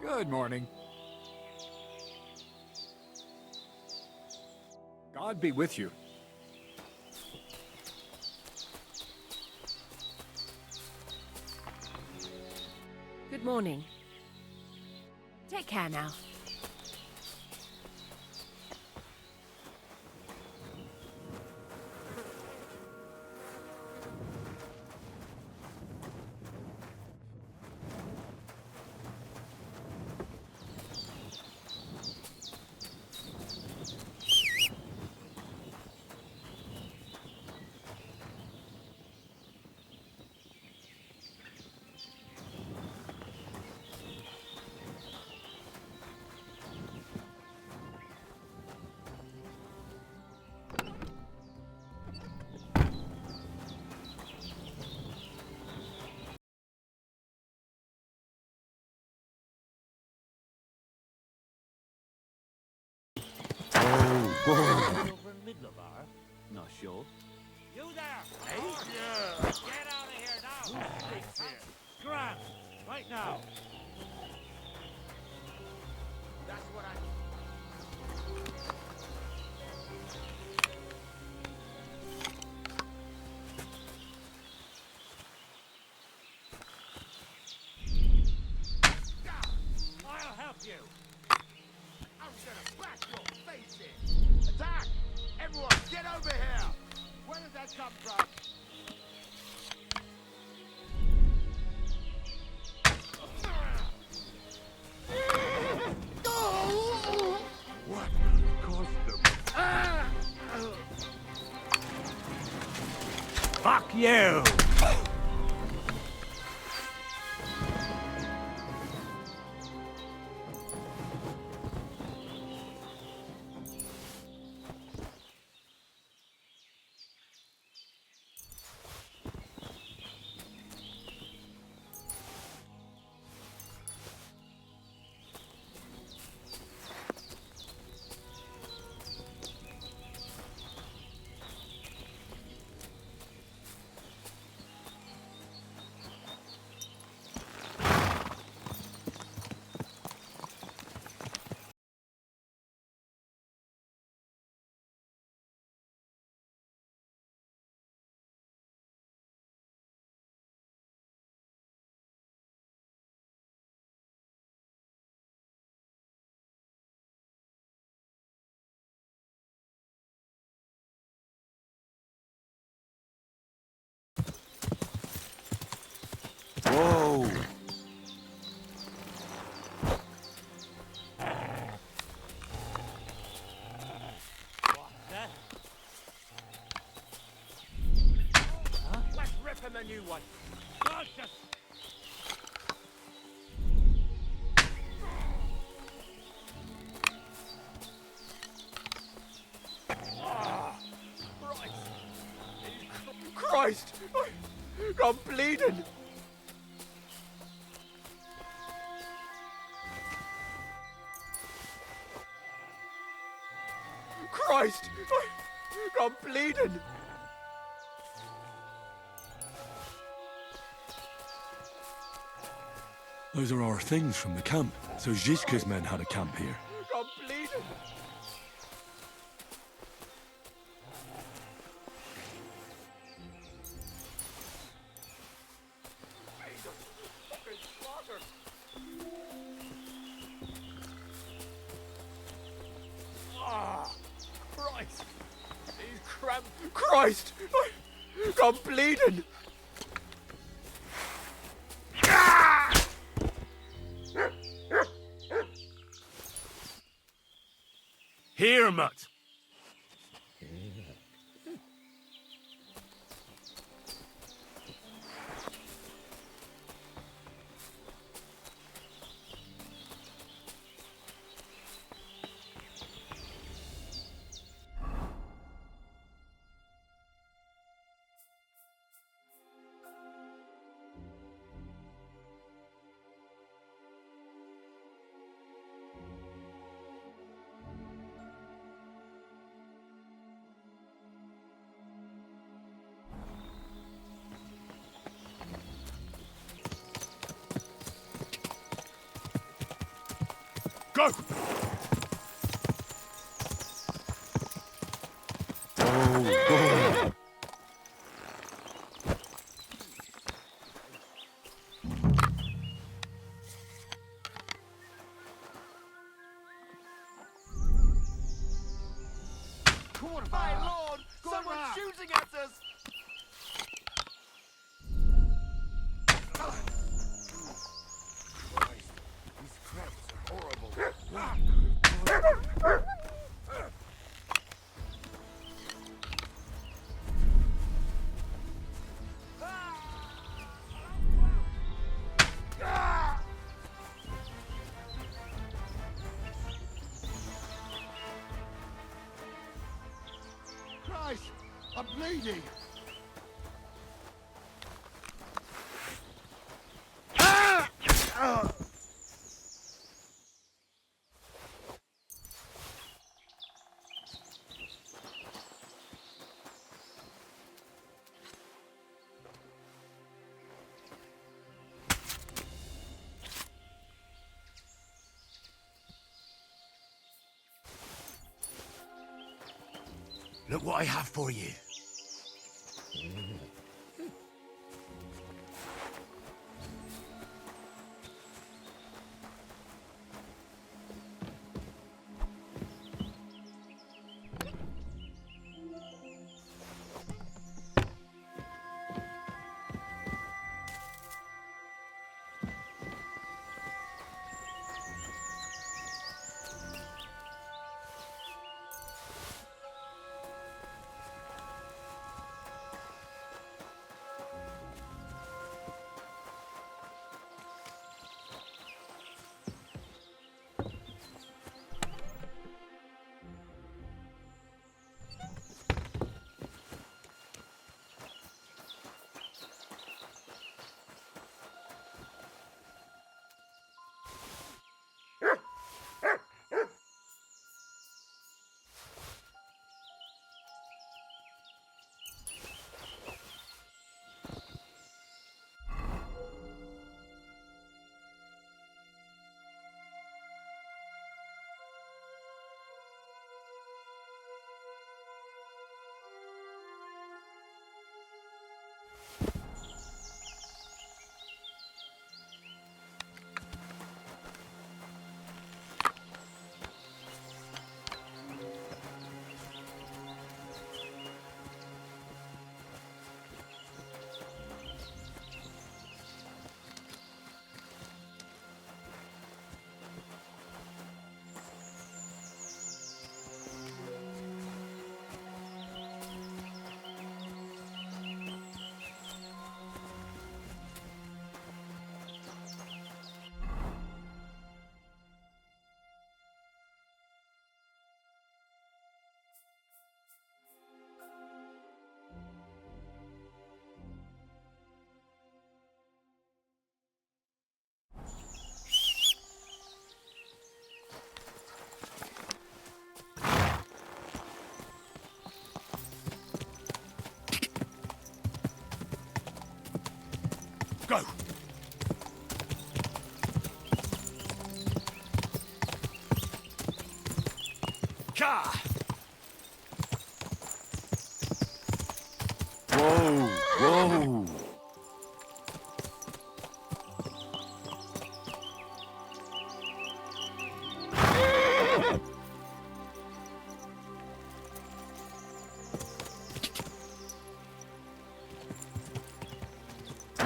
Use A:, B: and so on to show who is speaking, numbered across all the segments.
A: Good morning. God be with you.
B: Good morning. Take care now.
C: Over in Midlobar? Not sure. You there! Hey? Yeah! Get out of here now! Who speaks here? Grant! Right now! That's what I... I'll help you! I'm gonna bash your face in! Attack! Everyone, get over here! Where did that come from? What caused them? Fuck you!
D: Whoa!
C: What the? Huh? Let's rip him a new one! God, just...
A: Christ! I'm bleeding! Christ! I'm bleeding!
D: Those are our things from the camp. So Zizka's men had a camp here.
A: I'm bleeding! Christ! These cramp... Christ! I'm bleeding!
D: Here, Mutt! Go! Oh,
A: My lord! Someone's shooting at us! These crabs are horrible.
E: Christ! I'm bleeding! Look what I have for you.
D: go! Ka! Whoa! Whoa!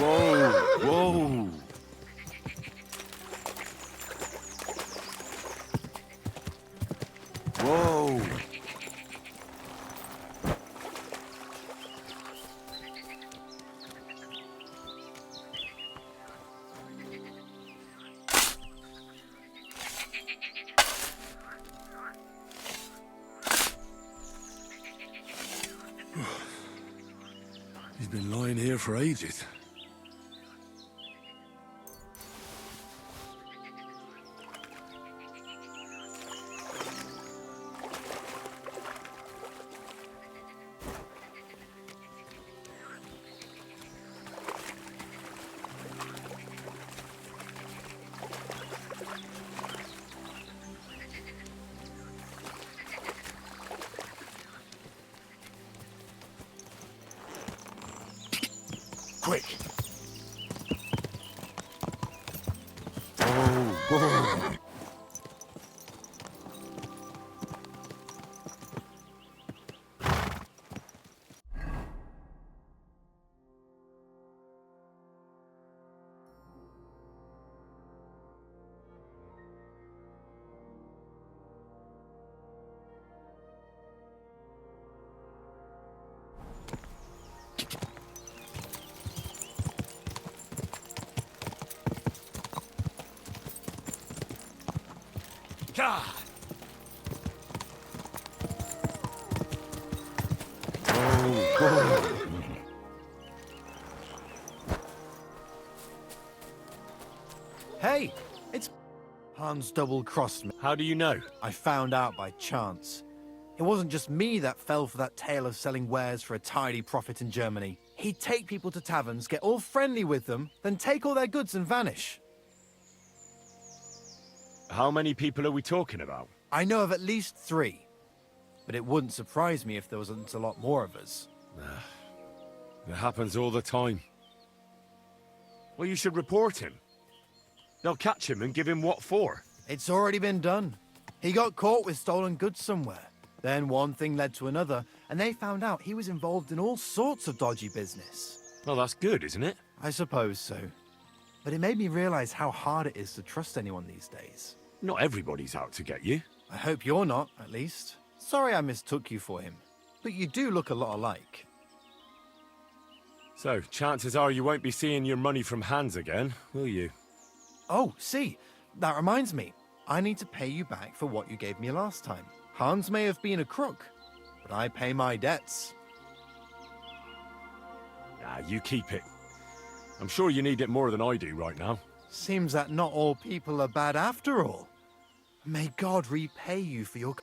D: Whoa! Whoa! Whoa! He's been lying here for ages. God.
F: Hey, it's Hans double-crossed me.
D: How do you know?
F: I found out by chance. It wasn't just me that fell for that tale of selling wares for a tidy profit in Germany. He'd take people to taverns, get all friendly with them, then take all their goods and vanish.
D: How many people are we talking about?
F: I know of at least 3. But it wouldn't surprise me if there wasn't a lot more of us.
D: It happens all the time. Well, you should report him. They'll catch him and give him what for.
F: It's already been done. He got caught with stolen goods somewhere. Then one thing led to another, and they found out he was involved in all sorts of dodgy business.
D: Well, that's good, isn't it?
F: I suppose so. But it made me realize how hard it is to trust anyone these days.
D: Not everybody's out to get you.
F: I hope you're not, at least. Sorry I mistook you for him, but you do look a lot alike.
D: So, chances are you won't be seeing your money from Hans again, will you?
F: Oh, see, that reminds me. I need to pay you back for what you gave me last time. Hans may have been a crook, but I pay my debts.
D: Nah, you keep it. I'm sure you need it more than I do right now.
F: Seems that not all people are bad after all. May God repay you for your...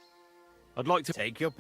D: I'd like to...
F: Take your...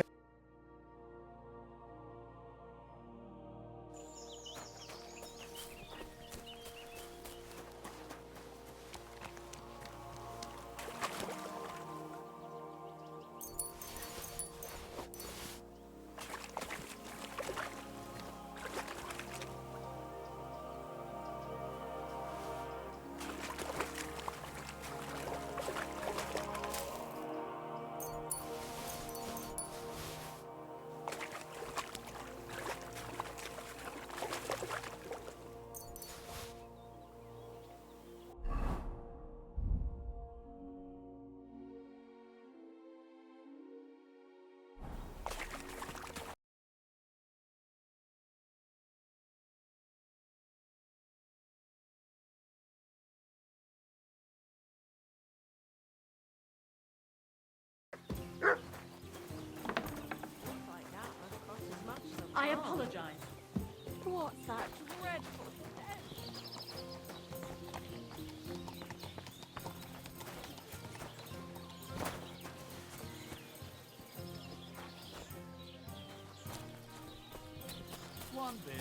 G: I apologize. What's that dreadful
A: One beer.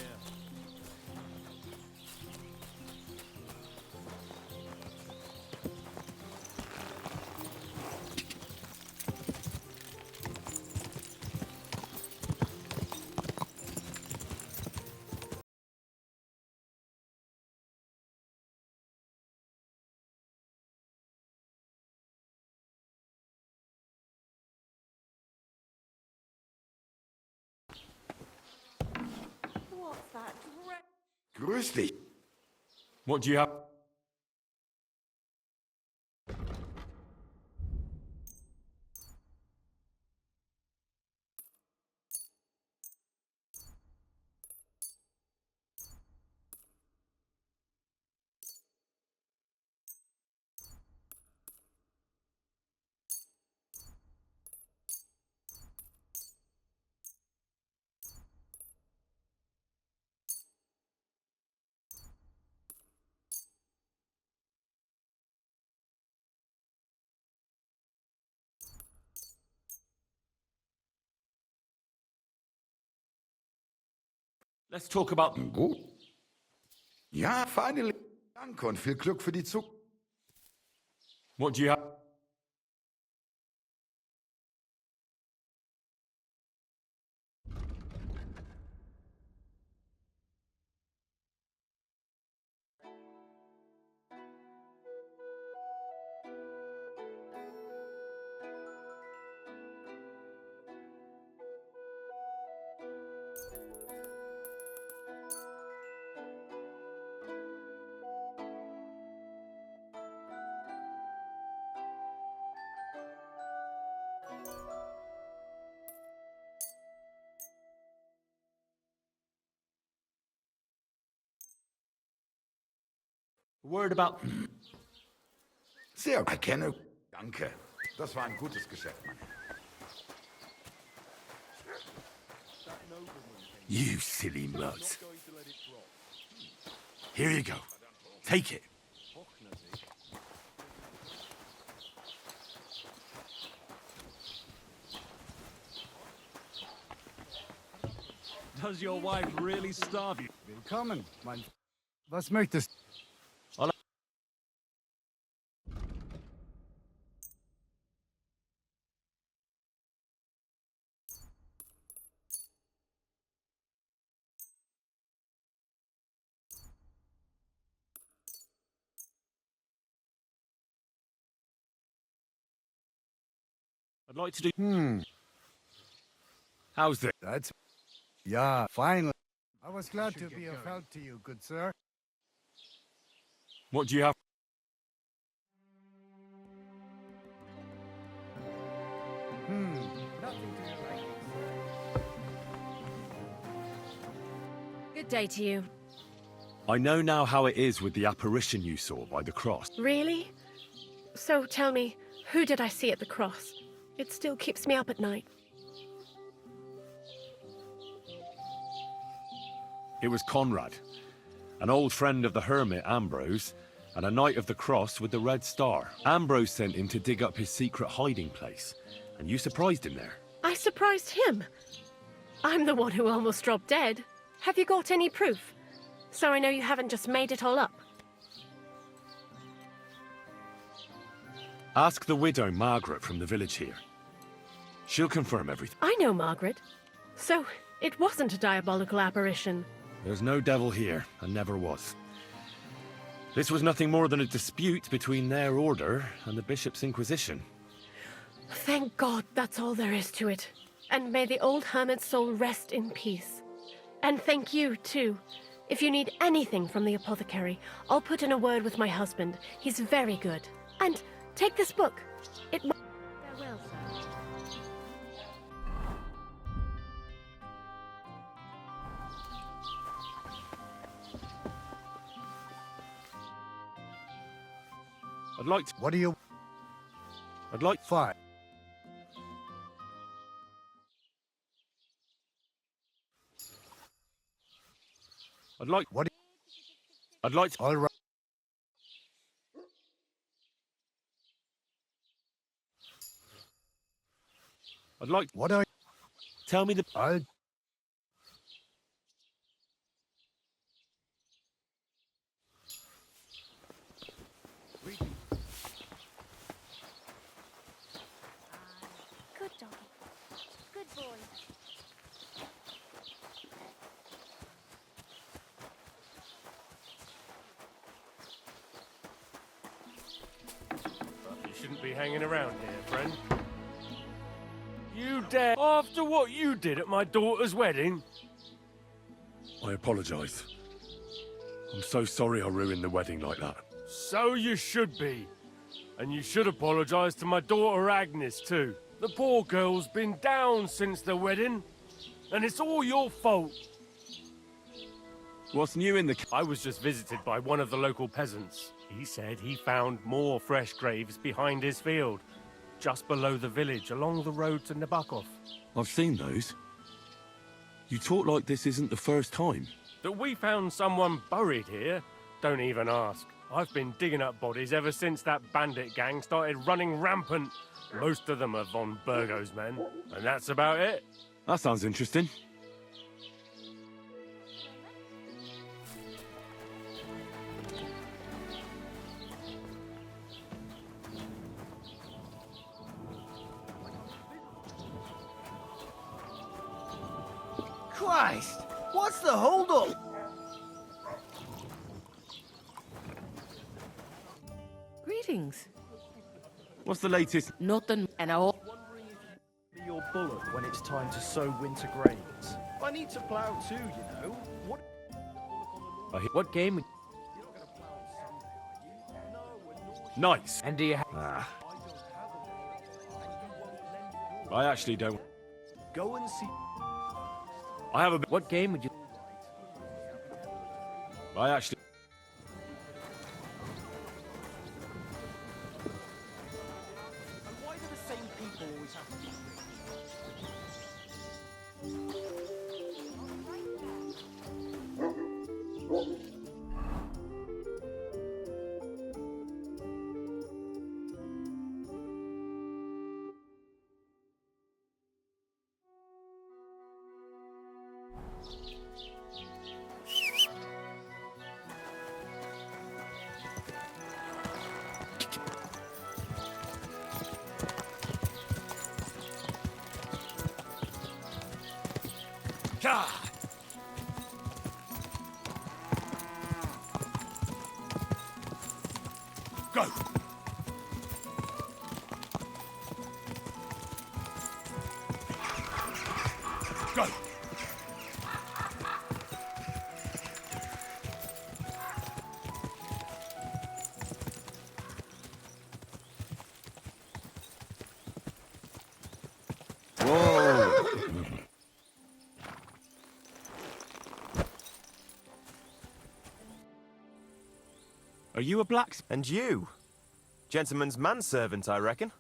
G: What's that dreadful...
E: Grüß dich.
D: What do you have? Let's talk about...
E: Gut. Ja, finally. Danke und viel Glück für die Zukunft.
D: What do you have? A word about...
E: Sehr erkenne. Danke. Das war ein gutes Geschäft, Mann.
D: You silly mutt. Here you go. Take it.
C: Does your wife really starve you?
H: Willkommen, mein... Was möchtest...
D: I'd like to do... How's this?
H: That's... Yeah, finally. I was glad to be of help to you, good sir.
D: What do you have?
H: Nothing to your liking, sir.
B: Good day to you.
D: I know now how it is with the apparition you saw by the cross.
I: Really? So tell me, who did I see at the cross? It still keeps me up at night.
D: It was Conrad, an old friend of the hermit Ambrose, and a knight of the cross with the red star. Ambrose sent him to dig up his secret hiding place, and you surprised him there.
I: I surprised him. I'm the one who almost dropped dead. Have you got any proof? So I know you haven't just made it all up.
D: Ask the widow Margaret from the village here. She'll confirm everything.
I: I know Margaret. So it wasn't a diabolical apparition.
D: There's no devil here, and never was. This was nothing more than a dispute between their order and the bishop's inquisition.
I: Thank God that's all there is to it. And may the old hermit's soul rest in peace. And thank you, too. If you need anything from the apothecary, I'll put in a word with my husband. He's very good. And take this book. It might... Farewell, sir.
D: I'd like to...
H: What do you...
D: I'd like...
H: Fine.
D: I'd like...
H: What...
D: I'd like to...
H: All right.
D: I'd like...
H: What are...
D: Tell me the...
H: I'll...
G: Good doggy. Good boy.
J: You shouldn't be hanging around here, friend. You dare, after what you did at my daughter's wedding?
D: I apologise. I'm so sorry I ruined the wedding like that.
J: So you should be. And you should apologise to my daughter Agnes, too. The poor girl's been down since the wedding. And it's all your fault.
D: What's new in the...
J: I was just visited by one of the local peasants. He said he found more fresh graves behind his field, just below the village, along the road to Nabokov.
D: I've seen those. You talk like this isn't the first time.
J: That we found someone buried here? Don't even ask. I've been digging up bodies ever since that bandit gang started running rampant. Most of them are von Burgo's men, and that's about it.
D: That sounds interesting.
A: Christ! What's the holdup?
B: Greetings.
D: What's the latest?
B: Nothing, and I...
A: Be your bullock when it's time to sow winter grains. I need to plough too, you know.
B: What game?
D: Nice.
B: And do you
D: I actually don't...
A: Go and see.
D: I have a bit...
B: What game would you...
D: I actually...
A: And why do the
J: Go! Go!
D: Are you a blacksmith?
K: And you? Gentleman's manservant, I reckon.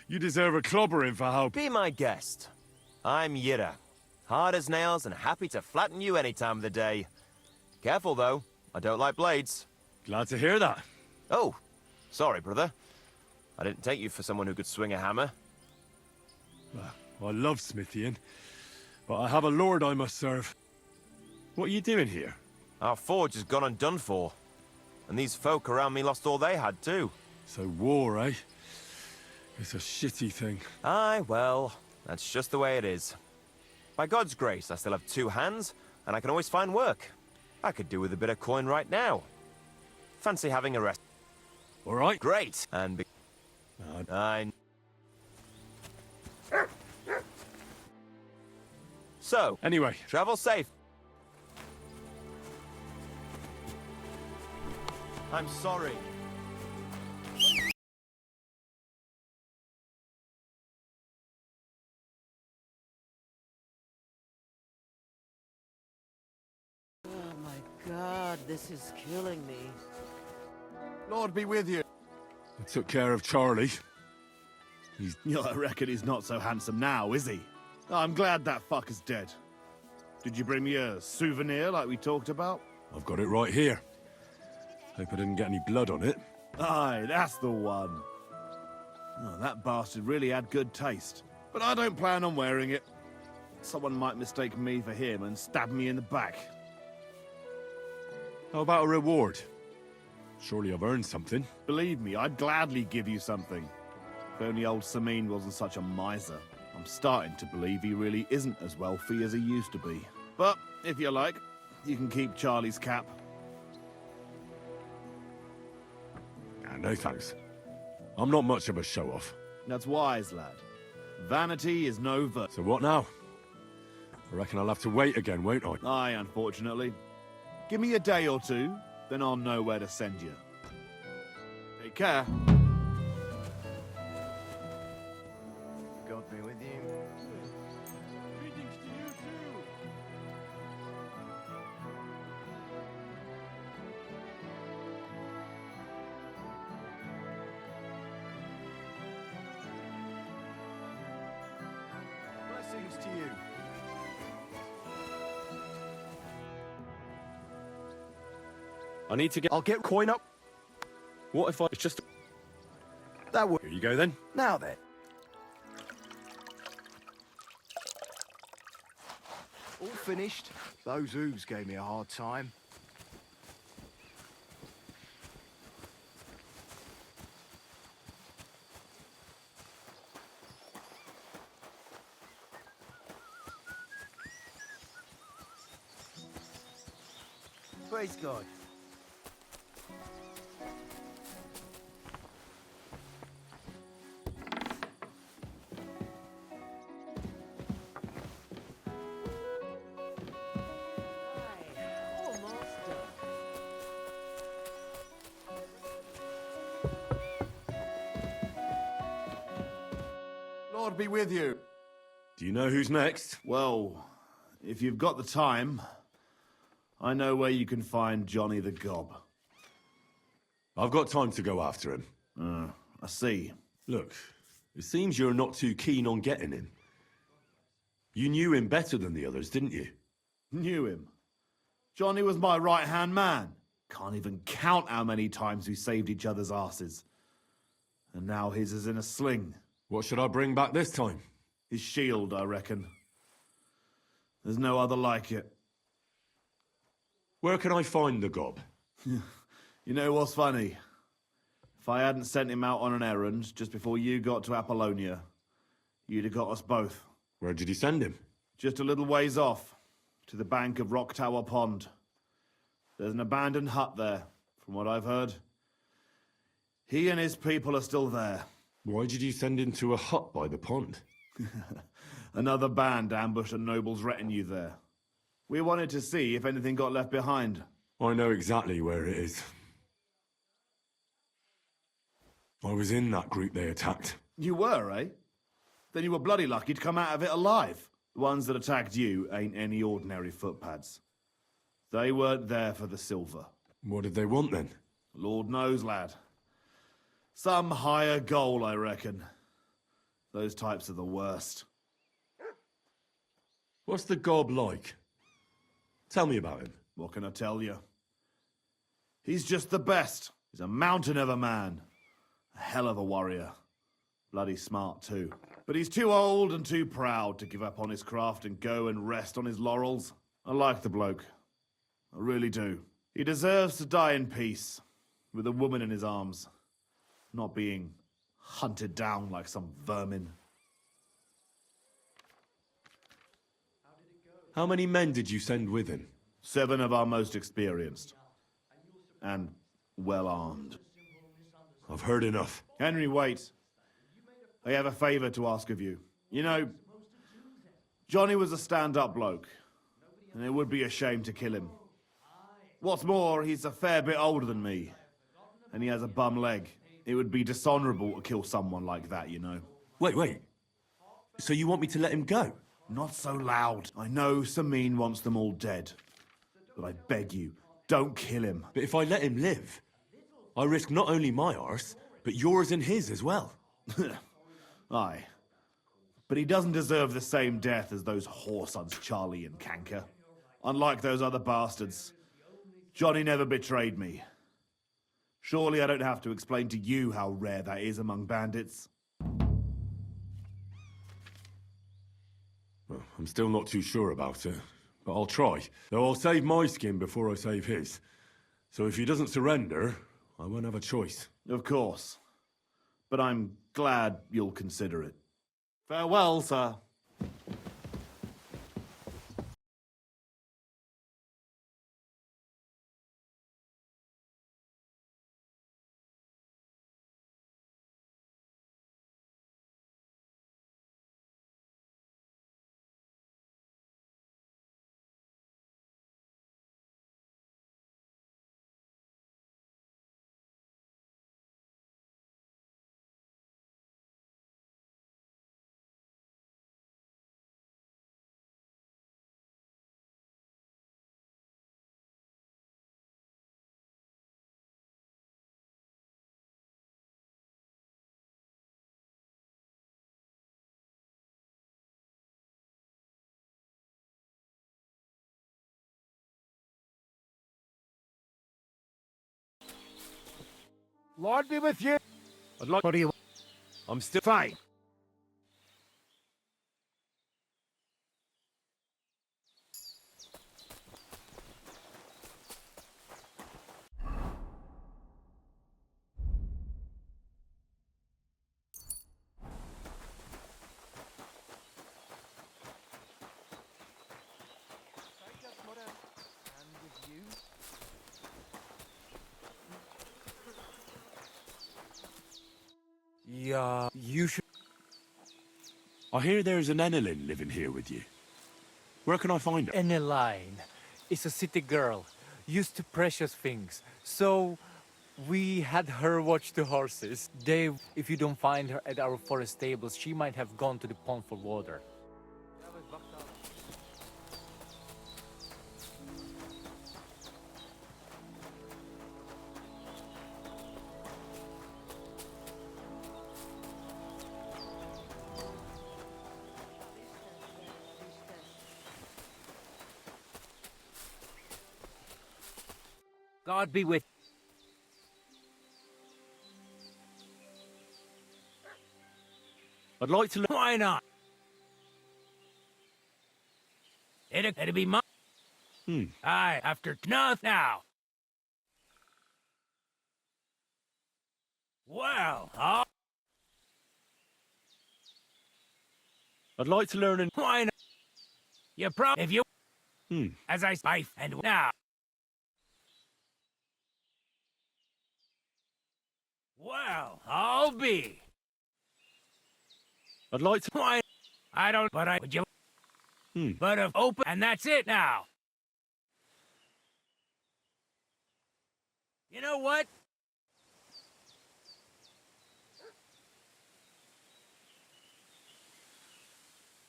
D: You deserve a clobbering for how...
K: Be my guest. I'm Yira. Hard as nails and happy to flatten you any time of the day. Careful, though. I don't like blades.
D: Glad to hear that.
K: Oh, sorry, brother. I didn't take you for someone who could swing a hammer.
D: I love smithying, but I have a lord I must serve. What are you doing here?
K: Our forge has gone undone for. And these folk around me lost all they had, too.
D: So war, eh? It's a shitty thing.
K: Aye, well, that's just the way it is. By God's grace, I still have 2 hands, and I can always find work. I could do with a bit of coin right now. Fancy having a rest.
D: All right.
K: Great! And I... So,
D: Anyway,
K: travel safe. I'm sorry.
C: Oh my god, this is killing me.
H: Lord be with you.
D: I took care of Charlie.
A: I reckon he's not so handsome now, is he? I'm glad that fucker's dead. Did you bring me a souvenir like we talked about?
D: I've got it right here. Hope I didn't get any blood on it.
A: Aye, that's the one. Oh, that bastard really had good taste. But I don't plan on wearing it. Someone might mistake me for him and stab me in the back.
D: How about a reward? Surely I've earned something.
A: Believe me, I'd gladly give you something. If only old Samin wasn't such a miser. I'm starting to believe he really isn't as wealthy as he used to be. But, if you like, you can keep Charlie's cap.
D: No thanks. I'm not much of a show-off.
A: That's wise, lad. Vanity is no virtue.
D: So what now? I reckon I'll have to wait again, won't I?
A: Aye, unfortunately. Give me a day or two, then I'll know where to send you. Take care.
F: God be with you.
J: Greetings to you too.
F: Blessings to you.
D: I need to get...
F: I'll get coin up.
D: What if I... It's just...
F: That would.
D: Here you go then.
F: Now then. All finished. Those oogs gave me a hard time. Praise God.
A: Lord be with you.
D: Do you know who's next?
A: Well, if you've got the time, I know where you can find Johnny the Gob.
D: I've got time to go after him.
A: I see.
D: Look, it seems you're not too keen on getting him. You knew him better than the others, didn't you?
A: Knew him. Johnny was my right-hand man. Can't even count how many times we saved each other's asses. And now his is in a sling.
D: What should I bring back this time?
A: His shield, I reckon. There's no other like it.
D: Where can I find the gob?
A: You know what's funny? If I hadn't sent him out on an errand just before you got to Apollonia, you'd have got us both.
D: Where did he send him?
A: Just a little ways off, to the bank of Rock Tower Pond. There's an abandoned hut there, from what I've heard. He and his people are still there.
D: Why did you send him to a hut by the pond?
A: Another band ambushed a noble's retinue there. We wanted to see if anything got left behind.
D: I know exactly where it is. I was in that group they attacked.
A: You were, eh? Then you were bloody lucky to come out of it alive. The ones that attacked you ain't any ordinary footpads. They weren't there for the silver.
D: What did they want then?
A: Lord knows, lad. Some higher goal, I reckon. Those types are the worst.
D: What's the gob like? Tell me about him.
A: What can I tell you? He's just the best. He's a mountain of a man. A hell of a warrior. Bloody smart, too. But he's too old and too proud to give up on his craft and go and rest on his laurels. I like the bloke. I really do. He deserves to die in peace, with a woman in his arms, not being hunted down like some vermin.
D: How many men did you send with him?
A: 7 of our most experienced. And well-armed.
D: I've heard enough.
A: Henry, wait. I have a favor to ask of you. You know, Johnny was a stand-up bloke, and it would be a shame to kill him. What's more, he's a fair bit older than me, and he has a bum leg. It would be dishonorable to kill someone like that, you know.
D: Wait. So you want me to let him go?
A: Not so loud. I know Samin wants them all dead. But I beg you, don't kill him.
D: But if I let him live, I risk not only my arse, but yours and his as well.
A: Aye. But he doesn't deserve the same death as those whoresons Charlie and Kanker. Unlike those other bastards, Johnny never betrayed me. Surely I don't have to explain to you how rare that is among bandits.
D: Well, I'm still not too sure about it, but I'll try. Though I'll save my skin before I save his. So if he doesn't surrender, I won't have a choice.
A: Of course. But I'm glad you'll consider it. Farewell, sir.
H: Lord be with you.
D: I'd like...
H: What do you...
D: I'm still...
H: Fine.
F: Yeah, you should...
D: I hear there's an Enelin living here with you. Where can I find her?
L: Eneline is a city girl, used to precious things. So we had her watch the horses. Dave, if you don't find her at our forest stables, she might have gone to the pond for water. God be with
D: I'd like to...
L: Why not? It'd be my... Aye, after enough now. Well,
D: I'd like to learn...
L: why not?
C: if you,
D: Hmm.
C: as I life and now. Well, I'll be.
D: I'd like to...
C: Why? I don't, but I would you.
D: Hmm.
C: But if open, and that's it now. You know what?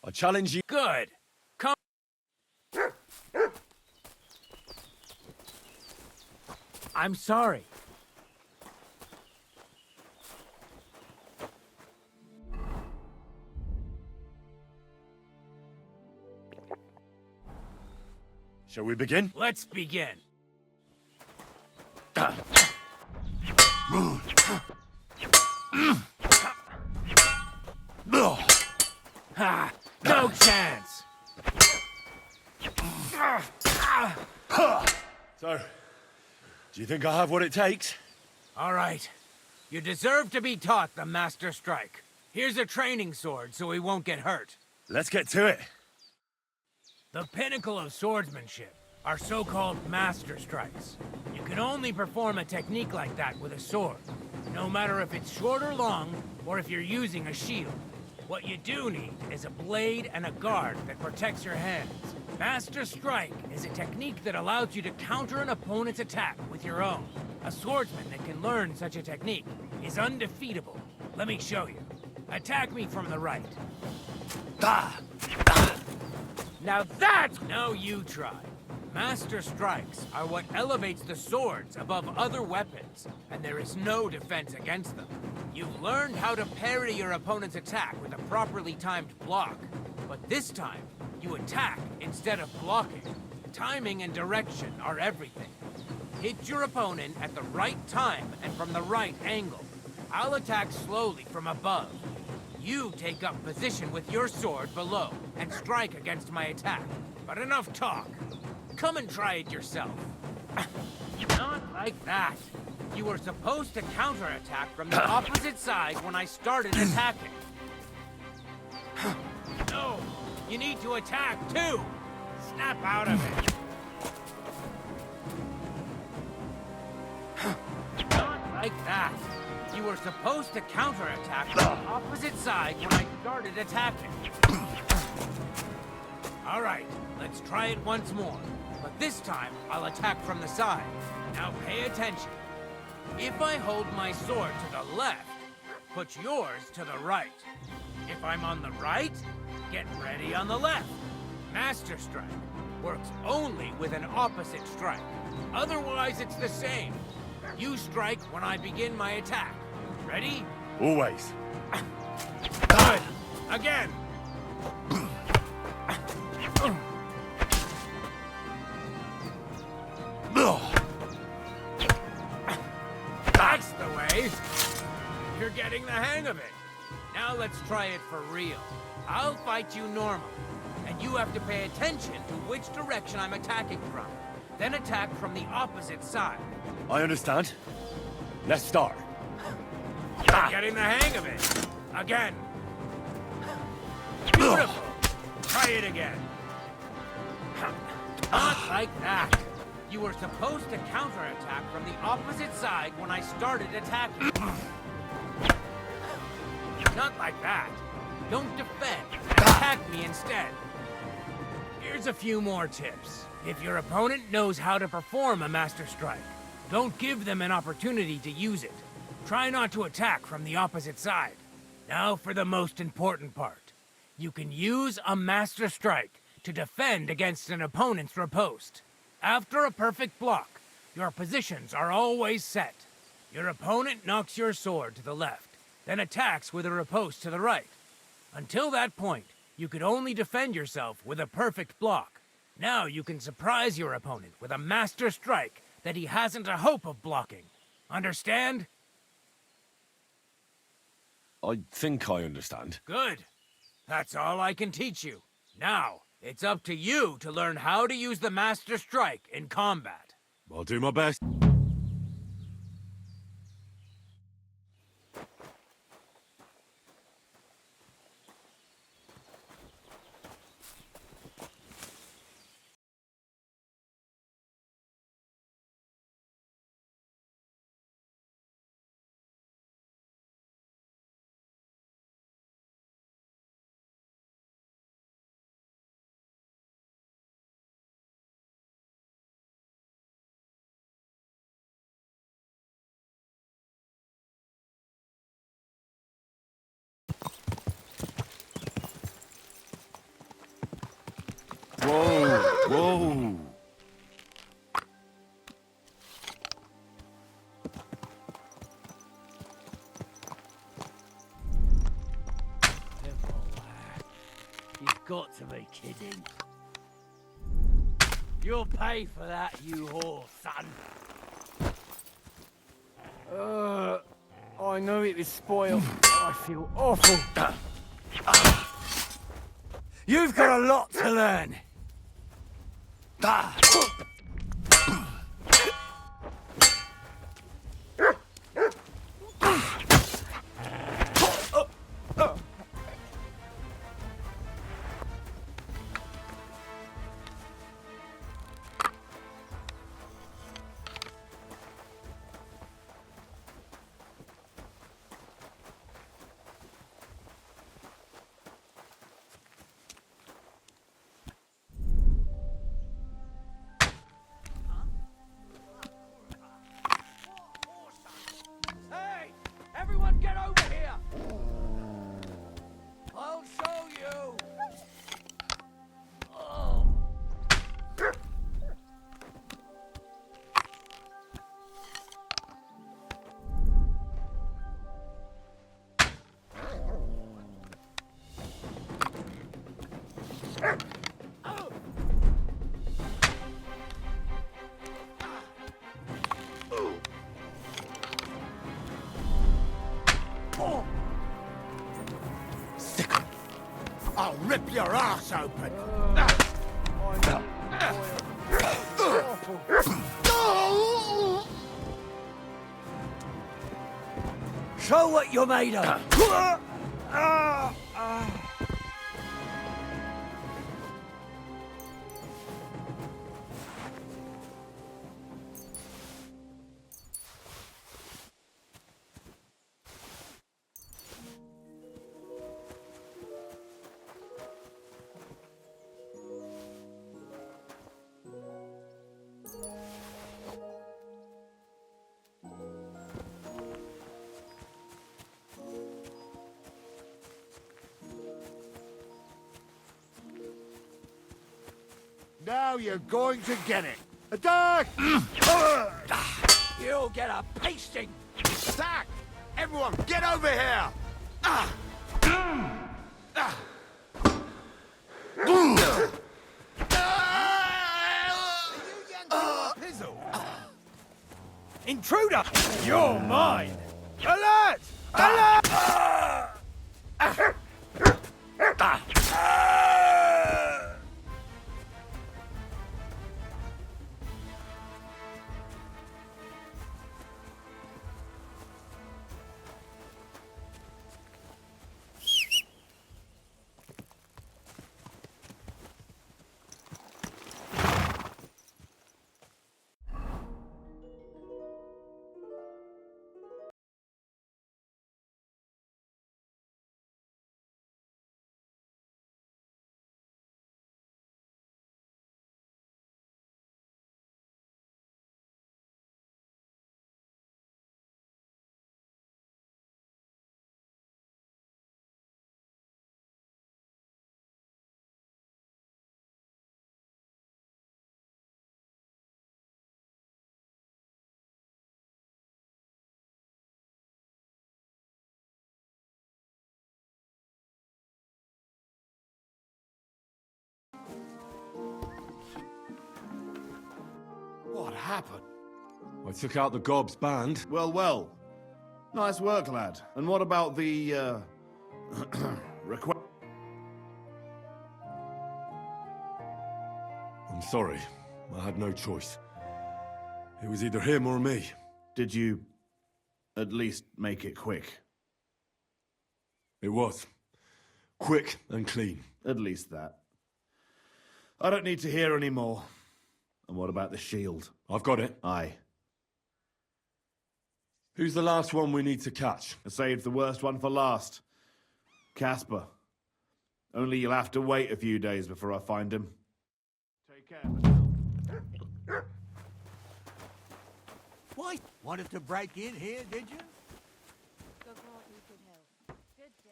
D: I challenge you...
C: Good. Come. I'm sorry.
D: Shall we begin?
C: Let's begin. Ha! No chance.
D: So, do you think I have what it takes?
C: All right. You deserve to be taught the Master Strike. Here's a training sword so he won't get hurt.
D: Let's get to it.
C: The pinnacle of swordsmanship are so-called Master Strikes. You can only perform a technique like that with a sword, no matter if it's short or long, or if you're using a shield. What you do need is a blade and a guard that protects your hands. Master Strike is a technique that allows you to counter an opponent's attack with your own. A swordsman that can learn such a technique is undefeatable. Let me show you. Attack me from the right. Now that's... Now you try. Master Strikes are what elevates the swords above other weapons, and there is no defense against them. You've learned how to parry your opponent's attack with a properly timed block, but this time, you attack instead of blocking. Timing and direction are everything. Hit your opponent at the right time and from the right angle. I'll attack slowly from above. You take up position with your sword below and strike against my attack. But enough talk. Come and try it yourself. Not like that. You were supposed to counterattack from the opposite side when I started attacking. No, you need to attack too. Snap out of it. Not like that. You were supposed to counterattack from the opposite side when I started attacking. All right, let's try it once more. But this time, I'll attack from the side. Now pay attention. If I hold my sword to the left, put yours to the right. If I'm on the right, get ready on the left. Master Strike works only with an opposite strike. Otherwise, it's the same. You strike when I begin my attack. Ready?
D: Always.
C: Good. Again. That's the way. You're getting the hang of it. Now let's try it for real. I'll fight you normal, and you have to pay attention to which direction I'm attacking from. Then attack from the opposite side.
D: I understand. Let's start.
C: You're getting the hang of it. Again. Beautiful. Try it again. Not like that. You were supposed to counterattack from the opposite side when I started attacking. Not like that. Don't defend. Attack me instead. Here's a few more tips. If your opponent knows how to perform a Master Strike, don't give them an opportunity to use it. Try not to attack from the opposite side. Now for the most important part. You can use a Master Strike to defend against an opponent's riposte. After a perfect block, your positions are always set. Your opponent knocks your sword to the left, then attacks with a riposte to the right. Until that point, you could only defend yourself with a perfect block. Now you can surprise your opponent with a Master Strike that he hasn't a hope of blocking. Understand?
D: I think I understand.
C: Good. That's all I can teach you. Now, it's up to you to learn how to use the Master Strike in combat.
D: I'll do my best.
A: Whoa!
C: You've got to be kidding. You'll pay for that, you whore, son.
L: I know it is spoiled. I feel awful.
C: You've got a lot to learn. Hey! Everyone get over here! I'll show you! Oh.
A: I'll rip your ass open!
C: Show what you're made of!
A: Now you're going to get it! Attack!
C: You'll get a pasting!
A: Attack! Everyone, get over here!
C: Intruder! You're mine! Alert! Alert!
A: What happened?
D: I took out the gob's band.
A: Well, well. Nice work, lad. And what about the, request?
D: I'm sorry. I had no choice. It was either him or me.
A: Did you at least make it quick?
D: It was. Quick and clean.
A: At least that. I don't need to hear any more. And what about the shield?
D: I've got it.
A: Aye.
D: Who's the last one we need to catch?
A: I saved the worst one for last. Casper. Only you'll have to wait a few days before I find him. Take care, Matilda.
C: What? Wanted to break in here, did you?
G: So glad we could help. Good day.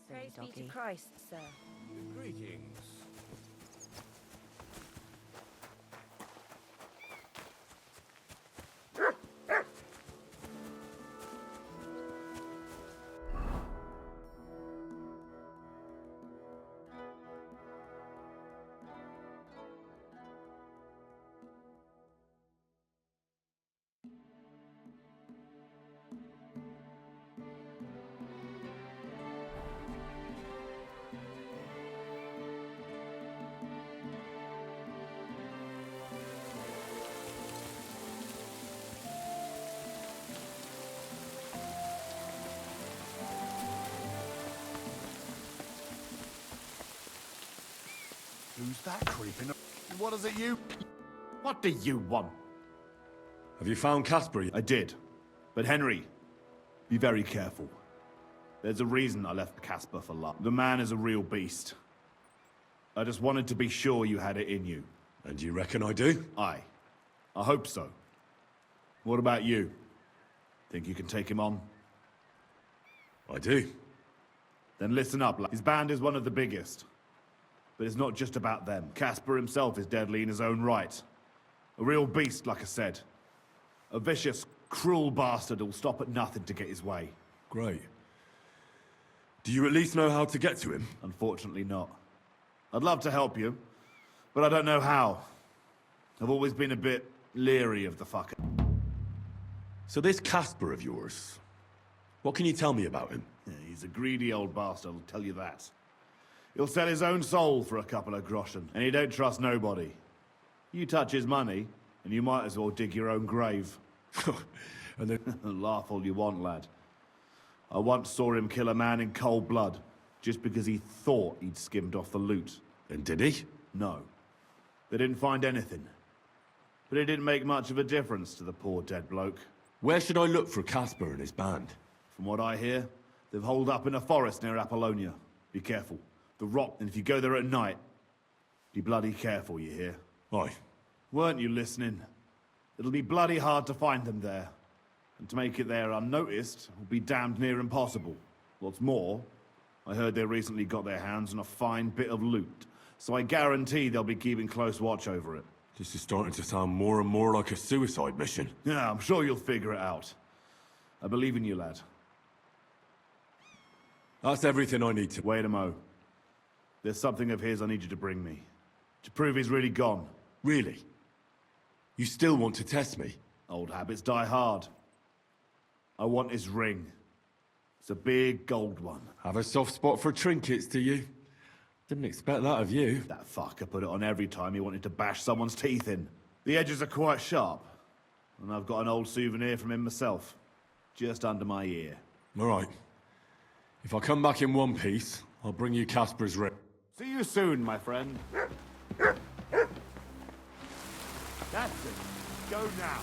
G: Praise be to Christ, sir.
M: Greetings.
A: Who's that creeping up? What is it you... What do you want?
D: Have you found Casper?
A: I did. But Henry, be very careful. There's a reason I left Casper for love. The man is a real beast. I just wanted to be sure you had it in you.
D: And you reckon I do?
A: I hope so. What about you? Think you can take him on?
D: I do.
A: Then listen up, lad. His band is one of the biggest. But it's not just about them. Casper himself is deadly in his own right. A real beast, like I said. A vicious, cruel bastard who'll stop at nothing to get his way.
D: Great. Do you at least know how to get to him?
A: Unfortunately not. I'd love to help you, but I don't know how. I've always been a bit leery of the fucker.
D: So this Casper of yours, what can you tell me about him?
A: Yeah, he's a greedy old bastard, I'll tell you that. He'll sell his own soul for a couple of groschen, and he don't trust nobody. You touch his money, and you might as well dig your own grave.
D: And then...
A: Laugh all you want, lad. I once saw him kill a man in cold blood, just because he thought he'd skimmed off the loot.
D: And did he?
A: No. They didn't find anything. But it didn't make much of a difference to the poor dead bloke.
D: Where should I look for Casper and his band?
A: From what I hear, they've holed up in a forest near Apollonia. Be careful. The rock, and if you go there at night, be bloody careful, you hear?
D: Aye.
A: Weren't you listening? It'll be bloody hard to find them there. And to make it there unnoticed will be damned near impossible. What's more, I heard they recently got their hands on a fine bit of loot, so I guarantee they'll be keeping close watch over it.
D: This is starting to sound more and more like a suicide mission.
A: Yeah, I'm sure you'll figure it out. I believe in you, lad.
D: That's everything I need to...
A: Wait a mo. There's something of his I need you to bring me. To prove he's really gone.
D: Really? You still want to test me?
A: Old habits die hard. I want his ring. It's a big gold one.
D: Have a soft spot for trinkets, do you? Didn't expect that of you.
A: That fucker put it on every time he wanted to bash someone's teeth in. The edges are quite sharp. And I've got an old souvenir from him myself. Just under my ear.
D: All right. If I come back in one piece, I'll bring you Casper's ring.
A: See you soon, my friend. That's it. Go now.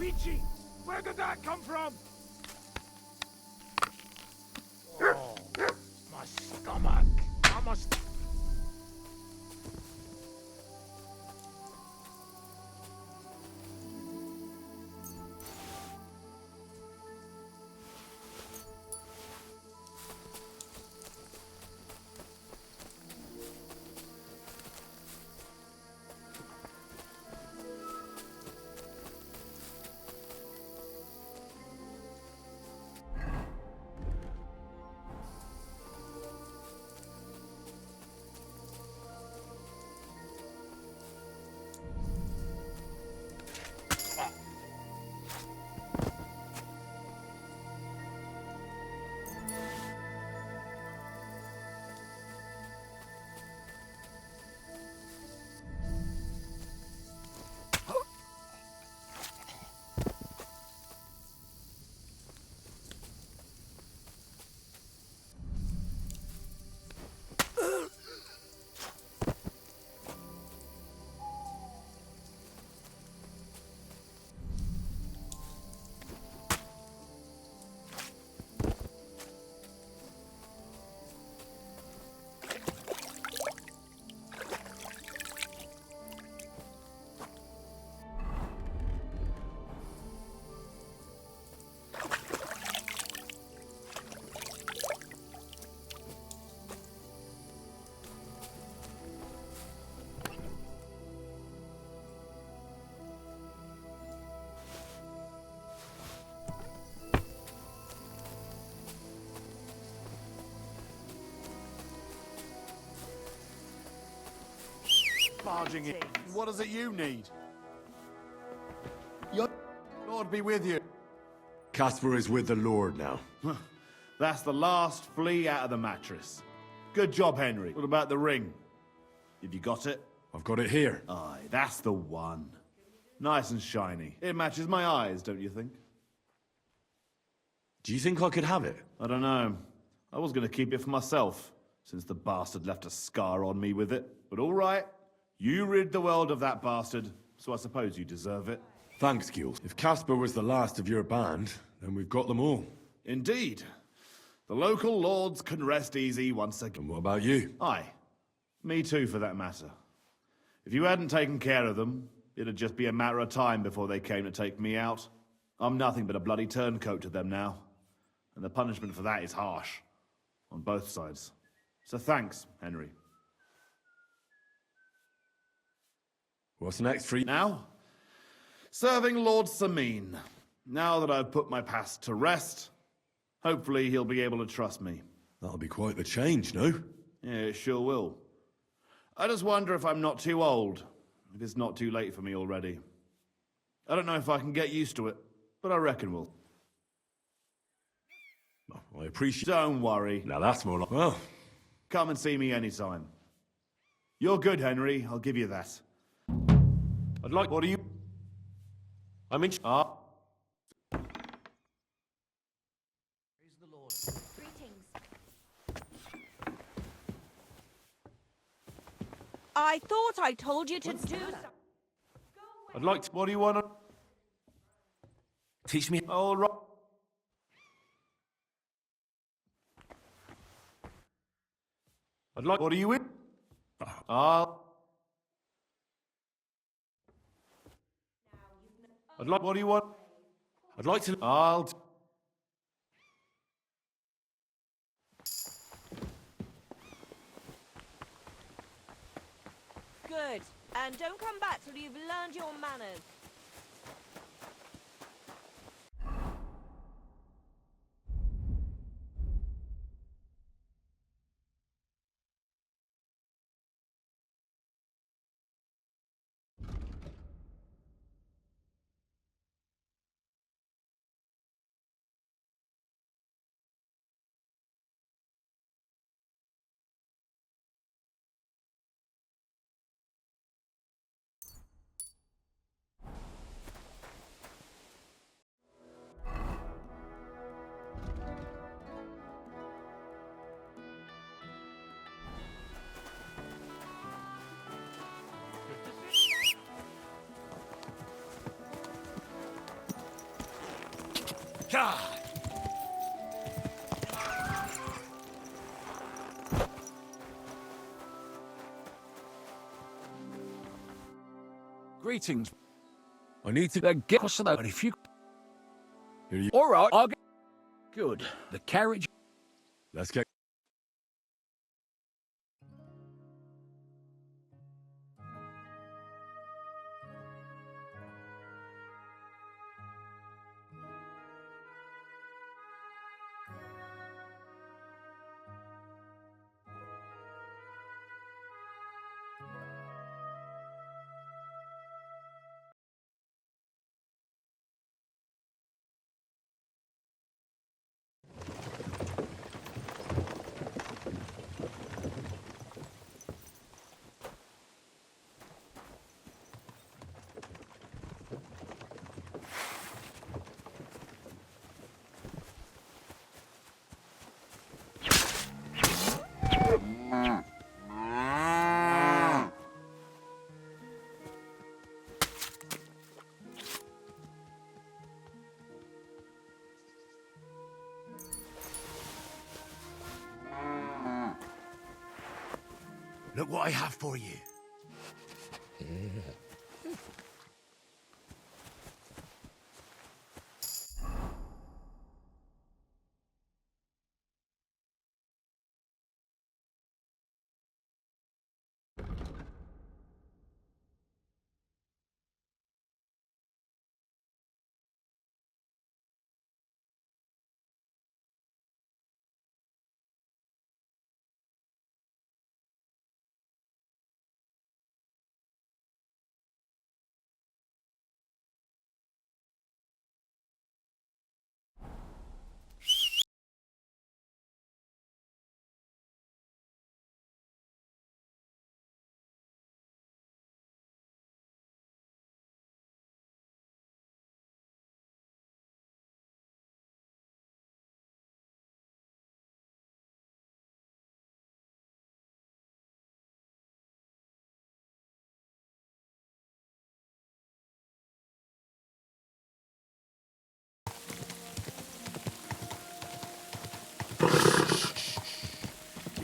C: Peachy! Where did that come from? Oh, my stomach. I must...
A: Barging in. What is it you need? Your Lord be with you.
D: Caspar is with the Lord now.
A: That's the last flea out of the mattress. Good job, Henry. What about the ring? Have you got it?
D: I've got it here.
A: Aye, that's the one. Nice and shiny. It matches my eyes, don't you think?
D: Do you think I could have it?
A: I don't know. I was going to keep it for myself, since the bastard left a scar on me with it. But all right, you rid the world of that bastard, so I suppose you deserve it.
D: Thanks, Gil. If Caspar was the last of your band, then we've got them all.
A: Indeed. The local lords can rest easy once again.
D: And what about you?
A: Aye. Me too, for that matter. If you hadn't taken care of them, it'd just be a matter of time before they came to take me out. I'm nothing but a bloody turncoat to them now. And the punishment for that is harsh. On both sides. So thanks, Henry.
D: What's next for you?
A: Now? Serving Lord Sameen. Now that I've put my past to rest, hopefully he'll be able to trust me.
D: That'll be quite the change, no?
A: Yeah, it sure will. I just wonder if I'm not too old. If it's not too late for me already. I don't know if I can get used to it, but I reckon we'll.
D: I appreciate...
A: Don't worry.
D: Now that's more like... Well...
A: Come and see me anytime. You're good, Henry. I'll give you that.
D: I'd like...
A: What are you...
D: I'm in...
A: Ah.
G: Praise the Lord. Greetings. I thought I told you to do something.
D: I'd like to...
A: What do you want to...
D: Teach me...
A: All right.
D: I'd like...
A: What are you in?
D: I'd like...
A: What do you want?
D: I'd like to...
G: Good. And don't come back till you've learned your manners.
C: God!
M: Greetings. I need to get across the road if you... All right, I'll get... Good. The carriage...
D: Let's get...
M: Look what I have for you.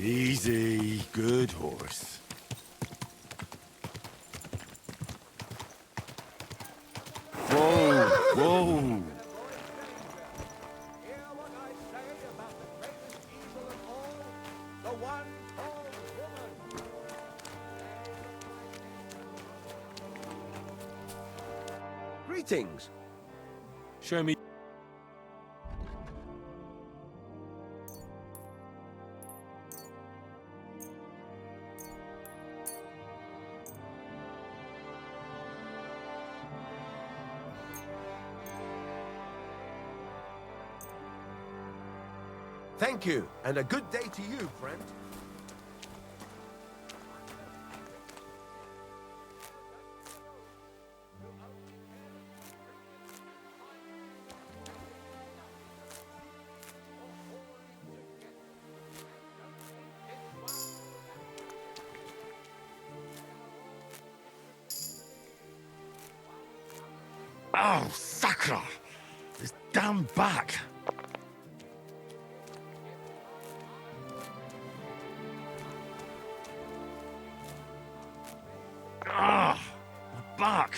D: Easy. Good horse. Whoa! Whoa!
M: Greetings.
D: Show me.
M: Thank you, and a good day to you, friend.
A: Oh, sucker! This damn back! Ah, my back!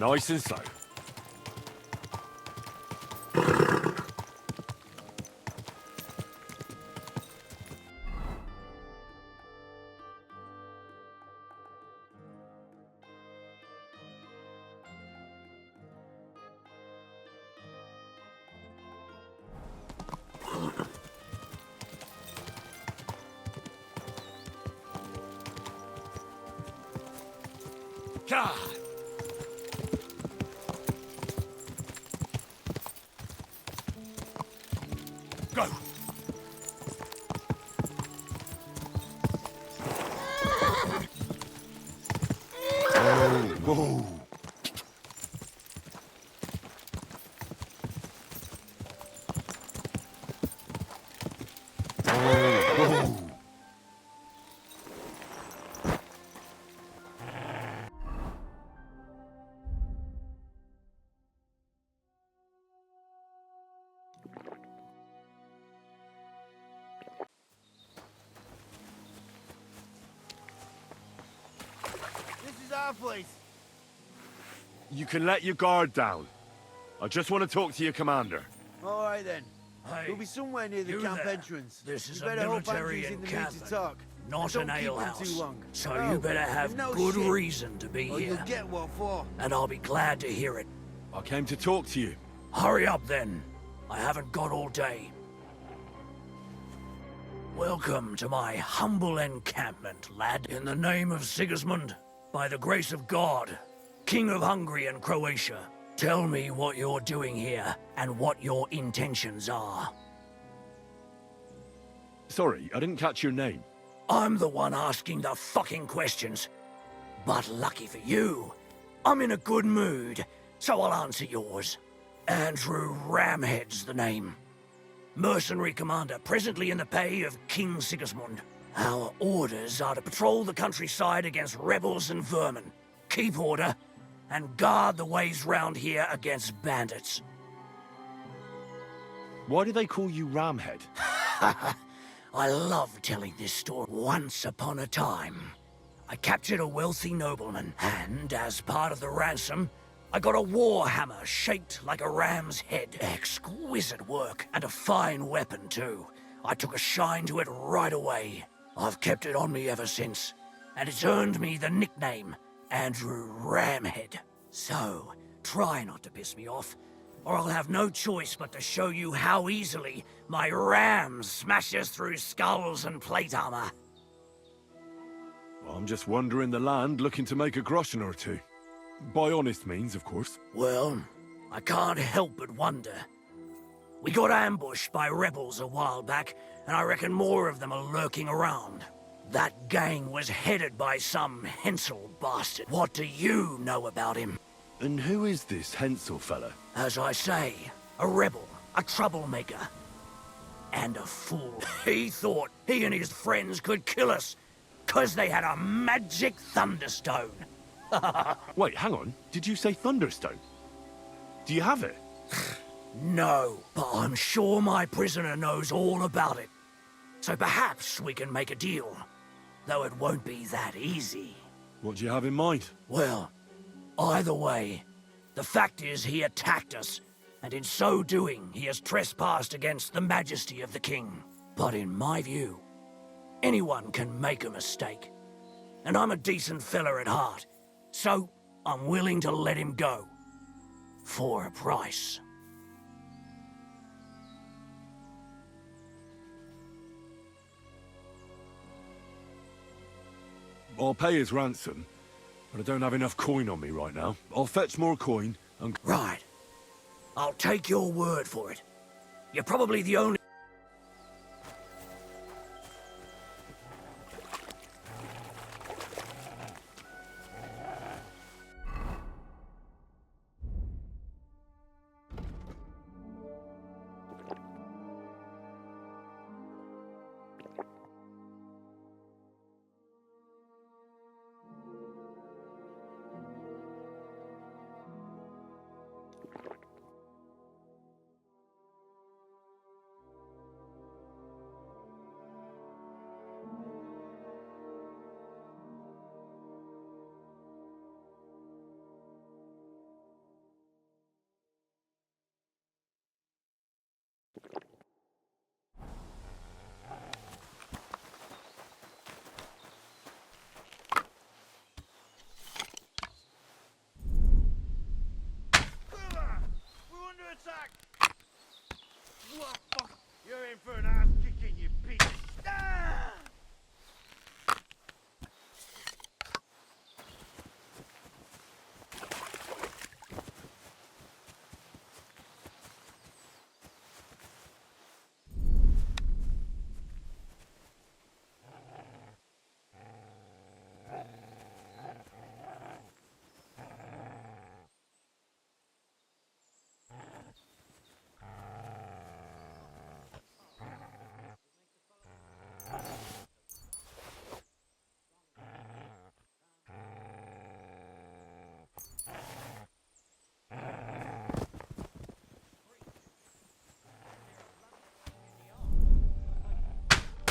D: Nice and slow.
C: God! Go!
D: Whoa.
F: This is our place.
D: You can let your guard down. I just want to talk to your commander.
F: All right then.
C: Hey,
F: We'll be somewhere near the
C: you
F: camp
C: there.
F: entrance.
C: This is
F: You
C: a
F: better hope
C: military
F: Andrew's in the mood to
C: encampment,
F: talk.
C: not
F: And
C: an
F: don't keep him
C: alehouse.
F: too long.
C: So
F: No,
C: you better have
F: and no
C: good
F: shit,
C: reason to be
F: or
C: here.
F: you'll get what for.
C: And I'll be glad to hear it.
D: I came to talk to you.
C: Hurry up then. I haven't got all day. Welcome to my humble encampment, lad. In the name of Sigismund, by the grace of God, King of Hungary and Croatia, tell me what you're doing here and what your intentions are.
D: Sorry, I didn't catch your name.
C: I'm the one asking the fucking questions. But lucky for you, I'm in a good mood, so I'll answer yours. Andrew Ramhead's the name. Mercenary commander, presently in the pay of King Sigismund. Our orders are to patrol the countryside against rebels and vermin, keep order, and guard the ways round here against bandits.
D: Why do they call you Ramhead?
C: I love telling this story. Once upon a time, I captured a wealthy nobleman, and as part of the ransom, I got a war hammer shaped like a ram's head. Exquisite work, and a fine weapon too. I took a shine to it right away. I've kept it on me ever since, and it's earned me the nickname Andrew Ramhead. So, try not to piss me off, or I'll have no choice but to show you how easily my ram smashes through skulls and plate armor.
D: Well, I'm just wandering the land looking to make a groschen or two. By honest means, of course.
C: Well, I can't help but wonder. We got ambushed by rebels a while back, and I reckon more of them are lurking around. That gang was headed by some Hensel bastard. What do you know about him?
D: And who is this Hensel fella?
C: As I say, a rebel, a troublemaker, and a fool. He thought he and his friends could kill us, 'cause they had a magic thunderstone.
D: Wait, hang on. Did you say Thunderstone? Do you have it?
C: No, but I'm sure my prisoner knows all about it. So perhaps we can make a deal, though it won't be that easy.
D: What do you have in mind?
C: Well, either way, the fact is he attacked us, and in so doing he has trespassed against the majesty of the king. But in my view, anyone can make a mistake. And I'm a decent fella at heart, so I'm willing to let him go. For a price.
D: I'll pay his ransom, but I don't have enough coin on me right now. I'll fetch more coin and...
C: Right. I'll take your word for it. You're probably the only...
A: under attack! What fuck? You're in for an ass kicking, you piece. Ah!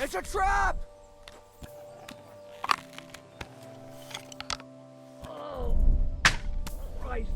C: It's a trap!
M: Oh, Christ.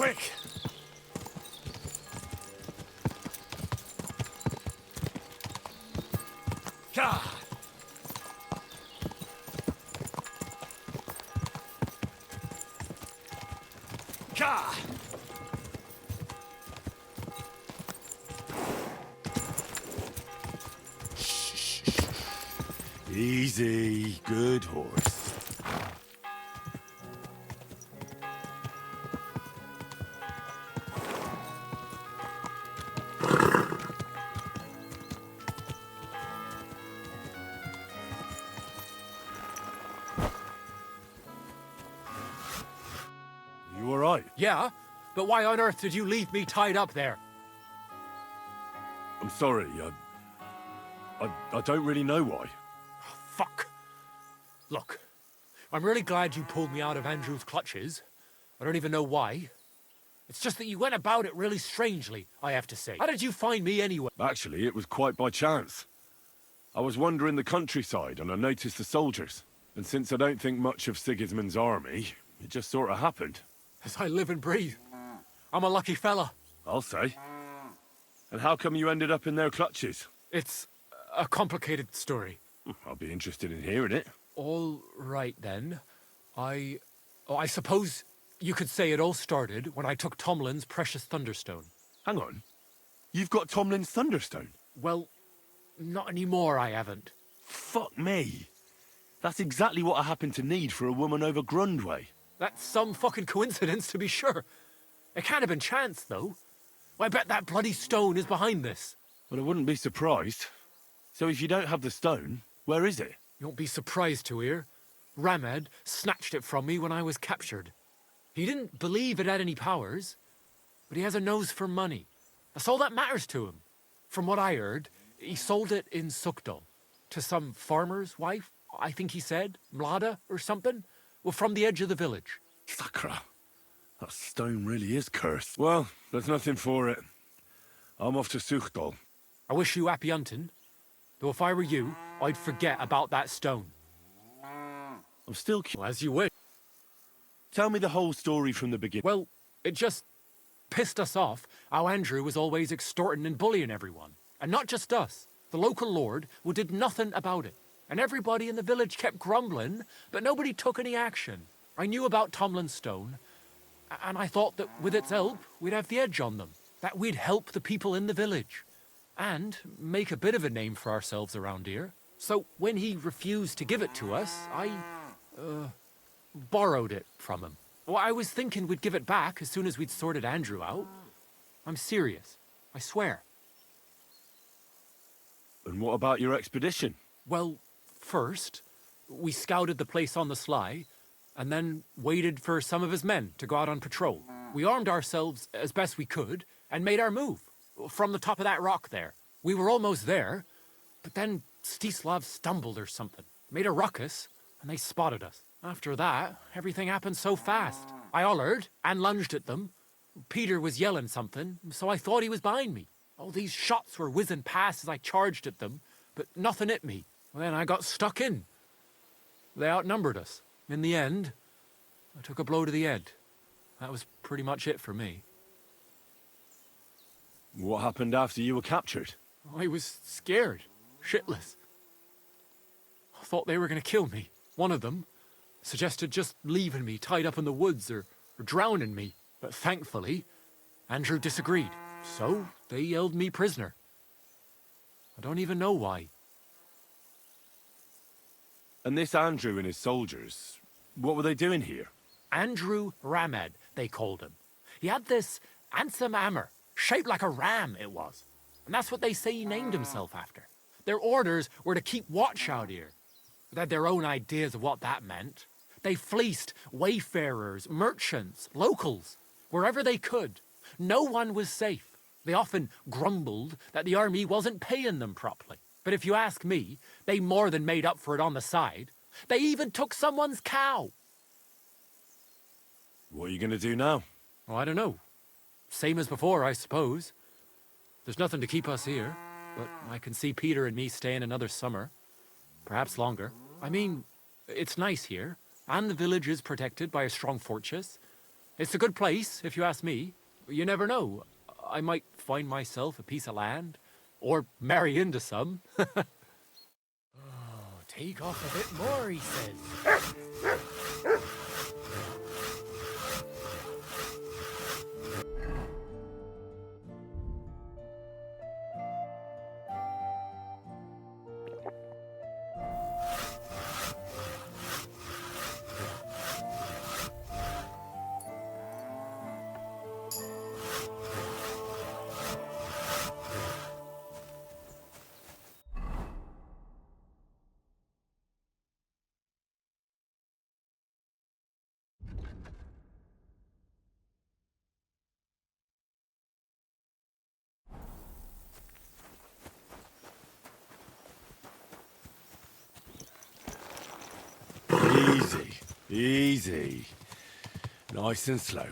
J: quick! Ka! Ka!
D: Easy, good horse.
J: You alright?
C: Yeah, but why on earth did you leave me tied up there?
D: I'm sorry, I don't really know why.
C: Fuck. Look, I'm really glad you pulled me out of Andrew's clutches. I don't even know why. It's just that you went about it really strangely, I have to say. How did you find me anyway?
D: Actually, it was quite by chance. I was wandering the countryside and I noticed the soldiers. And since I don't think much of Sigismund's army, it just sort of happened.
C: As I live and breathe. I'm a lucky fella.
D: I'll say. And how come you ended up in their clutches?
C: It's a complicated story.
D: I'll be interested in hearing it.
C: All right, then. I suppose you could say it all started when I took Tomlin's precious Thunderstone.
D: Hang on. You've got Tomlin's Thunderstone?
C: Well, not anymore, I haven't.
D: Fuck me. That's exactly what I happen to need for a woman over Grundway.
C: That's some fucking coincidence, to be sure. It can't have been chance, though. I bet that bloody stone is behind this.
D: Well, I wouldn't be surprised. So if you don't have the stone, where is it?
C: You won't be surprised to hear. Ramed snatched it from me when I was captured. He didn't believe it had any powers, but he has a nose for money. That's all that matters to him. From what I heard, he sold it in Sukdal to some farmer's wife, I think he said, Mlada or something. Well, from the edge of the village.
D: Sakra. That stone really is cursed. Well, there's nothing for it. I'm off to Sukdal.
C: I wish you happy hunting. Though if I were you, I'd forget about that stone.
D: I'm still
C: well, as you wish.
D: Tell me the whole story from the beginning.
C: Well, it just pissed us off how Andrew was always extorting and bullying everyone. And not just us. The local lord who did nothing about it. And everybody in the village kept grumbling, but nobody took any action. I knew about Tomlin's stone, and I thought that with its help, we'd have the edge on them. That we'd help the people in the village. And make a bit of a name for ourselves around here. So when he refused to give it to us, I borrowed it from him. Well, I was thinking we'd give it back as soon as we'd sorted Andrew out. I'm serious. I swear.
D: And what about your expedition?
C: Well, first, we scouted the place on the sly, and then waited for some of his men to go out on patrol. We armed ourselves as best we could, and made our move. From the top of that rock there. We were almost there, but then Stislav stumbled or something. Made a ruckus, and they spotted us. After that, everything happened so fast. I hollered and lunged at them. Peter was yelling something, so I thought he was behind me. All these shots were whizzing past as I charged at them, but nothing hit me. Well, then I got stuck in. They outnumbered us. In the end, I took a blow to the head. That was pretty much it for me.
D: What happened after you were captured?
C: I was scared, shitless. I thought they were going to kill me. One of them suggested just leaving me tied up in the woods or drowning me. But thankfully, Andrew disagreed. So they held me prisoner. I don't even know why.
D: And this Andrew and his soldiers, what were they doing here?
C: Andrew Ramed, they called him. He had this handsome hammer, shaped like a ram it was. And that's what they say he named himself after. Their orders were to keep watch out here. They had their own ideas of what that meant. They fleeced wayfarers, merchants, locals, wherever they could. No one was safe. They often grumbled that the army wasn't paying them properly. But if you ask me, they more than made up for it on the side. They even took someone's cow.
D: What are you going to do now?
C: Oh, I don't know. Same as before, I suppose. There's nothing to keep us here, but I can see Peter and me staying another summer. Perhaps longer. I mean, it's nice here, and the village is protected by a strong fortress.
L: It's a good place, if you ask me. You never know. I might find myself a piece of land, or marry into some.
C: Take off a bit more, he says.
D: Easy, easy. Nice and slow.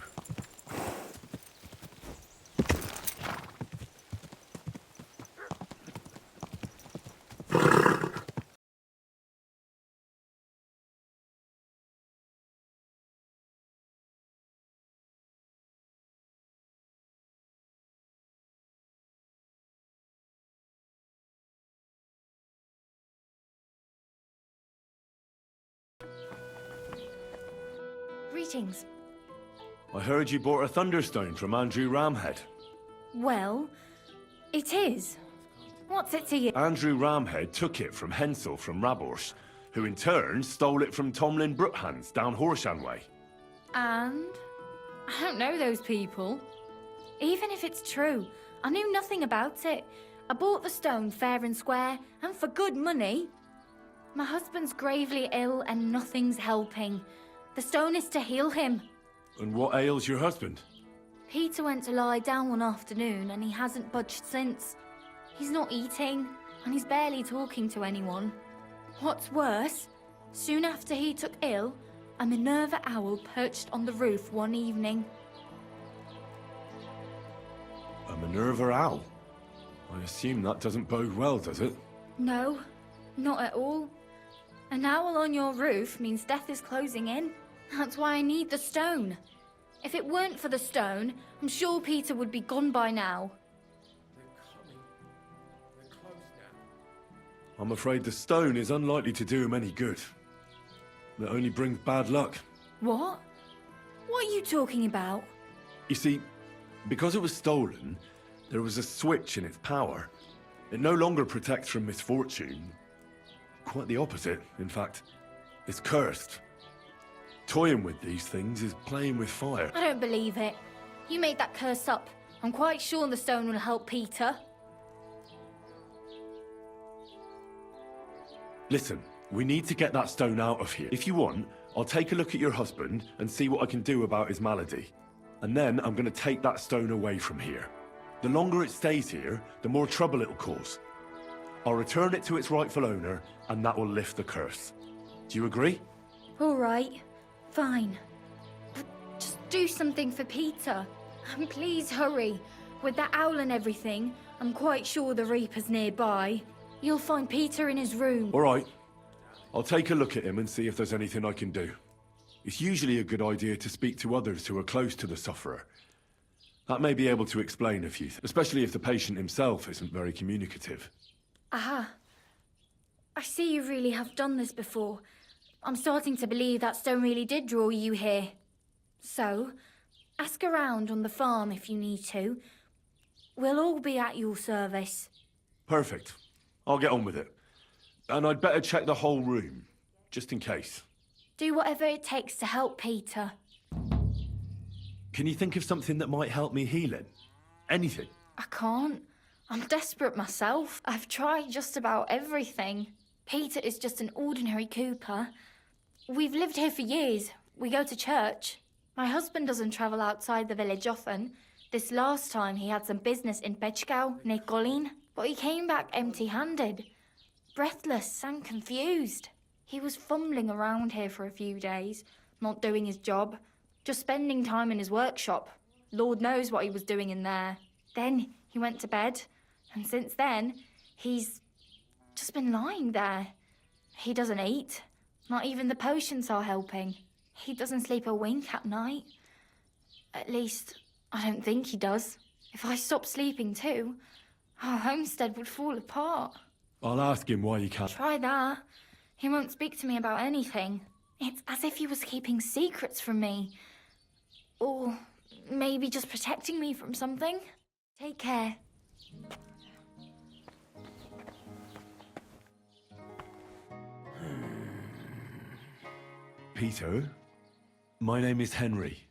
N: Greetings.
D: I heard you bought a Thunderstone from Andrew Ramhead.
N: Well, it is. What's it to you?
D: Andrew Ramhead took it from Hensel from Rabors, who in turn stole it from Tomlin Brookhans down Horshan way.
N: And? I don't know those people. Even if it's true, I knew nothing about it. I bought the stone fair and square, and for good money. My husband's gravely ill and nothing's helping. The stone is to heal him.
D: And what ails your husband?
N: Peter went to lie down one afternoon and he hasn't budged since. He's not eating, and he's barely talking to anyone. What's worse, soon after he took ill, a Minerva owl perched on the roof one evening.
D: A Minerva owl? I assume that doesn't bode well, does it?
N: No, not at all. An owl on your roof means death is closing in. That's why I need the stone. If it weren't for the stone, I'm sure Peter would be gone by now.
D: I'm afraid the stone is unlikely to do him any good. It only brings bad luck.
N: What? What are you talking about?
D: You see, because it was stolen, there was a switch in its power. It no longer protects from misfortune. Quite the opposite, in fact. It's cursed. Toying with these things is playing with fire.
N: I don't believe it. You made that curse up. I'm quite sure the stone will help Peter.
D: Listen, we need to get that stone out of here. If you want, I'll take a look at your husband and see what I can do about his malady. And then I'm going to take that stone away from here. The longer it stays here, the more trouble it'll cause. I'll return it to its rightful owner, and that will lift the curse. Do you agree?
N: All right. Fine. But just do something for Peter. And please hurry. With that owl and everything, I'm quite sure the Reaper's nearby. You'll find Peter in his room.
D: All right. I'll take a look at him and see if there's anything I can do. It's usually a good idea to speak to others who are close to the sufferer. That may be able to explain a few things, especially if the patient himself isn't very communicative.
N: Aha. I see you really have done this before. I'm starting to believe that stone really did draw you here. So, ask around on the farm if you need to. We'll all be at your service.
D: Perfect. I'll get on with it. And I'd better check the whole room, just in case.
N: Do whatever it takes to help Peter.
D: Can you think of something that might help me heal him? Anything?
N: I can't. I'm desperate myself. I've tried just about everything. Peter is just an ordinary cooper. We've lived here for years. We go to church. My husband doesn't travel outside the village often. This last time he had some business in Pechgau, near Kolin, but he came back empty-handed. Breathless and confused. He was fumbling around here for a few days, not doing his job, just spending time in his workshop. Lord knows what he was doing in there. Then he went to bed, and since then, he's just been lying there. He doesn't eat. Not even the potions are helping. He doesn't sleep a wink at night. At least, I don't think he does. If I stopped sleeping too, our homestead would fall apart.
D: I'll ask him why he can't.
N: Try that. He won't speak to me about anything. It's as if he was keeping secrets from me. Or maybe just protecting me from something. Take care.
D: Peter, my name is Henry.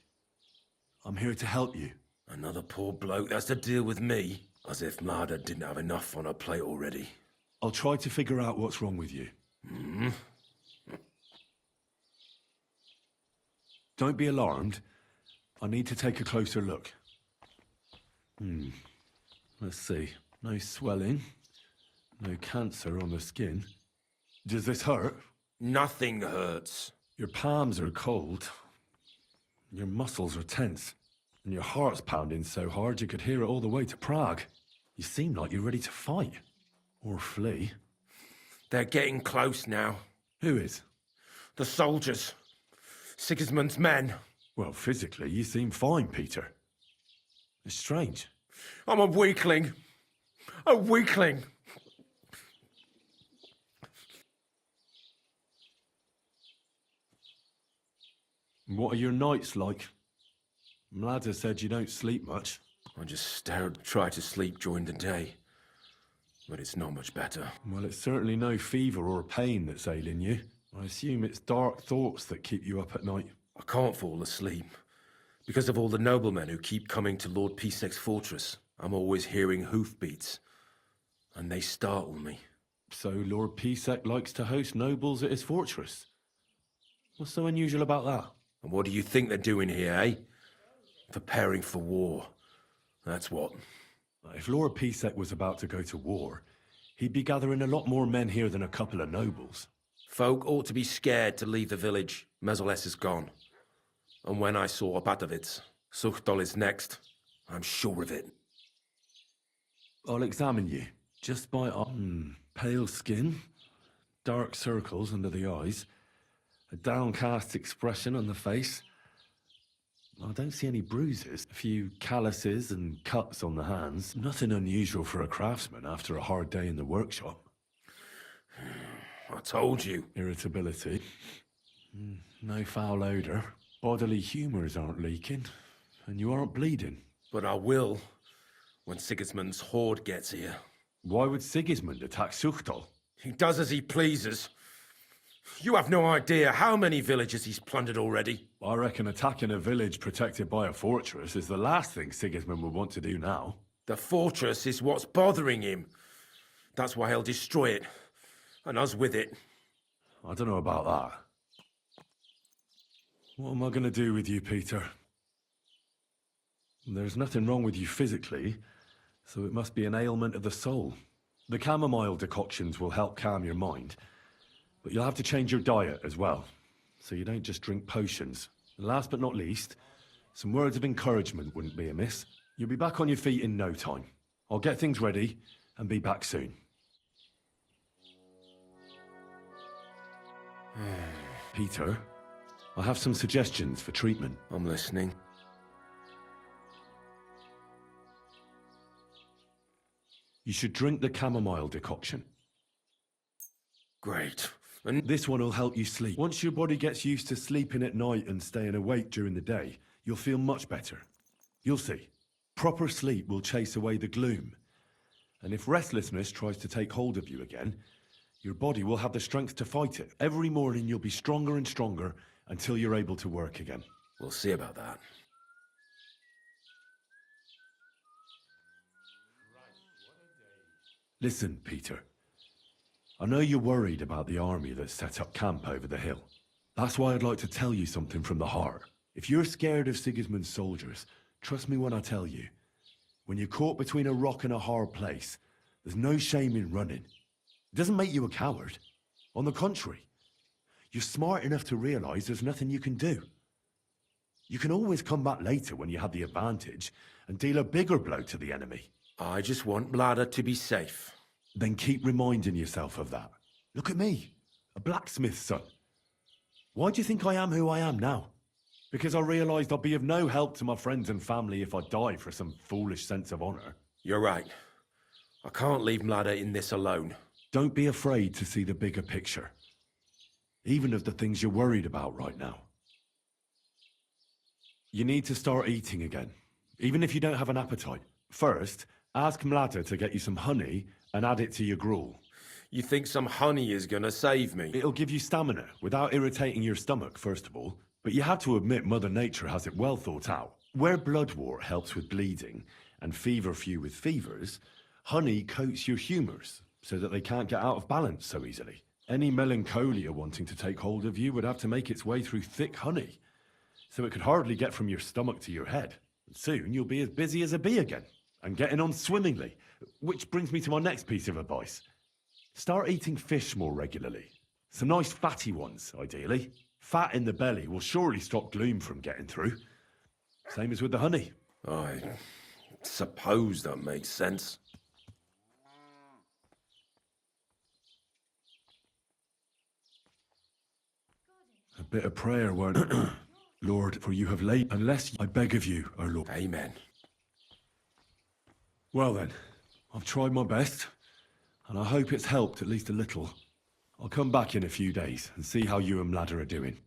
D: I'm here to help you.
O: Another poor bloke that's to deal with me, as if Mlada didn't have enough on her plate already.
D: I'll try to figure out what's wrong with you. Don't be alarmed. I need to take a closer look. Let's see. No swelling. No cancer on the skin. Does this hurt?
O: Nothing hurts.
D: Your palms are cold. Your muscles are tense. And your heart's pounding so hard you could hear it all the way to Prague. You seem like you're ready to fight. Or flee.
O: They're getting close now.
D: Who is?
O: The soldiers. Sigismund's men.
D: Well, physically, you seem fine, Peter. It's strange.
O: I'm a weakling. A weakling.
D: What are your nights like? Mlada said you don't sleep much.
O: I just try to sleep during the day. But it's not much better.
D: Well, it's certainly no fever or pain that's ailing you. I assume it's dark thoughts that keep you up at night.
O: I can't fall asleep. Because of all the noblemen who keep coming to Lord Pisek's fortress. I'm always hearing hoofbeats. And they startle me.
D: So Lord Pisek likes to host nobles at his fortress? What's so unusual about that?
O: And what do you think they're doing here, eh? Preparing for war. That's what.
D: If Lord Pisek was about to go to war, he'd be gathering a lot more men here than a couple of nobles.
O: Folk ought to be scared to leave the village. Mezoles is gone. And when I saw Opatovitz, Suchtol is next. I'm sure of it.
D: I'll examine you. Just by pale skin, dark circles under the eyes, a downcast expression on the face. I don't see any bruises. A few calluses and cuts on the hands. Nothing unusual for a craftsman after a hard day in the workshop.
O: I told you.
D: Irritability. No foul odor. Bodily humors aren't leaking. And you aren't bleeding.
O: But I will, when Sigismund's horde gets here.
D: Why would Sigismund attack Suchtol?
O: He does as he pleases. You have no idea how many villages he's plundered already.
D: I reckon attacking a village protected by a fortress is the last thing Sigismund would want to do now.
O: The fortress is what's bothering him. That's why he'll destroy it. And us with it.
D: I don't know about that. What am I going to do with you, Peter? There's nothing wrong with you physically, so it must be an ailment of the soul. The chamomile decoctions will help calm your mind. But you'll have to change your diet as well, so you don't just drink potions. And last but not least, some words of encouragement wouldn't be amiss. You'll be back on your feet in no time. I'll get things ready and be back soon. Peter, I have some suggestions for treatment.
O: I'm listening.
D: You should drink the chamomile decoction.
O: Great.
D: And this one will help you sleep. Once your body gets used to sleeping at night and staying awake during the day, you'll feel much better. You'll see. Proper sleep will chase away the gloom. And if restlessness tries to take hold of you again, your body will have the strength to fight it. Every morning you'll be stronger and stronger until you're able to work again.
O: We'll see about that.
D: Listen, Peter. I know you're worried about the army that's set up camp over the hill. That's why I'd like to tell you something from the heart. If you're scared of Sigismund's soldiers, trust me when I tell you. When you're caught between a rock and a hard place, there's no shame in running. It doesn't make you a coward. On the contrary, you're smart enough to realize there's nothing you can do. You can always come back later when you have the advantage and deal a bigger blow to the enemy.
O: I just want Mlada to be safe.
D: Then keep reminding yourself of that. Look at me, a blacksmith's son. Why do you think I am who I am now? because I realised I'd be of no help to my friends and family if I die for some foolish sense of honour.
O: You're right. I can't leave Mlada in this alone.
D: Don't be afraid to see the bigger picture, even of the things you're worried about right now. You need to start eating again, even if you don't have an appetite. First, ask Mlada to get you some honey and add it to your gruel.
O: You think some honey is gonna save me?
D: It'll give you stamina without irritating your stomach, first of all. But you have to admit Mother Nature has it well thought out. Where bloodwort helps with bleeding and feverfew with fevers, honey coats your humours so that they can't get out of balance so easily. Any melancholia wanting to take hold of you would have to make its way through thick honey, so it could hardly get from your stomach to your head. Soon you'll be as busy as a bee again, and getting on swimmingly. Which brings me to my next piece of advice. Start eating fish more regularly. Some nice fatty ones, ideally. Fat in the belly will surely stop gloom from getting through. Same as with the honey.
O: I suppose that makes sense.
D: A bit of prayer, won't it? Lord, for you have laid, unless I beg of you, O Lord.
O: Amen.
D: Well then, I've tried my best, and I hope it's helped at least a little. I'll come back in a few days and see how you and Mlada are doing.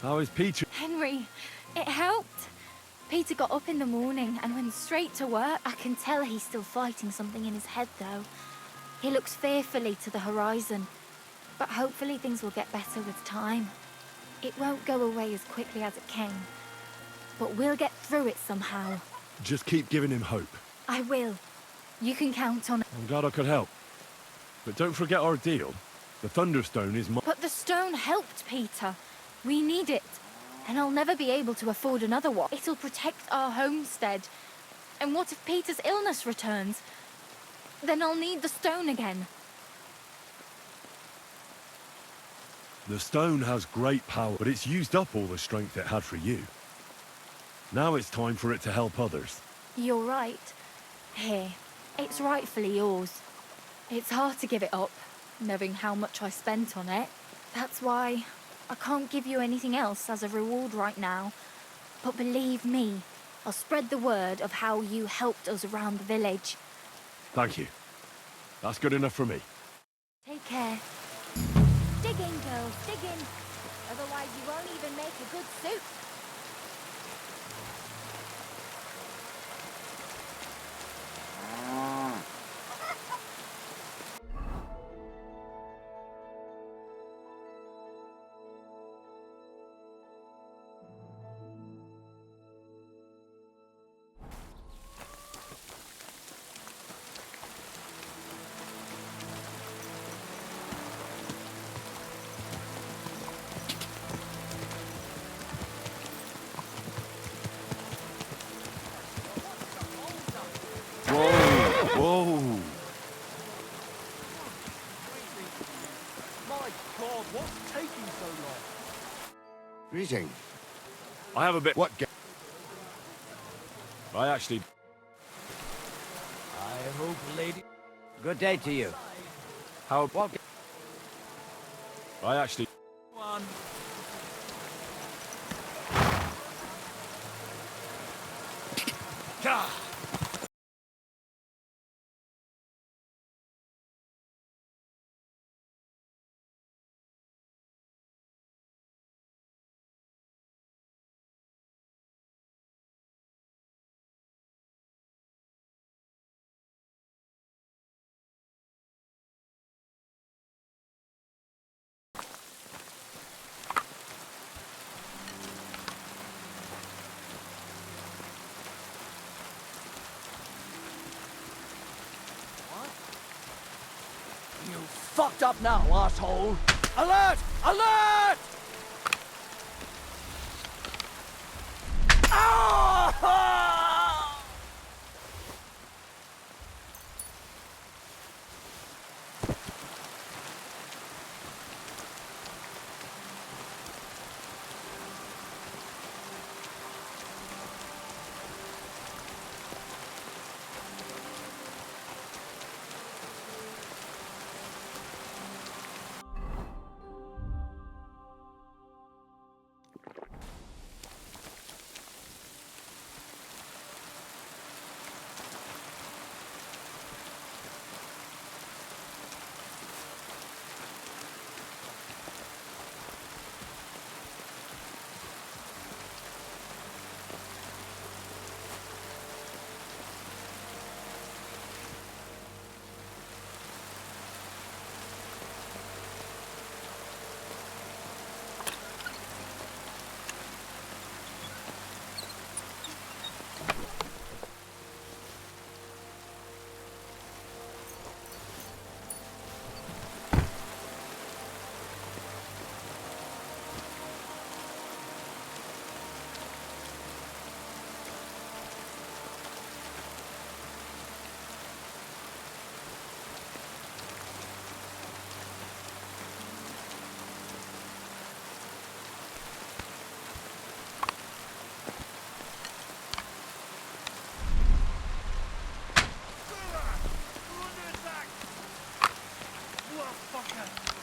D: How is Peter?
N: Henry, it helped. Peter got up in the morning and went straight to work. I can tell he's still fighting something in his head, though. He looks fearfully to the horizon. But hopefully things will get better with time. It won't go away as quickly as it came. But we'll get through it somehow.
D: Just keep giving him hope.
N: I will. You can count on it.
D: I'm glad I could help. But don't forget our deal. The Thunderstone is mine.
N: But the stone helped, Peter. We need it. And I'll never be able to afford another one. It'll protect our homestead. And what if Peter's illness returns? Then I'll need the stone again.
D: The stone has great power, but it's used up all the strength it had for you. Now it's time for it to help others.
N: You're right. Here, it's rightfully yours. It's hard to give it up, knowing how much I spent on it. That's why I can't give you anything else as a reward right now. But believe me, I'll spread the word of how you helped us around the village.
D: Thank you. That's good enough for me.
N: Take care. Dig in, girls, dig in. Otherwise you won't even make a good soup.
D: Whoa!
M: My God, what's taking so long?
E: Greeting.
D: I have a bit...
E: What
D: I actually...
M: I hope, lady...
H: Good day to you.
D: How...
H: What?
D: I actually...
M: One.
D: Gah!
M: You fucked up now, asshole! Alert! Alert! Ah!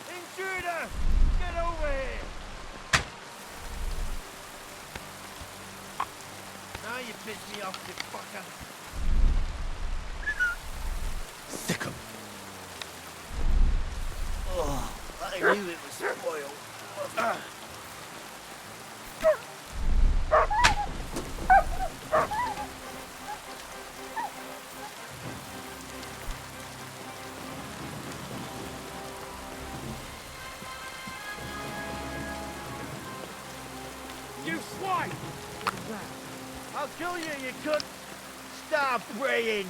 C: Intruder! Get over here! Now you piss me off, you fucker.
A: Sick 'em.
C: Oh, I knew it was spoiled. You swine! I'll kill you, you cunt! Stop praying!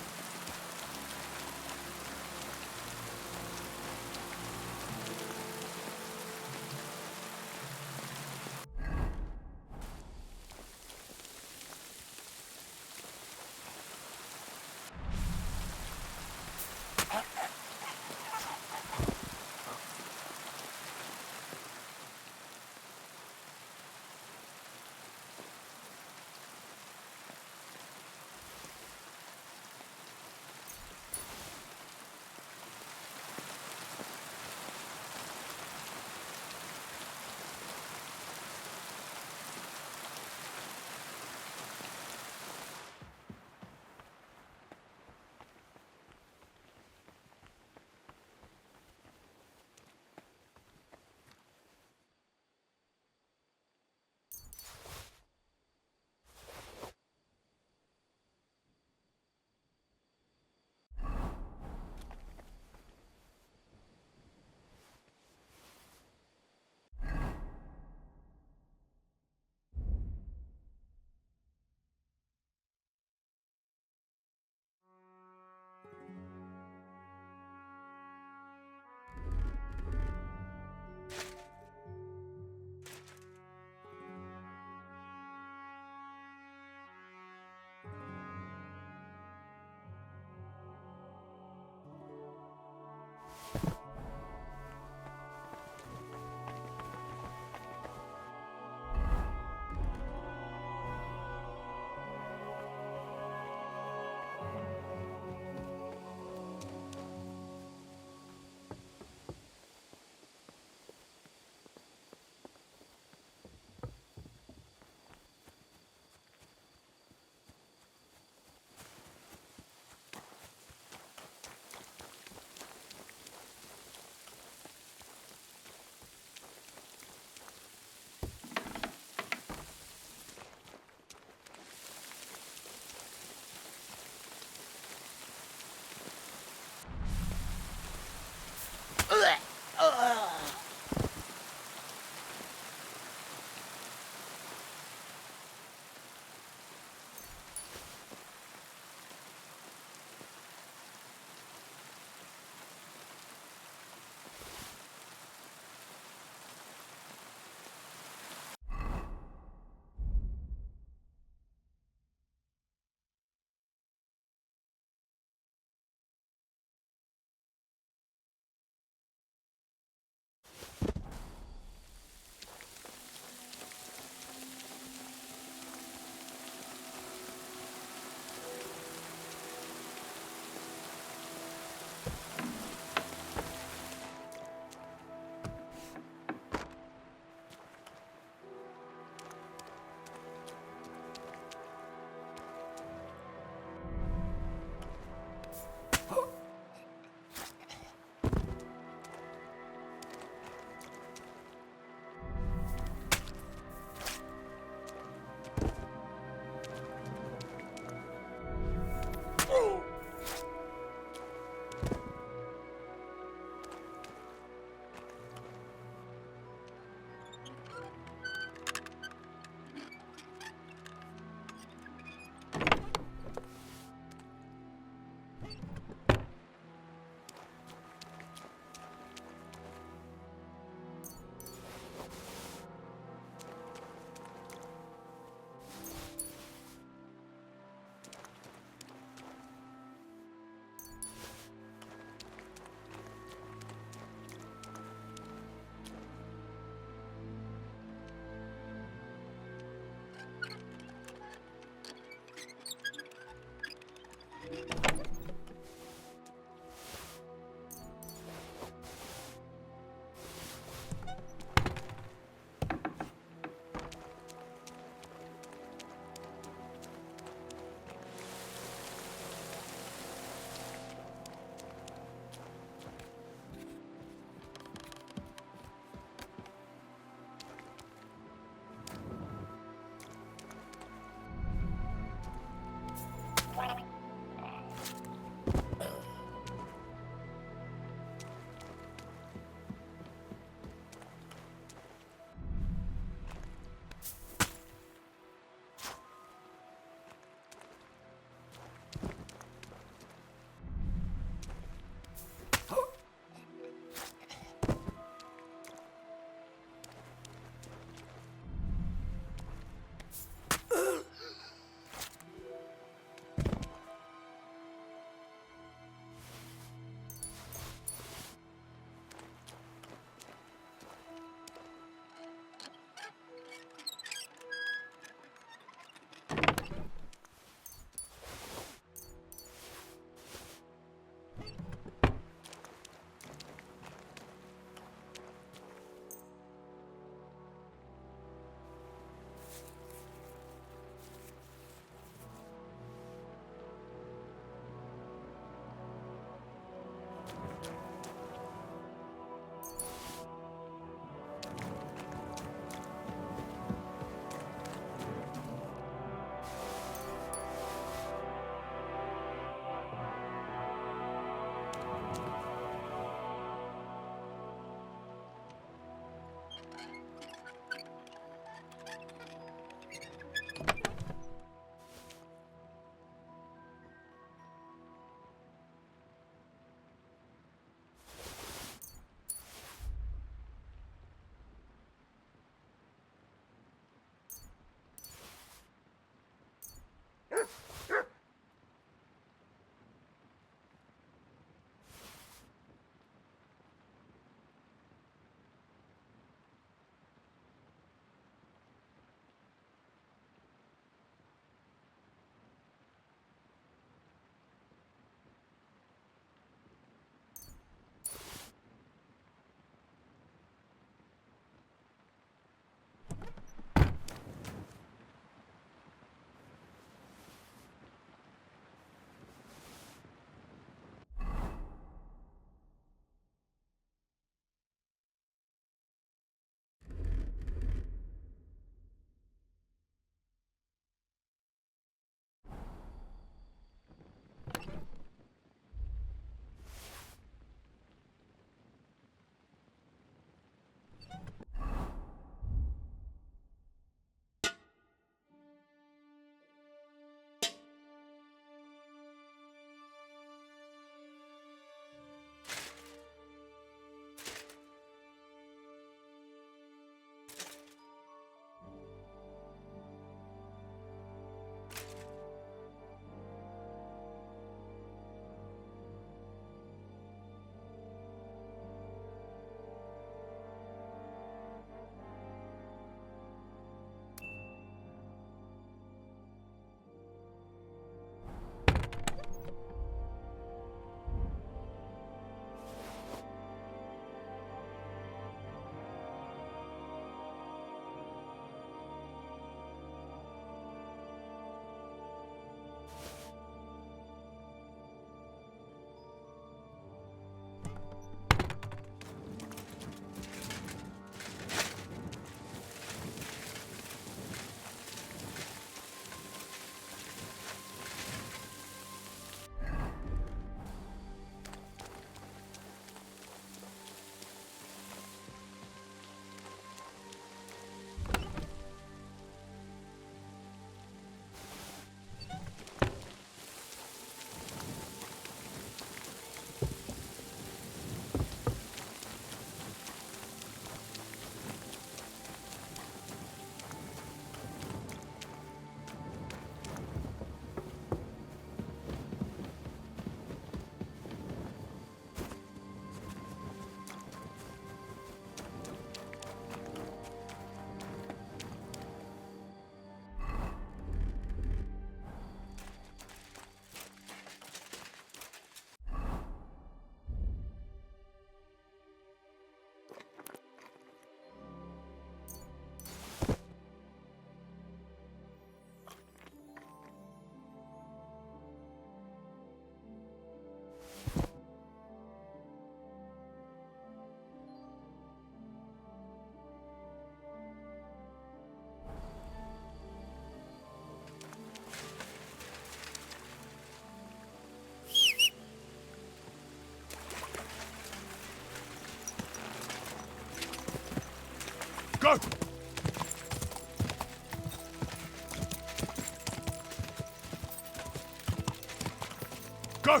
M: Go!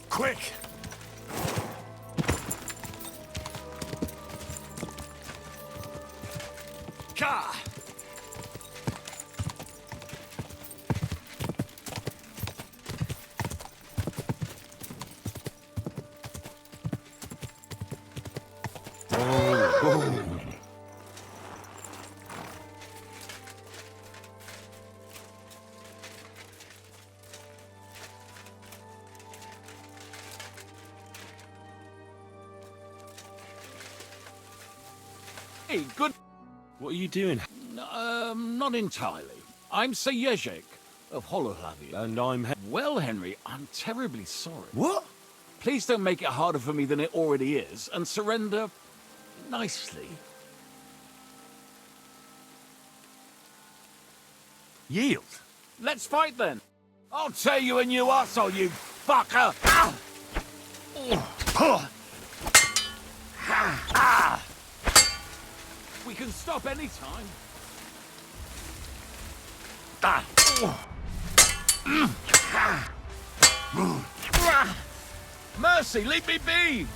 M: Quick! Ka!
P: Hey, good.
D: What are you doing?
P: Not entirely. I'm Sir Yezhek of Holohlavi.
D: And I'm...
P: Well, Henry, I'm terribly sorry.
D: What?
P: Please don't make it harder for me than it already is, and surrender nicely.
D: Yield.
P: Let's fight then. I'll tear you a new arsehole, you fucker! Ah! Ah! We can stop any time. Mercy, leave me be!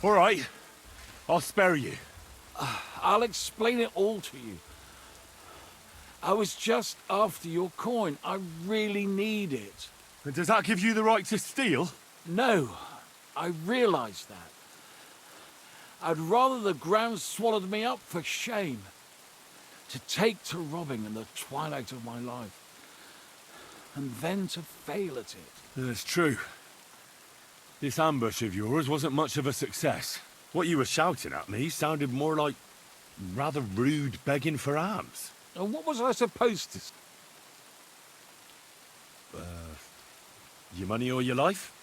D: All right. I'll spare you.
P: I'll explain it all to you. I was just after your coin. I really need it.
D: And does that give you the right to steal?
P: No, I realise that. I'd rather the ground swallowed me up for shame. To take to robbing in the twilight of my life. And then to fail at it.
D: That's true. This ambush of yours wasn't much of a success. What you were shouting at me sounded more like rather rude begging for alms.
P: And what was I supposed to...
D: Your money or your life?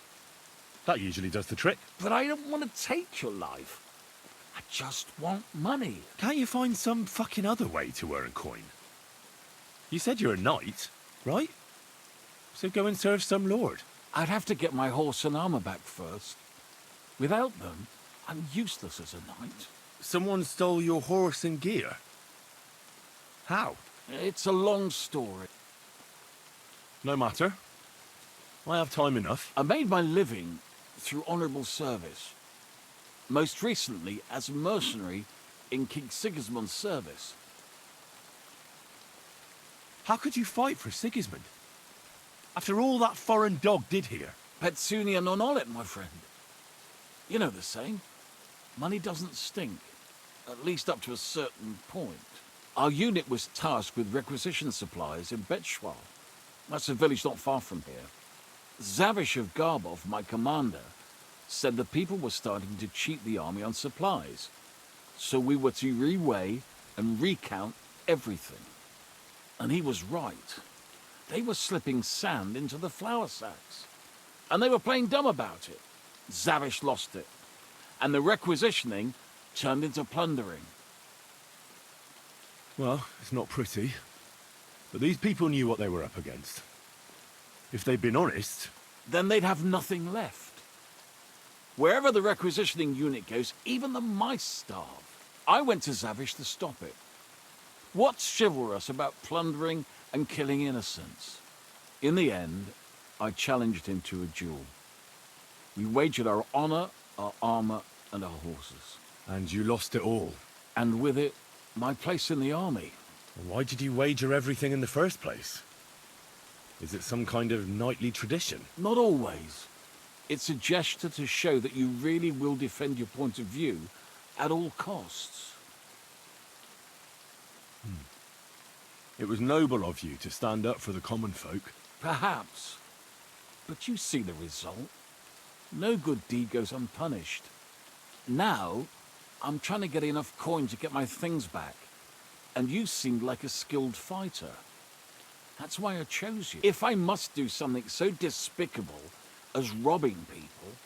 D: That usually does the trick.
P: But I don't want to take your life. I just want money.
D: Can't you find some fucking other way to earn coin? You said you're a knight, right? So go and serve some lord.
P: I'd have to get my horse and armor back first. Without them, I'm useless as a knight.
D: Someone stole your horse and gear? How?
P: It's a long story.
D: No matter. I have time enough.
P: I made my living through honourable service. Most recently as a mercenary in King Sigismund's service.
D: How could you fight for Sigismund? After all that foreign dog did here?
P: Petsunia non olet, my friend. You know the saying. Money doesn't stink. At least up to a certain point. Our unit was tasked with requisition supplies in Betshwar. That's a village not far from here. Zavish of Garbov, my commander, said the people were starting to cheat the army on supplies. So we were to reweigh and recount everything. And he was right. They were slipping sand into the flour sacks. And they were playing dumb about it. Zavish lost it. And the requisitioning turned into plundering.
D: Well, it's not pretty. But these people knew what they were up against. If they'd been honest...
P: Then they'd have nothing left. Wherever the requisitioning unit goes, even the mice starve. I went to Zavish to stop it. What's chivalrous about plundering and killing innocents? In the end, I challenged him to a duel. We wagered our honor, our armor, and our horses.
D: And you lost it all?
P: And with it, my place in the army.
D: Why did you wager everything in the first place? Is it some kind of knightly tradition?
P: Not always. It's a gesture to show that you really will defend your point of view at all costs.
D: It was noble of you to stand up for the common folk.
P: Perhaps. But you see the result. No good deed goes unpunished. Now, I'm trying to get enough coin to get my things back. And you seemed like a skilled fighter. That's why I chose you. If I must do something so despicable as robbing people,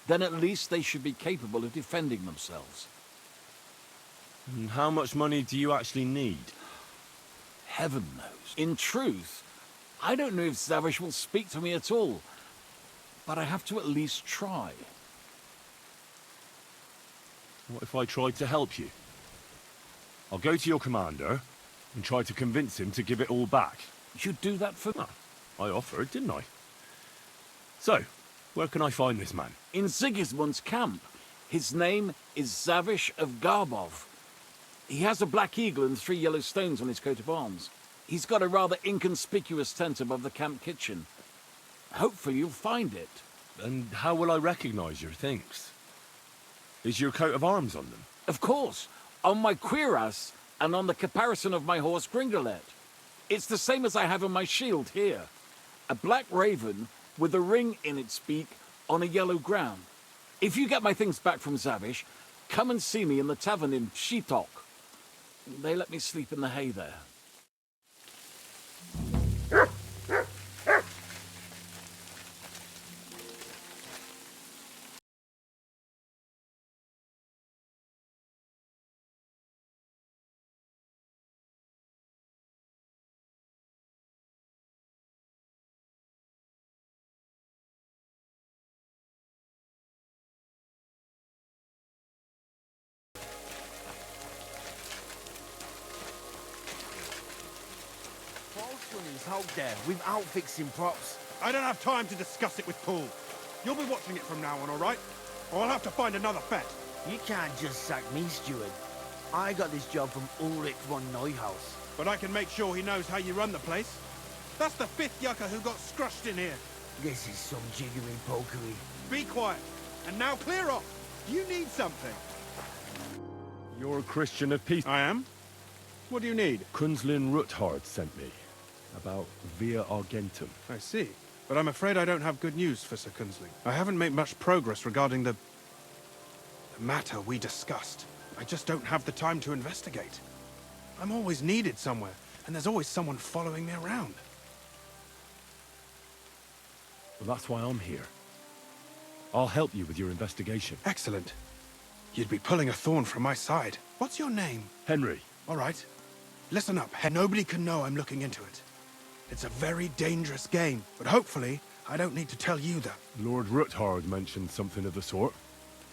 P: then at least they should be capable of defending themselves.
D: And how much money do you actually need?
P: Heaven knows. In truth, I don't know if Zavish will speak to me at all, but I have to at least try.
D: What if I tried to help you? I'll go to your commander and try to convince him to give it all back.
M: You'd do that for...
D: I offered, didn't I? So, where can I find this man?
P: In Sigismund's camp. His name is Zavish of Garbov. He has a black eagle and 3 yellow stones on his coat of arms. He's got a rather inconspicuous tent above the camp kitchen. Hopefully you'll find it.
D: And how will I recognize your things? Is your coat of arms on them?
P: Of course, on my cuirass and on the caparison of my horse Gringolet. It's the same as I have on my shield here. A black raven with a ring in its beak on a yellow ground. If you get my things back from Zavish, come and see me in the tavern in Shitok. They let me sleep in the hay there.
F: Out there without fixing props.
Q: I don't have time to discuss it with Paul. You'll be watching it from now on, all right? Or I'll have to find another vet.
F: You can't just sack me, steward. I got this job from Ulrich von Neuhaus.
Q: But I can make sure he knows how you run the place. That's the 5th yucca who got scrushed in here.
F: This is some genuine pokery.
Q: Be quiet. And now clear off. You need something.
D: You're a Christian of peace.
Q: I am? What do you need?
D: Kunzlin Ruthard sent me. About Via Argentum.
Q: I see. But I'm afraid I don't have good news for Sir Kunzling. I haven't made much progress regarding the matter we discussed. I just don't have the time to investigate. I'm always needed somewhere, and there's always someone following me around.
D: Well, that's why I'm here. I'll help you with your investigation.
Q: Excellent. You'd be pulling a thorn from my side. What's your name?
D: Henry.
Q: All right. Listen up. Nobody can know I'm looking into it. It's a very dangerous game, but hopefully I don't need to tell you that.
D: Lord Ruthard mentioned something of the sort.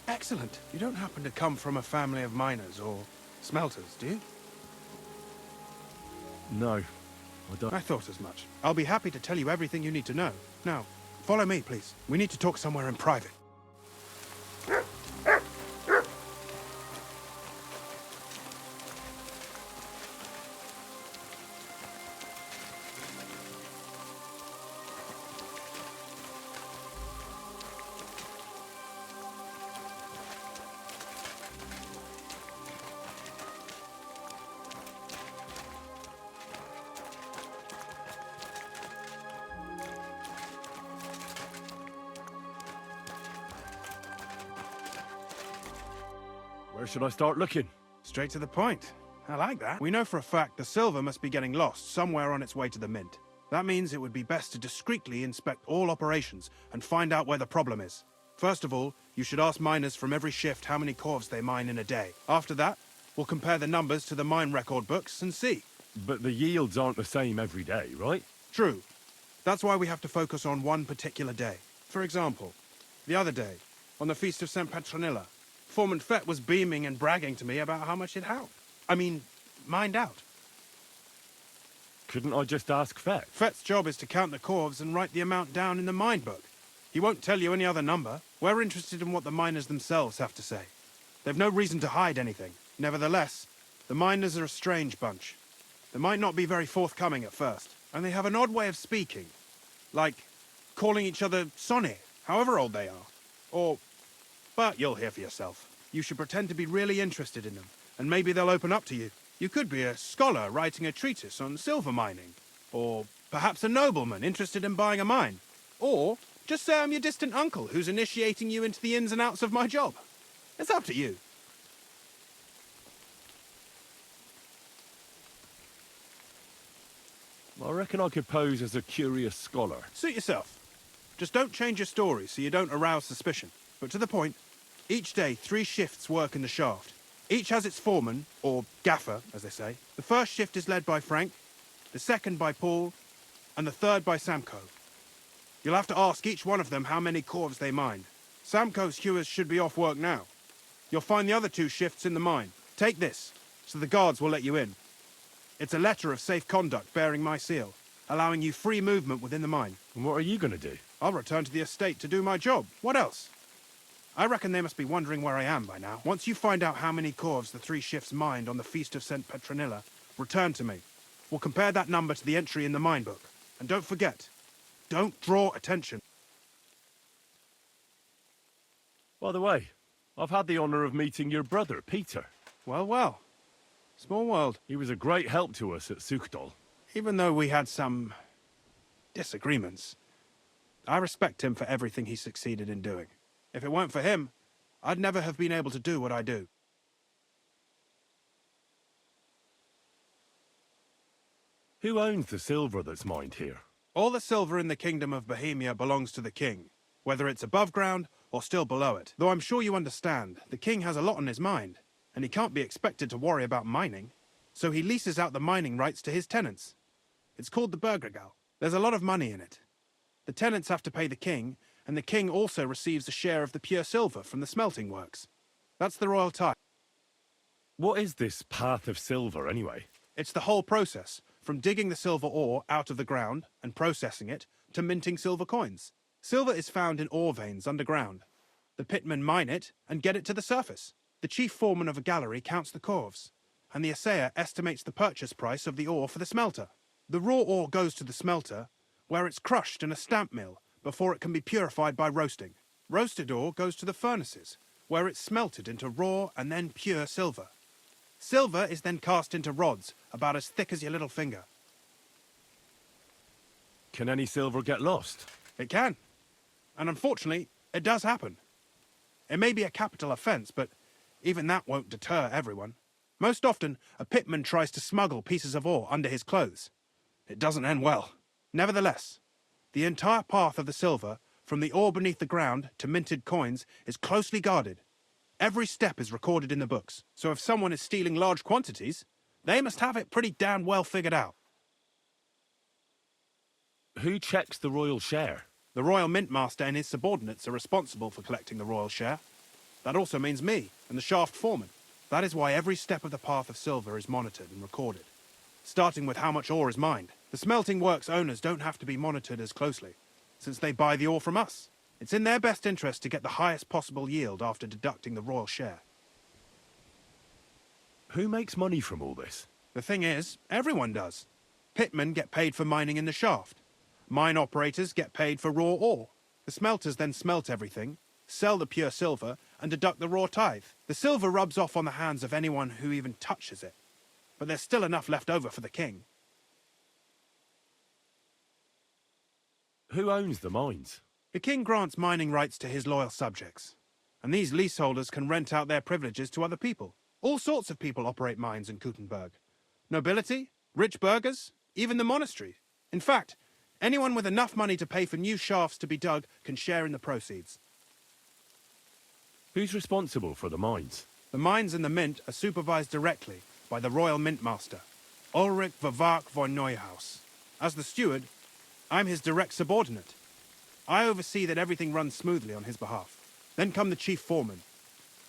Q: Excellent. You don't happen to come from a family of miners or smelters, do you?
D: No, I don't.
Q: I thought as much. I'll be happy to tell you everything you need to know. Now, follow me, please. We need to talk somewhere in private.
D: Where should I start looking?
Q: Straight to the point. I like that. We know for a fact the silver must be getting lost somewhere on its way to the mint. That means it would be best to discreetly inspect all operations and find out where the problem is. First of all, you should ask miners from every shift how many corves they mine in a day. After that, we'll compare the numbers to the mine record books and see.
D: But the yields aren't the same every day, right?
Q: True. That's why we have to focus on one particular day. For example, the other day, on the Feast of St. Petronilla, Foreman Fett was beaming and bragging to me about how much it helped. Mined out.
D: Couldn't I just ask Fett?
Q: Fett's job is to count the corves and write the amount down in the mine book. He won't tell you any other number. We're interested in what the miners themselves have to say. They've no reason to hide anything. Nevertheless, the miners are a strange bunch. They might not be very forthcoming at first, and they have an odd way of speaking. Like calling each other Sonny, however old they are. But you'll hear for yourself. You should pretend to be really interested in them, and maybe they'll open up to you. You could be a scholar writing a treatise on silver mining. Or perhaps a nobleman interested in buying a mine. Or just say I'm your distant uncle who's initiating you into the ins and outs of my job. It's up to you.
D: I reckon I could pose as a curious scholar.
Q: Suit yourself. Just don't change your story so you don't arouse suspicion. But to the point, each day 3 shifts work in the shaft. Each has its foreman, or gaffer, as they say. The first shift is led by Frank, the second by Paul, and the third by Samko. You'll have to ask each one of them how many corves they mine. Samko's hewers should be off work now. You'll find the other 2 shifts in the mine. Take this, so the guards will let you in. It's a letter of safe conduct bearing my seal, allowing you free movement within the mine.
D: And what are you going to do?
Q: I'll return to the estate to do my job. What else? I reckon they must be wondering where I am by now. Once you find out how many corves the 3 shifts mined on the Feast of St. Petronilla, return to me. We'll compare that number to the entry in the mine book. And don't forget, don't draw attention.
D: By the way, I've had the honor of meeting your brother, Peter.
Q: Well, well. Small world.
D: He was a great help to us at Sukhdol.
Q: Even though we had some disagreements, I respect him for everything he succeeded in doing. If it weren't for him, I'd never have been able to do what I do.
D: Who owns the silver that's mined here?
Q: All the silver in the Kingdom of Bohemia belongs to the king, whether it's above ground or still below it. Though I'm sure you understand, the king has a lot on his mind, and he can't be expected to worry about mining. So he leases out the mining rights to his tenants. It's called the Burgergal. There's a lot of money in it. The tenants have to pay the king, and the king also receives a share of the pure silver from the smelting works. That's the royal tithe.
D: What is this path of silver, anyway?
Q: It's the whole process, from digging the silver ore out of the ground and processing it, to minting silver coins. Silver is found in ore veins underground. The pitmen mine it and get it to the surface. The chief foreman of a gallery counts the corves, and the assayer estimates the purchase price of the ore for the smelter. The raw ore goes to the smelter, where it's crushed in a stamp mill before it can be purified by roasting. Roasted ore goes to the furnaces, where it's smelted into raw and then pure silver. Silver is then cast into rods about as thick as your little finger.
D: Can any silver get lost?
Q: It can. And unfortunately, it does happen. It may be a capital offence, but even that won't deter everyone. Most often, a pitman tries to smuggle pieces of ore under his clothes. It doesn't end well. Nevertheless, the entire path of the silver, from the ore beneath the ground to minted coins, is closely guarded. Every step is recorded in the books, so if someone is stealing large quantities, they must have it pretty damn well figured out.
D: Who checks the royal share?
Q: The royal mint master and his subordinates are responsible for collecting the royal share. That also means me and the shaft foreman. That is why every step of the path of silver is monitored and recorded, starting with how much ore is mined. The smelting works owners don't have to be monitored as closely, since they buy the ore from us. It's in their best interest to get the highest possible yield after deducting the royal share.
D: Who makes money from all this?
Q: The thing is, everyone does. Pitmen get paid for mining in the shaft. Mine operators get paid for raw ore. The smelters then smelt everything, sell the pure silver, and deduct the raw tithe. The silver rubs off on the hands of anyone who even touches it. But there's still enough left over for the king.
D: Who owns the mines?
Q: The king grants mining rights to his loyal subjects, and these leaseholders can rent out their privileges to other people. All sorts of people operate mines in Kuttenberg. Nobility, rich burghers, even the monastery. In fact, anyone with enough money to pay for new shafts to be dug can share in the proceeds.
D: Who's responsible for the mines?
Q: The mines and the mint are supervised directly by the royal mint master, Ulrich Vervark von Neuhaus. As the steward, I'm his direct subordinate. I oversee that everything runs smoothly on his behalf. Then come the chief foreman,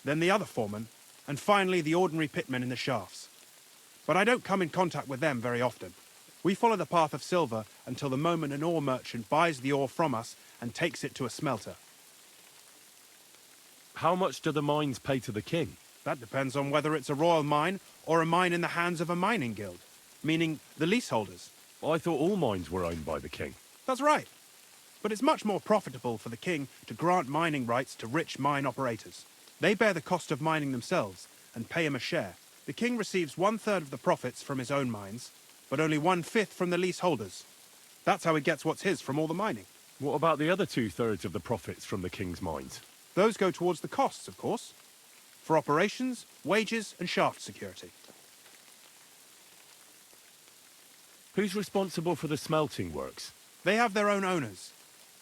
Q: then the other foreman, and finally the ordinary pitmen in the shafts. But I don't come in contact with them very often. We follow the path of silver until the moment an ore merchant buys the ore from us and takes it to a smelter.
D: How much do the mines pay to the king?
Q: That depends on whether it's a royal mine or a mine in the hands of a mining guild, meaning the leaseholders.
D: I thought all mines were owned by the king.
Q: That's right. But it's much more profitable for the king to grant mining rights to rich mine operators. They bear the cost of mining themselves and pay him a share. The king receives 1/3 of the profits from his own mines, but only 1/5 from the leaseholders. That's how he gets what's his from all the mining.
D: What about the other 2/3 of the profits from the king's mines?
Q: Those go towards the costs, of course, for operations, wages, and shaft security.
D: Who's responsible for the smelting works?
Q: They have their own owners.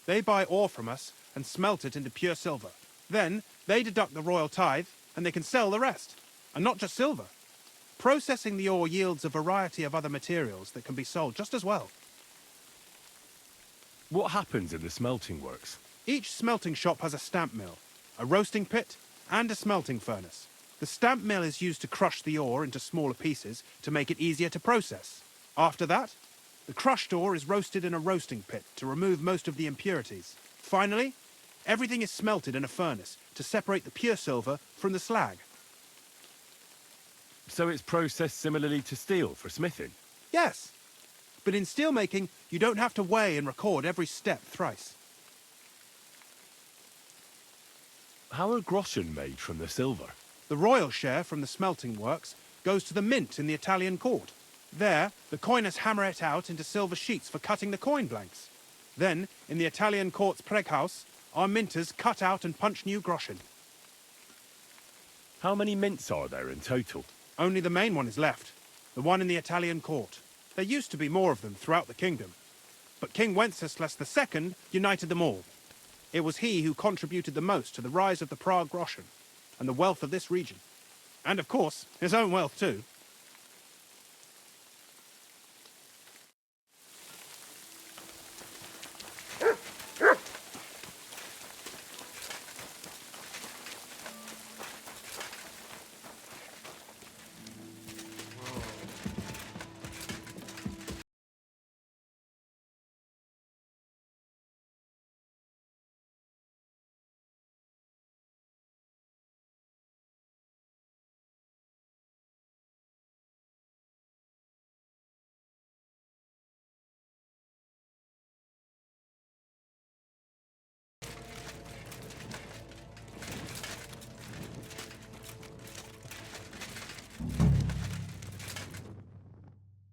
Q: They buy ore from us and smelt it into pure silver. Then they deduct the royal tithe and they can sell the rest. And not just silver. Processing the ore yields a variety of other materials that can be sold just as well.
D: What happens in the smelting works?
Q: Each smelting shop has a stamp mill, a roasting pit, and a smelting furnace. The stamp mill is used to crush the ore into smaller pieces to make it easier to process. After that, the crushed ore is roasted in a roasting pit to remove most of the impurities. Finally, everything is smelted in a furnace to separate the pure silver from the slag.
D: So it's processed similarly to steel for smithing?
Q: Yes, but in steelmaking, you don't have to weigh and record every step thrice.
D: How are groschen made from the silver?
Q: The royal share from the smelting works goes to the mint in the Italian court. There, the coiners hammer it out into silver sheets for cutting the coin blanks. Then, in the Italian court's preghouse, our minters cut out and punch new groschen.
D: How many mints are there in total?
Q: Only the main one is left, the one in the Italian court. There used to be more of them throughout the kingdom, but King Wenceslas II united them all. It was he who contributed the most to the rise of the Prague groschen and the wealth of this region. And of course, his own wealth too.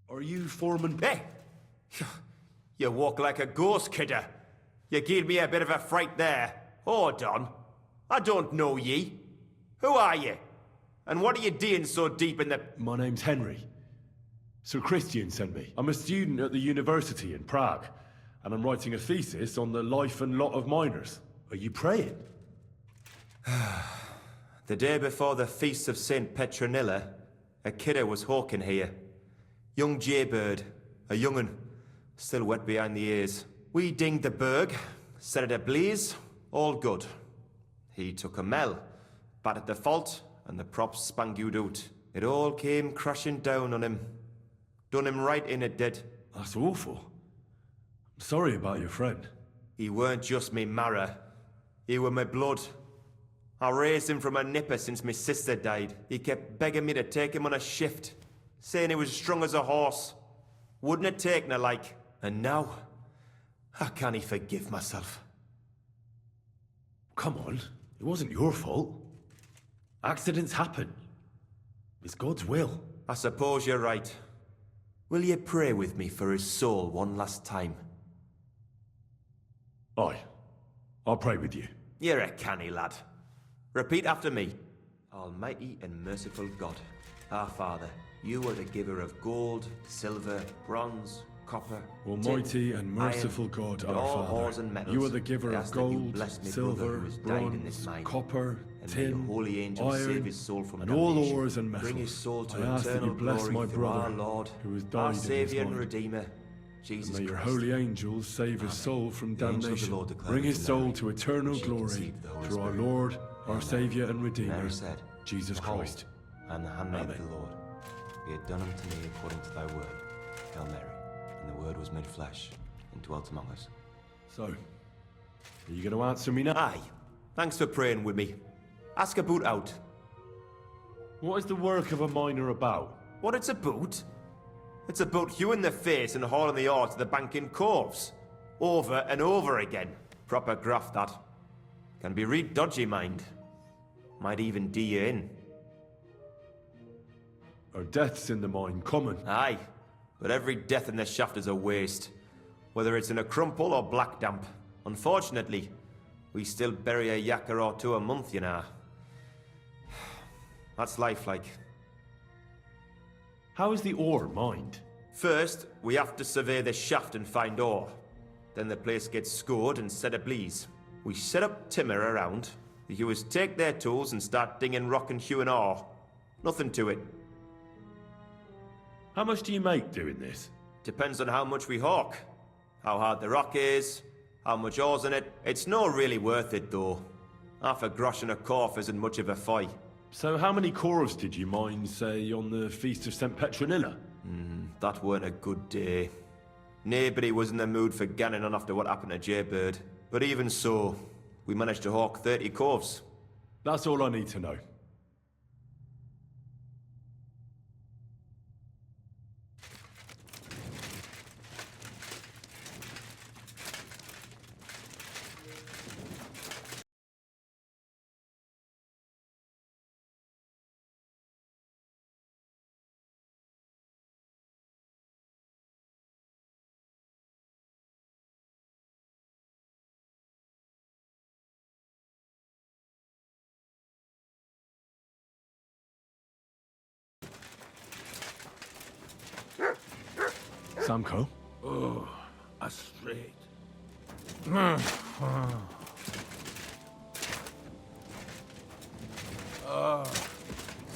D: Are you Foreman?
K: Hey! You walk like a ghost, kidder. You gave me a bit of a fright there. Hold on. I don't know ye. Who are you? And what are you doing so deep in the...
D: My name's Henry. Sir Christian sent me. I'm a student at the university in Prague, and I'm writing a thesis on the life and lot of miners. Are you praying?
K: The day before the feast of St. Petronilla, a kidder was hawking here. Young jaybird, a young'un, still wet behind the ears. We dinged the berg, set it ablaze, all good. He took a mell, battered the fault, and the props spangued out. It all came crashing down on him. Done him right in it did.
D: That's awful. I'm sorry about your friend.
K: He weren't just me marrow. He were my blood. I raised him from a nipper since my sister died. He kept begging me to take him on a shift, saying he was as strong as a horse. Wouldn't have taken her like. And now, how can he forgive myself?
D: Come on, it wasn't your fault. Accidents happen. It's God's will.
K: I suppose you're right. Will you pray with me for his soul one last time?
D: Aye. I'll pray with you.
K: You're a canny lad. Repeat after me. Almighty and merciful God, our Father, you are the giver of gold, silver, bronze, copper,
D: Almighty
K: tin,
D: and merciful
K: iron,
D: God,
K: and
D: our
K: all
D: Father,
K: ores and metals.
D: you are the giver
K: I
D: of
K: ask that you
D: gold,
K: bless me brother
D: silver,
K: who has died in this
D: bronze,
K: mine.
D: copper,
K: And may your
D: tin,
K: holy angels save
D: iron,
K: his soul from
D: and all
K: damnation.
D: ores and metals.
K: Bring his soul to
D: I ask that you
K: eternal
D: bless
K: glory
D: my
K: through our
D: brother,
K: Lord,
D: who has
K: our
D: died in his
K: Saviour and
D: mind.
K: Redeemer, Jesus
D: And may your
K: Christ.
D: holy angels save his soul from
K: The angel of the
D: damnation.
K: Lord declared
D: Bring his
K: to
D: soul
K: Mary,
D: to eternal
K: she
D: glory
K: conceived the Holy
D: through our
K: Spirit.
D: Lord, our
K: Amen.
D: Saviour and Redeemer,
K: Mary said,
D: Jesus
K: Behold,
D: Christ.
K: I am the handmaid
D: Amen.
K: of the Lord. Be it done unto me according to thy word. Hail Mary. And the word was made flesh and dwelt among us.
D: So, are you going to answer me now?
K: Aye. Thanks for praying with me. Ask about out.
D: What is the work of a miner about?
K: What it's about? It's about hewing the face and hauling the ore to the bank in coves. Over and over again. Proper graft, that. Can be real dodgy, mind. Might even do you in.
D: Are deaths in the mine common?
K: Aye. But every death in the shaft is a waste. Whether it's in a crumple or black damp. Unfortunately, we still bury a yakker or two a month, you know. That's life like.
D: How is the ore mined?
K: First, we have to survey the shaft and find ore. Then the place gets scored and set ablaze. We set up timber around. The hewers take their tools and start dinging rock and hewing ore. Nothing to it.
D: How much do you make doing this?
K: Depends on how much we hawk. How hard the rock is, how much ore's in it. It's not really worth it though. Half a grosh and a corf isn't much of a fight.
D: So how many corvs did you mine, say, on the Feast of St. Petronilla?
K: That weren't a good day. Nobody was in the mood for ganning on after what happened to Jaybird. But even so, we managed to hawk 30 corvs.
D: That's all I need to know. Samko?
P: Oh, a straight.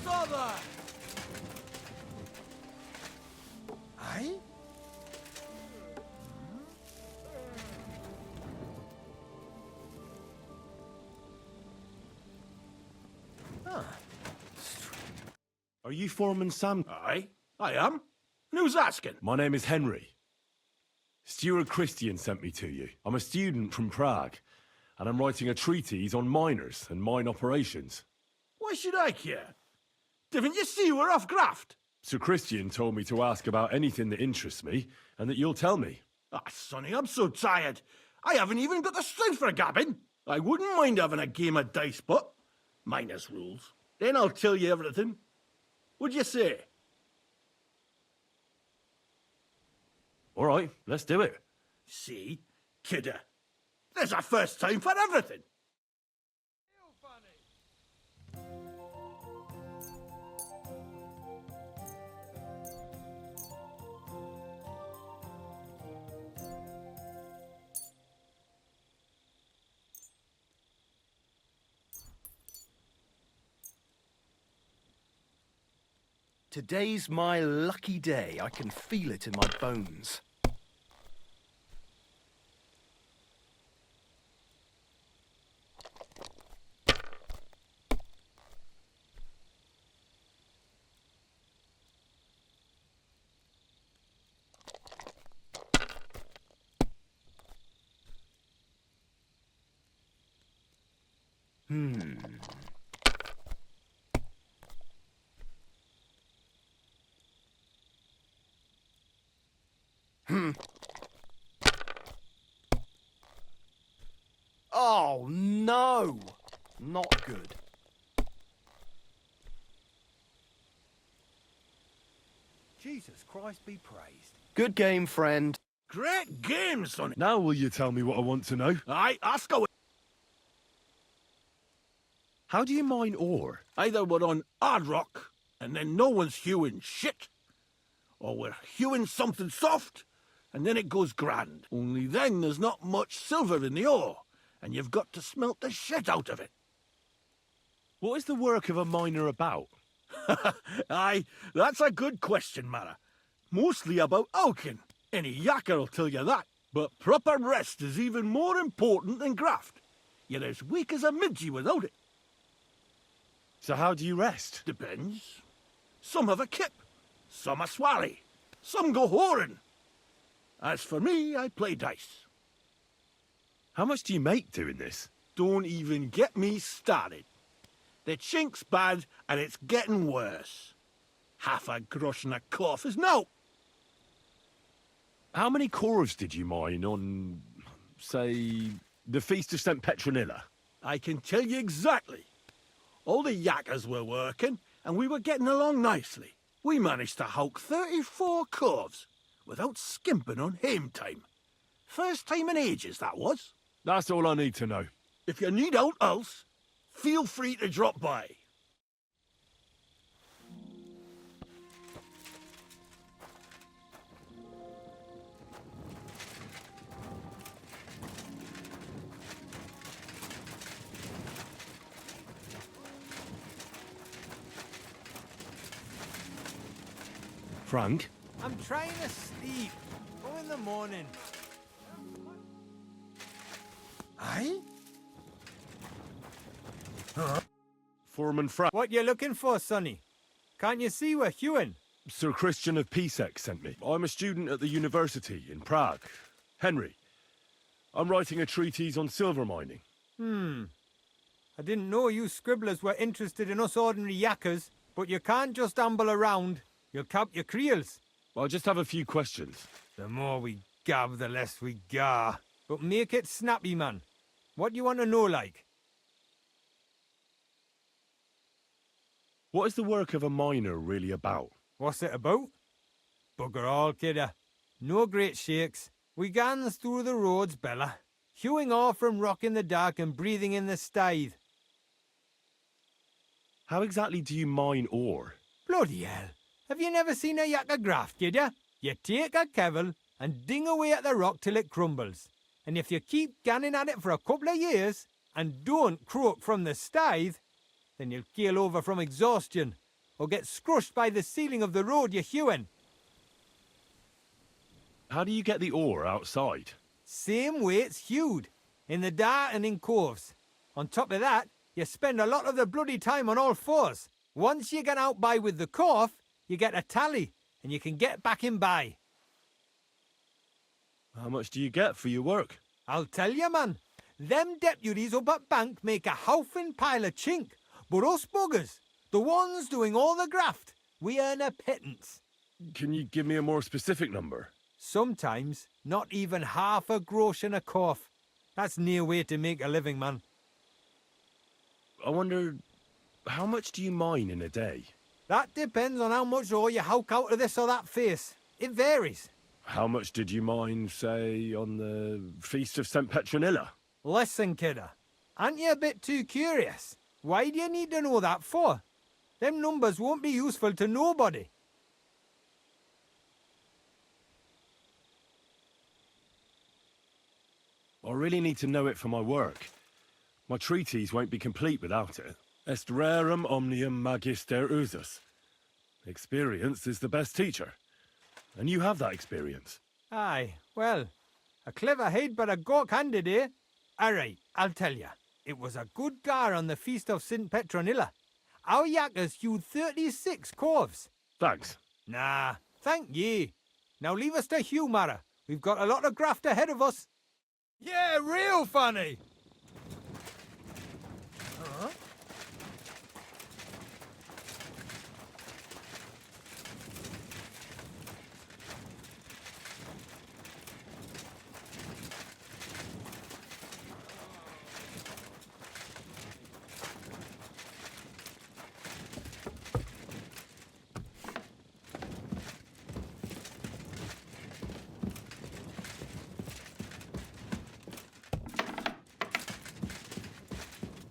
H: Father! Aye?
D: Are you Foreman Sam?
P: Aye, I am. And who's asking?
D: My name is Henry. Stuart Christian sent me to you. I'm a student from Prague, and I'm writing a treatise on miners and mine operations.
P: Why should I care? Didn't you see we're off graft?
D: Sir Christian told me to ask about anything that interests me, and that you'll tell me.
P: Ah, Sonny, I'm so tired. I haven't even got the strength for gabbing. I wouldn't mind having a game of dice, but minus rules. Then I'll tell you everything. What'd you say?
D: All right, let's do it.
P: See? Kidder. There's a first time for everything.
R: Today's my lucky day. I can feel it in my bones. Oh, no! Not good.
F: Jesus Christ be praised.
R: Good game, friend.
P: Great game, Sonny.
D: Now will you tell me what I want to know?
P: Aye, ask away.
D: How do you mine ore?
P: Either we're on hard rock, and then no one's hewing shit, or we're hewing something soft, and then it goes grand. Only then there's not much silver in the ore, and you've got to smelt the shit out of it.
D: What is the work of a miner about?
P: Aye, that's a good question, Mara. Mostly about oaking. Any yakker'll tell you that. But proper rest is even more important than graft. You're as weak as a midgie without it.
D: So how do you rest?
P: Depends. Some have a kip, some a swally, some go whoring. As for me, I play dice.
D: How much do you make doing this?
P: Don't even get me started. The chink's bad, and it's getting worse. Half a grosh and a cough is no.
D: How many corvs did you mine on, say, the Feast of St. Petronilla?
P: I can tell you exactly. All the yakkers were working, and we were getting along nicely. We managed to hawk 34 corvs, without skimping on hame time. First time in ages, that was.
D: That's all I need to know.
P: If you need aught else, feel free to drop by.
D: Frank?
F: I'm trying to sleep. Go in the morning.
H: Aye?
D: Foreman Fra...
L: What you looking for, Sonny? Can't you see we're hewing?
D: Sir Christian of Pisek sent me. I'm a student at the university in Prague. Henry, I'm writing a treatise on silver mining.
L: I didn't know you scribblers were interested in us ordinary yakkers, but you can't just amble around. You'll cap your creels.
D: I just have a few questions.
L: The more we gab, the less we gar. But make it snappy, man. What do you want to know, like?
D: What is the work of a miner really about?
L: What's it about? Bugger all, kidder. No great shakes. We gans through the roads, Bella, hewing off from rock in the dark and breathing in the stithe.
D: How exactly do you mine ore?
L: Bloody hell. Have you never seen a yakker graft, kidder? You take a kevel and ding away at the rock till it crumbles. And if you keep ganning at it for a couple of years and don't croak from the stithe, then you'll keel over from exhaustion or get scrushed by the ceiling of the road you're hewing.
D: How do you get the ore outside?
L: Same way it's hewed, in the dark and in coves. On top of that, you spend a lot of the bloody time on all fours. Once you get out by with the corf, you get a tally, and you can get back in by.
D: How much do you get for your work?
L: I'll tell you, man. Them deputies up at bank make a howfing pile of chink, but us buggers, the ones doing all the graft, we earn a pittance.
D: Can you give me a more specific number?
L: Sometimes, not even half a grosh and a cough. That's near way to make a living, man.
D: I wonder, how much do you mine in a day?
L: That depends on how much ore you howk out of this or that face. It varies.
D: How much did you mine, say, on the Feast of St. Petronilla?
L: Listen, kidder. Aren't you a bit too curious? Why do you need to know that for? Them numbers won't be useful to nobody.
D: I really need to know it for my work. My treatise won't be complete without it. Est rerum omnium magister usus. Experience is the best teacher. And you have that experience.
L: Aye, well, a clever head but a gawk-handed, eh? All right, I'll tell you. It was a good gar on the Feast of St. Petronilla. Our yakkers hewed 36 corves.
D: Thanks.
L: Nah, thank ye. Now leave us to hew, Mara. We've got a lot of graft ahead of us. Yeah, real funny. Huh?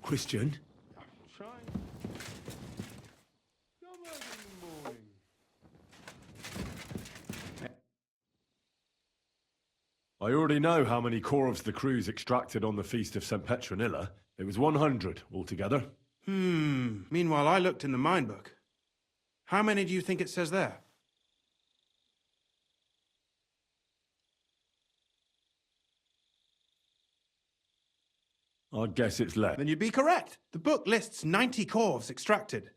D: Christian? I already know how many corves the crews extracted on the Feast of St. Petronilla. It was 100 altogether.
Q: Meanwhile, I looked in the mine book. How many do you think it says there?
D: I'd guess it's less.
Q: Then you'd be correct. The book lists 90 corves extracted.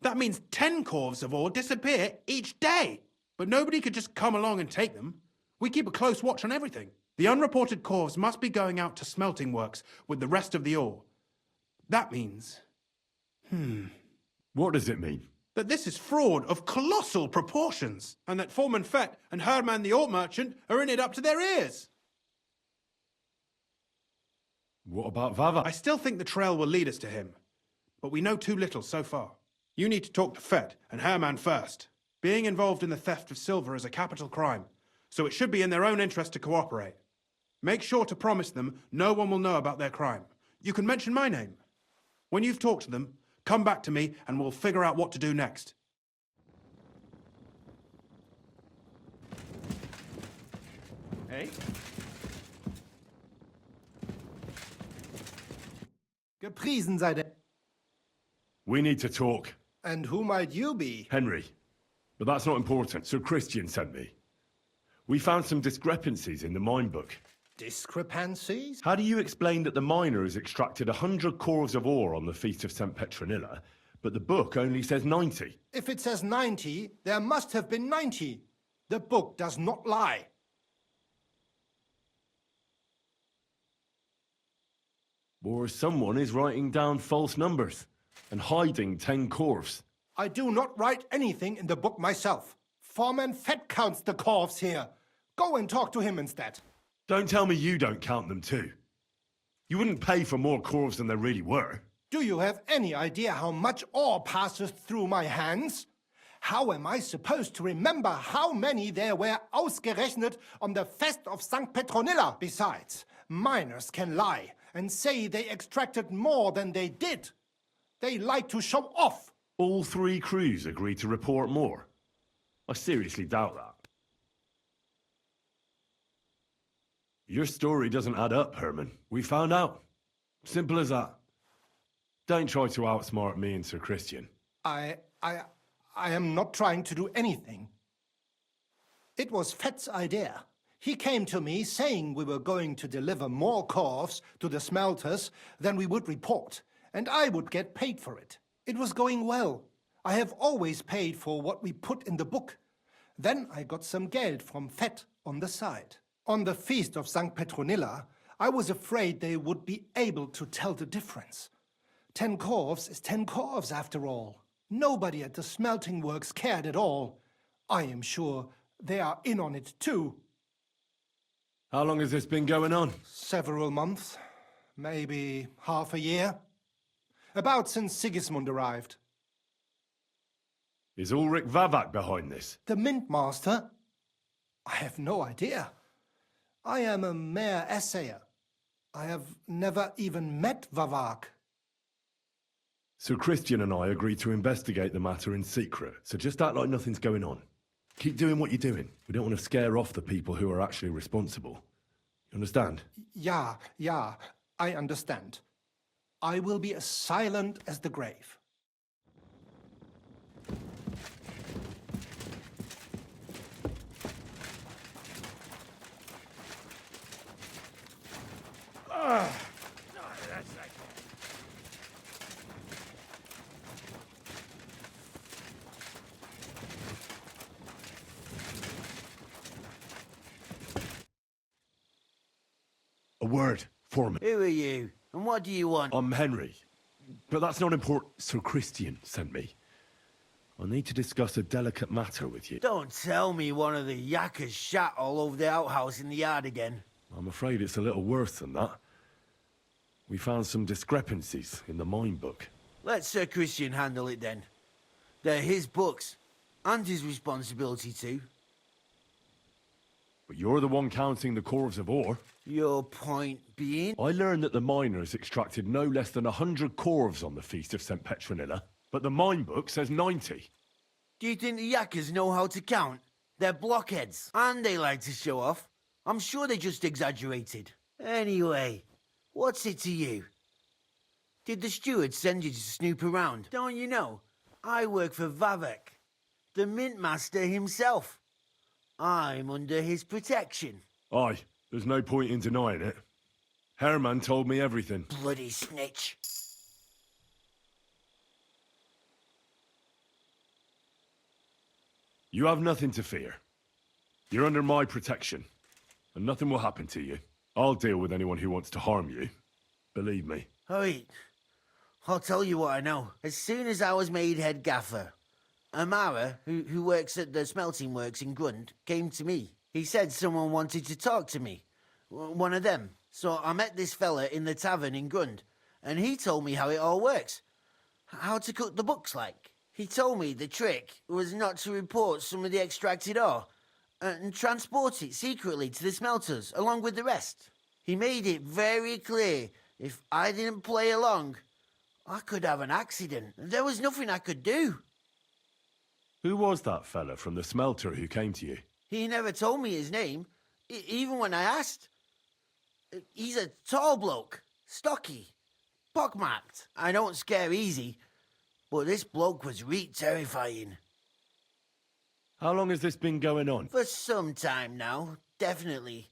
Q: That means 10 corves of ore disappear each day. But nobody could just come along and take them. We keep a close watch on everything. The unreported corves must be going out to smelting works with the rest of the ore. That means...
D: What does it mean?
Q: That this is fraud of colossal proportions, and that Foreman Fett and Herman the ore merchant are in it up to their ears.
D: What about Vava?
Q: I still think the trail will lead us to him, but we know too little so far. You need to talk to Fett and Herman first. Being involved in the theft of silver is a capital crime, so it should be in their own interest to cooperate. Make sure to promise them no one will know about their crime. You can mention my name. When you've talked to them, come back to me and we'll figure out what to do next.
R: Hey? Gepriesen sei der...
D: We need to talk.
R: And who might you be?
D: Henry. But that's not important. Sir Christian sent me. We found some discrepancies in the mine book.
R: Discrepancies?
D: How do you explain that the miner has extracted 100 cores of ore on the Feast of St. Petronilla, but the book only says 90?
S: If it says 90, there must have been 90. The book does not lie.
D: Or someone is writing down false numbers and hiding 10 cores.
S: I do not write anything in the book myself. Foreman Fett counts the corves here. Go and talk to him instead.
D: Don't tell me you don't count them too. You wouldn't pay for more corves than there really were.
S: Do you have any idea how much ore passes through my hands? How am I supposed to remember how many there were ausgerechnet on the Fest of St. Petronilla? Besides, miners can lie and say they extracted more than they did. They like to show off.
D: All 3 crews agreed to report more. I seriously doubt that. Your story doesn't add up, Herman. We found out. Simple as that. Don't try to outsmart me and Sir Christian.
S: I am not trying to do anything. It was Fett's idea. He came to me saying we were going to deliver more corves to the smelters than we would report, and I would get paid for it. It was going well. I have always paid for what we put in the book. Then I got some geld from Fett on the side. On the Feast of St. Petronilla, I was afraid they would be able to tell the difference. 10 corves is 10 corves after all. Nobody at the smelting works cared at all. I am sure they are in on it too.
D: How long has this been going on?
S: Several months. Maybe half a year. About since Sigismund arrived.
D: Is Ulrich Vavak behind this?
S: The Mint Master? I have no idea. I am a mere assayer. I have never even met Vavak.
D: Sir Christian and I agreed to investigate the matter in secret, so just act like nothing's going on. Keep doing what you're doing. We don't want to scare off the people who are actually responsible. You understand?
S: Yeah, I understand. I will be as silent as the grave.
D: A word, Foreman.
T: Who are you? And what do you want?
D: I'm Henry. But that's not important. Sir Christian sent me. I need to discuss a delicate matter with you.
T: Don't tell me one of the yakkers shat all over the outhouse in the yard again.
D: I'm afraid it's a little worse than that. We found some discrepancies in the mine book.
T: Let Sir Christian handle it then. They're his books, and his responsibility too.
D: But you're the one counting the corves of ore.
T: Your point being?
D: I learned that the miners extracted no less than 100 corves on the Feast of St. Petronilla, but the mine book says 90.
T: Do you think the yakkers know how to count? They're blockheads, and they like to show off. I'm sure they just exaggerated. Anyway, what's it to you? Did the steward send you to snoop around? Don't you know? I work for Vavek, the mint master himself. I'm under his protection.
D: Aye, there's no point in denying it. Herman told me everything.
T: Bloody snitch.
D: You have nothing to fear. You're under my protection, and nothing will happen to you. I'll deal with anyone who wants to harm you. Believe me.
T: Wait, I'll tell you what I know. As soon as I was made head gaffer, Amara, who works at the smelting works in Grund, came to me. He said someone wanted to talk to me. One of them. So I met this fella in the tavern in Grund, and he told me how it all works. How to cut the books like. He told me the trick was not to report some of the extracted ore and transport it secretly to the smelters along with the rest. He made it very clear if I didn't play along, I could have an accident. There was nothing I could do.
D: Who was that fella from the smelter who came to you?
T: He never told me his name, even when I asked. He's a tall bloke, stocky, pockmarked. I don't scare easy, but this bloke was terrifying.
D: How long has this been going on?
T: For some time now, definitely.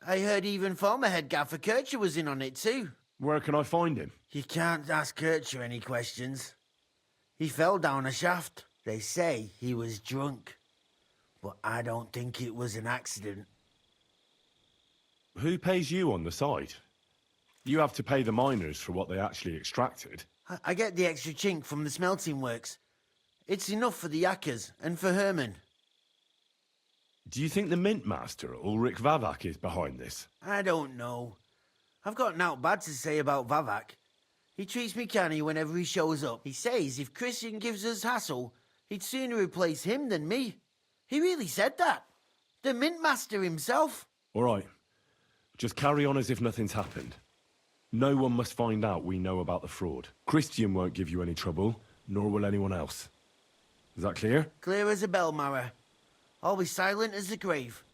T: I heard even former head gaffer Kircher was in on it too.
D: Where can I find him?
T: You can't ask Kircher any questions. He fell down a shaft. They say he was drunk. But I don't think it was an accident.
D: Who pays you on the side? You have to pay the miners for what they actually extracted.
T: I get the extra chink from the smelting works. It's enough for the Yakkers and for Herman.
D: Do you think the Mint Master, Ulrich Vavak, is behind this?
T: I don't know. I've got naught bad to say about Vavak. He treats me canny whenever he shows up. He says if Christian gives us hassle, he'd sooner replace him than me. He really said that. The Mint Master himself.
D: All right. Just carry on as if nothing's happened. No one must find out we know about the fraud. Christian won't give you any trouble, nor will anyone else. Is that clear?
T: Clear as a bell, Mara. I'll be silent as the grave.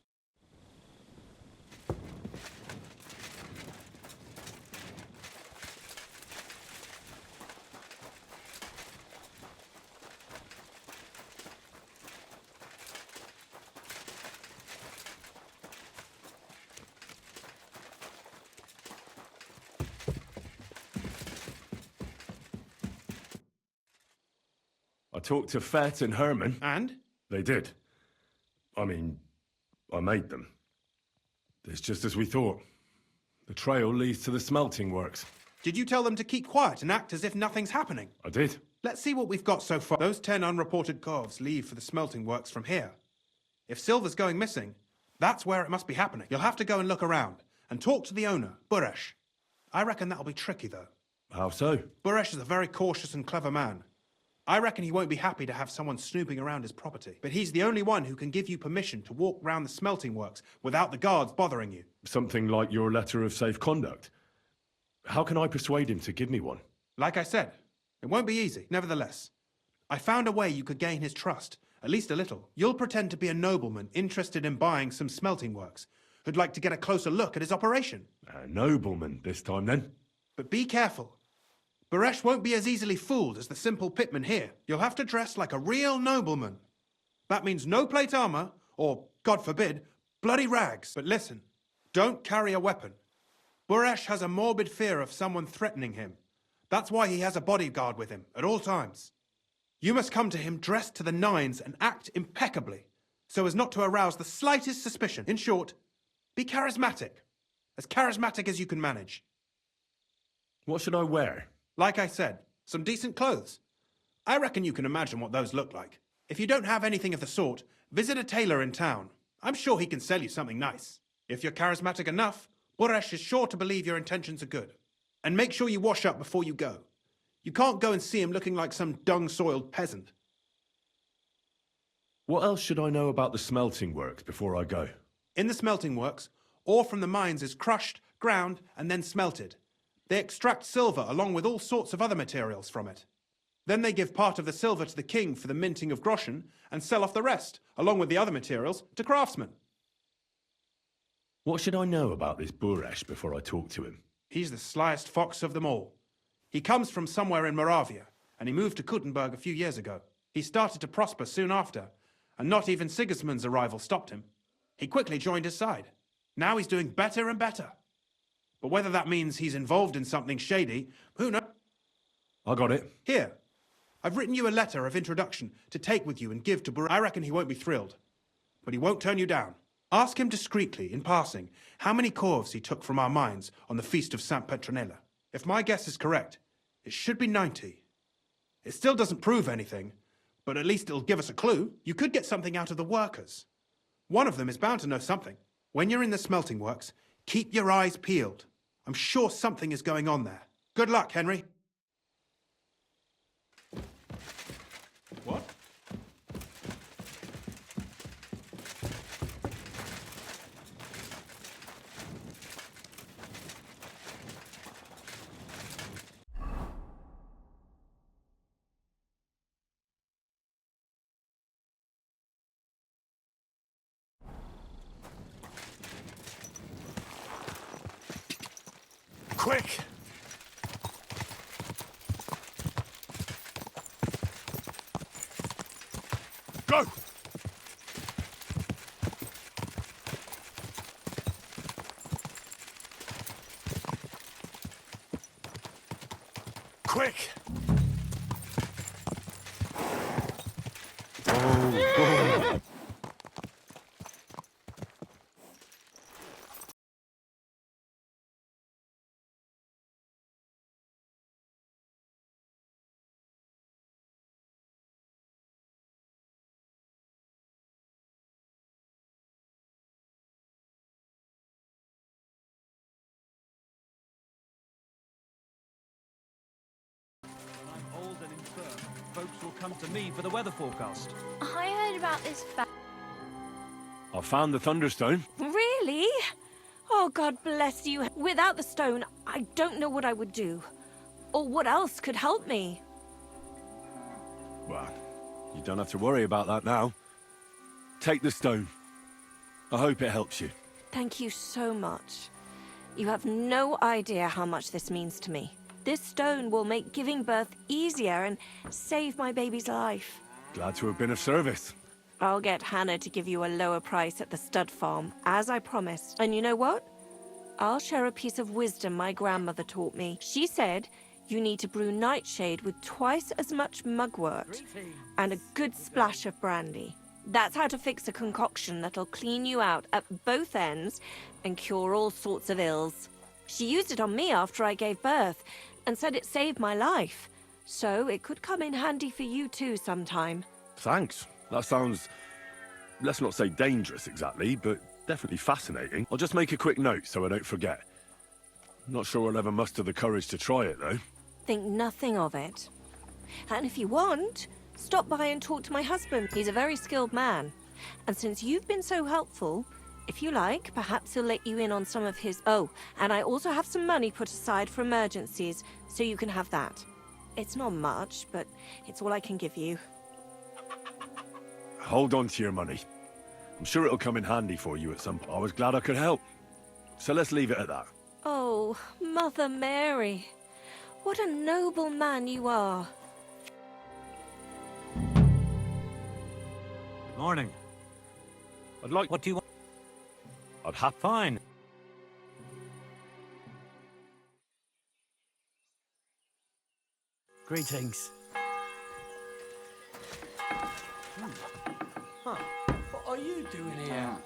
D: I talked to Fett and Herman.
Q: And?
D: They did. I mean, I made them. It's just as we thought. The trail leads to the smelting works.
Q: Did you tell them to keep quiet and act as if nothing's happening?
D: I did.
Q: Let's see what we've got so far. Those 10 unreported corves leave for the smelting works from here. If silver's going missing, that's where it must be happening. You'll have to go and look around and talk to the owner, Buresh. I reckon that'll be tricky, though.
D: How so?
Q: Buresh is a very cautious and clever man. I reckon he won't be happy to have someone snooping around his property. But he's the only one who can give you permission to walk round the smelting works without the guards bothering you.
D: Something like your letter of safe conduct. How can I persuade him to give me one?
Q: Like I said, it won't be easy. Nevertheless, I found a way you could gain his trust, at least a little. You'll pretend to be a nobleman interested in buying some smelting works, who'd like to get a closer look at his operation.
D: A nobleman this time, then?
Q: But be careful. Buresh won't be as easily fooled as the simple pitman here. You'll have to dress like a real nobleman. That means no plate armor, or, God forbid, bloody rags. But listen, don't carry a weapon. Buresh has a morbid fear of someone threatening him. That's why he has a bodyguard with him at all times. You must come to him dressed to the nines and act impeccably, so as not to arouse the slightest suspicion. In short, be charismatic as you can manage.
D: What should I wear?
Q: Like I said, some decent clothes. I reckon you can imagine what those look like. If you don't have anything of the sort, visit a tailor in town. I'm sure he can sell you something nice. If you're charismatic enough, Buresh is sure to believe your intentions are good. And make sure you wash up before you go. You can't go and see him looking like some dung-soiled peasant.
D: What else should I know about the smelting works before I go?
Q: In the smelting works, ore from the mines is crushed, ground, and then smelted. They extract silver along with all sorts of other materials from it. Then they give part of the silver to the king for the minting of groschen and sell off the rest, along with the other materials, to craftsmen.
D: What should I know about this Buresh before I talk to him?
Q: He's the slyest fox of them all. He comes from somewhere in Moravia, and he moved to Kuttenberg a few years ago. He started to prosper soon after, and not even Sigismund's arrival stopped him. He quickly joined his side. Now he's doing better and better. But whether that means he's involved in something shady, who knows?
D: I got it.
Q: Here. I've written you a letter of introduction to take with you and give to Buresh. I reckon he won't be thrilled. But he won't turn you down. Ask him discreetly, in passing, how many corves he took from our mines on the feast of St. Petronilla. If my guess is correct, it should be 90. It still doesn't prove anything, but at least it'll give us a clue. You could get something out of the workers. One of them is bound to know something. When you're in the smelting works, keep your eyes peeled. I'm sure something is going on there. Good luck, Henry. What?
D: Quick! Go! quick!
U: I'm old and infirm. Folks will come to me for the weather forecast.
N: I heard about this
D: I found the Thunderstone.
B: Really? Oh, God bless you. Without the stone, I don't know what I would do. Or what else could help me.
D: Well, you don't have to worry about that now. Take the stone. I hope it helps you.
B: Thank you so much. You have no idea how much this means to me. This stone will make giving birth easier and save my baby's life.
D: Glad to have been of service.
B: I'll get Hannah to give you a lower price at the stud farm, as I promised. And you know what? I'll share a piece of wisdom my grandmother taught me. She said you need to brew nightshade with twice as much mugwort and a good splash of brandy. That's how to fix a concoction that'll clean you out at both ends and cure all sorts of ills. She used it on me after I gave birth and said it saved my life. So it could come in handy for you too sometime.
D: Thanks. That sounds, let's not say dangerous exactly, but definitely fascinating. I'll just make a quick note so I don't forget. Not sure I'll ever muster the courage to try it, though.
B: Think nothing of it. And if you want, stop by and talk to my husband. He's a very skilled man. And since you've been so helpful, if you like, perhaps he'll let you in on some of his... Oh, and I also have some money put aside for emergencies, so you can have that. It's not much, but it's all I can give you.
D: Hold on to your money. I'm sure it'll come in handy for you at some point. I was glad I could help. So let's leave it at that.
B: Oh, Mother Mary. What a noble man you are.
U: Good morning.
D: I'd like...
U: What do you want?
D: I'd have...
U: Fine.
F: Greetings.
L: Huh. What are you doing here?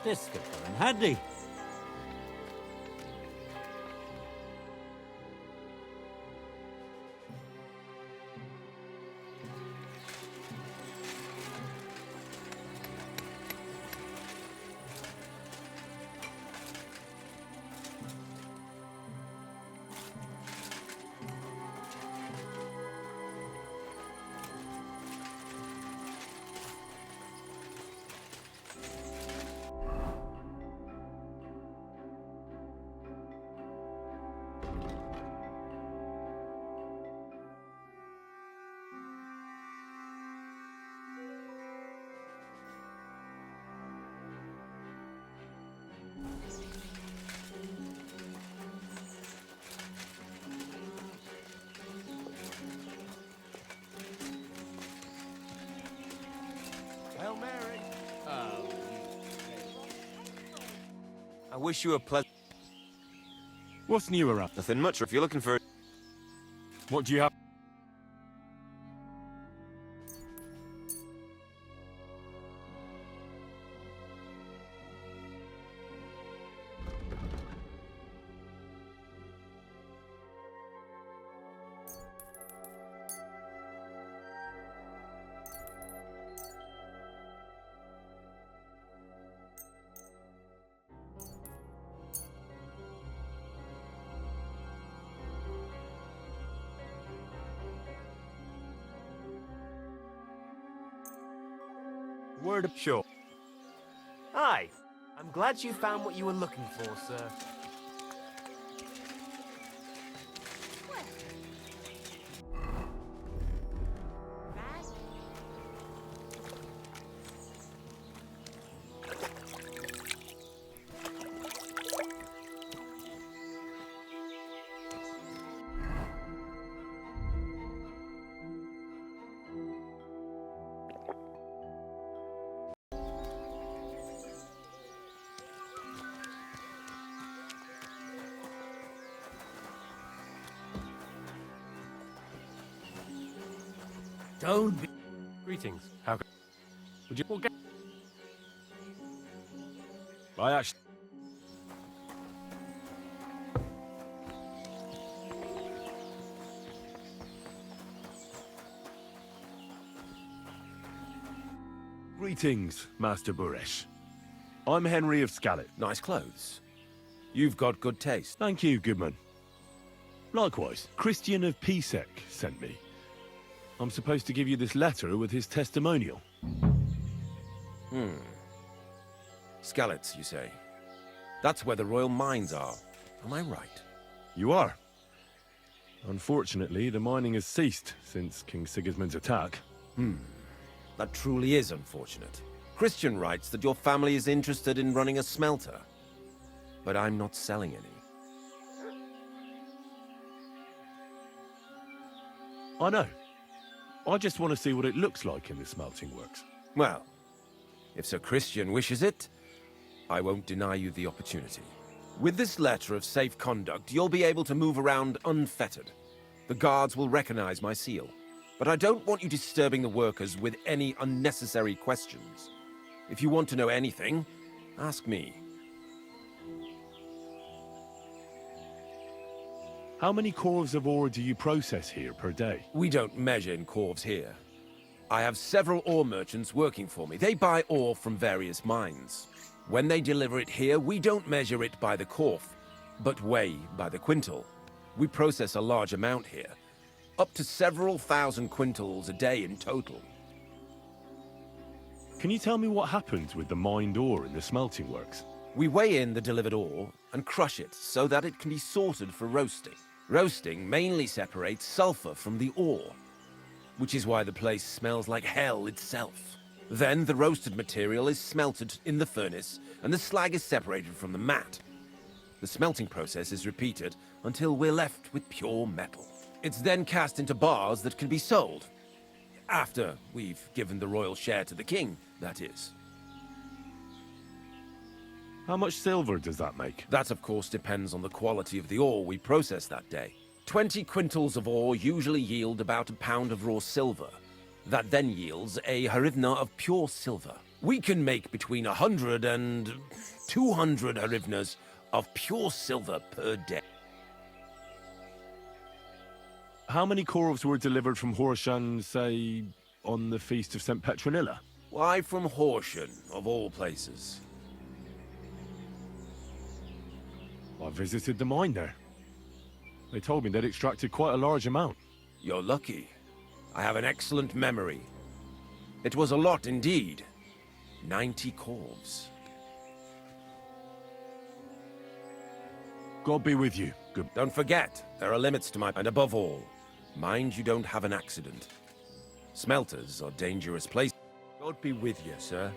U: This could come in handy.
K: Hail Mary. I wish you a pleasant...
D: What's new around?
K: Nothing much if you're looking for...
D: What do you have?
L: Word of
I: Sure. Hi. I'm glad you found what you were looking for, sir.
C: Don't be...
J: Greetings. How can... Would you... Well, I actually...
D: Greetings, Master Buresh. I'm Henry of Scalet.
O: Nice clothes. You've got good taste.
D: Thank you, Goodman. Likewise, Christian of Pisek sent me. I'm supposed to give you this letter with his testimonial.
O: Scalets, you say? That's where the royal mines are. Am I right?
D: You are. Unfortunately, the mining has ceased since King Sigismund's attack.
O: That truly is unfortunate. Christian writes that your family is interested in running a smelter. But I'm not selling any.
D: I know. I just want to see what it looks like in the smelting works.
O: Well, if Sir Christian wishes it, I won't deny you the opportunity. With this letter of safe conduct, you'll be able to move around unfettered. The guards will recognize my seal. But I don't want you disturbing the workers with any unnecessary questions. If you want to know anything, ask me.
D: How many corves of ore do you process here per day?
O: We don't measure in corves here. I have several ore merchants working for me. They buy ore from various mines. When they deliver it here, we don't measure it by the corf, but weigh by the quintal. We process a large amount here, up to several thousand quintals a day in total.
D: Can you tell me what happens with the mined ore in the smelting works?
O: We weigh in the delivered ore and crush it so that it can be sorted for roasting. Roasting mainly separates sulfur from the ore, which is why the place smells like hell itself. Then the roasted material is smelted in the furnace and the slag is separated from the matte. The smelting process is repeated until we're left with pure metal. It's then cast into bars that can be sold. After we've given the royal share to the king, that is.
D: How much silver does that make?
O: That, of course, depends on the quality of the ore we process that day. 20 quintals of ore usually yield about a pound of raw silver. That then yields a hryvnia of pure silver. We can make between 100 and 200 hryvnias of pure silver per day.
D: How many corves were delivered from Horshan, say, on the Feast of St. Petronilla?
O: Why from Horshan, of all places?
D: I visited the mine there. They told me they'd extracted quite a large amount.
O: You're lucky. I have an excellent memory. It was a lot indeed. 90 corves.
D: God be with you. Good.
O: Don't forget, there are limits to my... And above all, mind you don't have an accident. Smelters are dangerous places. God be with you, sir.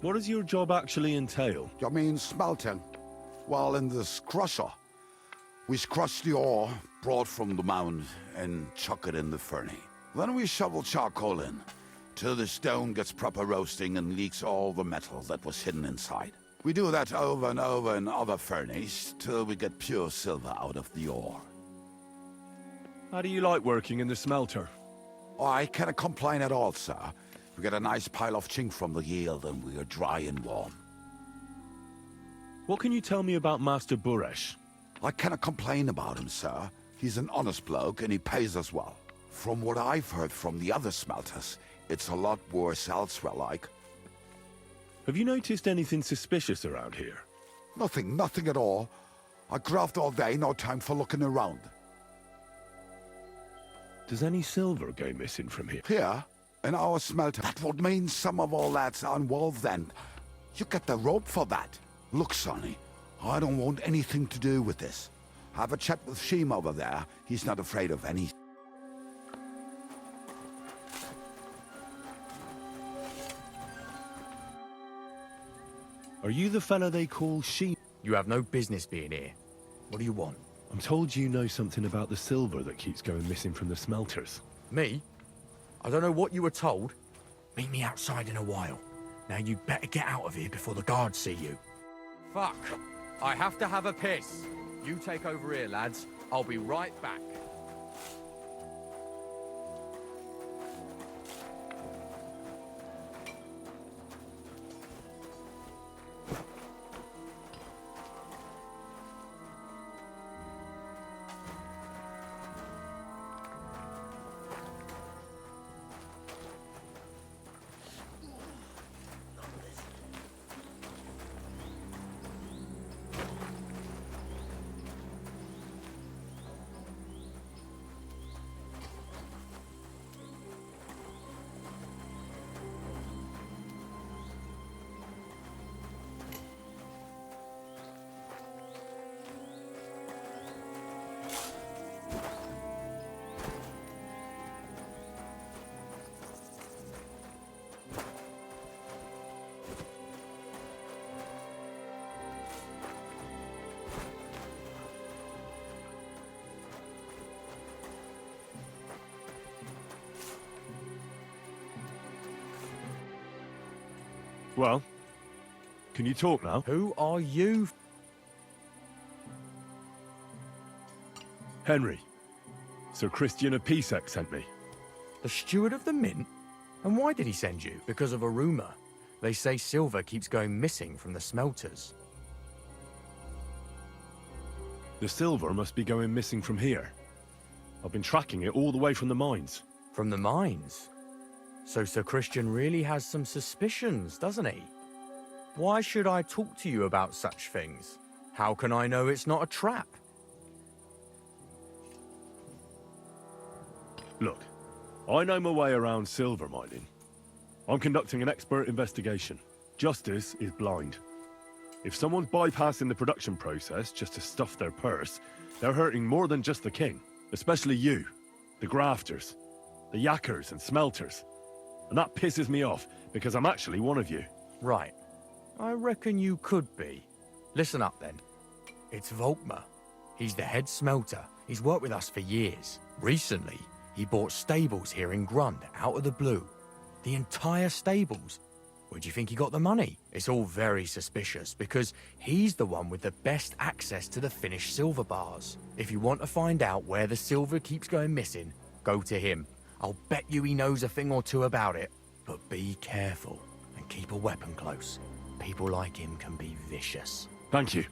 D: What does your job actually entail?
E: You mean smelting? Well, in this crusher, we crush the ore brought from the mound and chuck it in the furnace. Then we shovel charcoal in, till the stone gets proper roasting and leaks all the metal that was hidden inside. We do that over and over in other furnaces, till we get pure silver out of the ore.
D: How do you like working in the smelter?
E: I cannot complain at all, sir. We get a nice pile of chink from the yield and we are dry and warm.
D: What can you tell me about Master Buresh?
E: I cannot complain about him, sir. He's an honest bloke and he pays us well. From what I've heard from the other smelters, it's a lot worse elsewhere, like.
D: Have you noticed anything suspicious around here?
E: Nothing at all. I graft all day, no time for looking around.
D: Does any silver go missing from here?
E: Here? In our smelter? That would mean some of our lads are involved then. You get the rope for that. Look, Sonny, I don't want anything to do with this. Have a chat with Sheem over there. He's not afraid of any...
D: Are you the fella they call Sheem?
F: You have no business being here. What do you want?
D: I'm told you know something about the silver that keeps going missing from the smelters.
F: Me? I don't know what you were told. Meet me outside in a while. Now you better get out of here before the guards see you. Fuck. I have to have a piss. You take over here, lads. I'll be right back.
D: Well, can you talk now?
F: Who are you?
D: Henry. Sir Christian of Pisek sent me.
F: The steward of the mint? And why did he send you? Because of a rumour. They say silver keeps going missing from the smelters.
D: The silver must be going missing from here. I've been tracking it all the way from the mines.
F: From the mines? So Sir Christian really has some suspicions, doesn't he? Why should I talk to you about such things? How can I know it's not a trap?
D: Look, I know my way around silver mining. I'm conducting an expert investigation. Justice is blind. If someone's bypassing the production process just to stuff their purse, they're hurting more than just the king. Especially you, the grafters, the yakkers and smelters. And that pisses me off, because I'm actually one of you.
F: Right. I reckon you could be. Listen up, then. It's Volkmar. He's the head smelter. He's worked with us for years. Recently, he bought stables here in Grund, out of the blue. The entire stables. Where do you think he got the money? It's all very suspicious, because he's the one with the best access to the finished silver bars. If you want to find out where the silver keeps going missing, go to him. I'll bet you he knows a thing or two about it. But be careful and keep a weapon close. People like him can be vicious.
D: Thank you.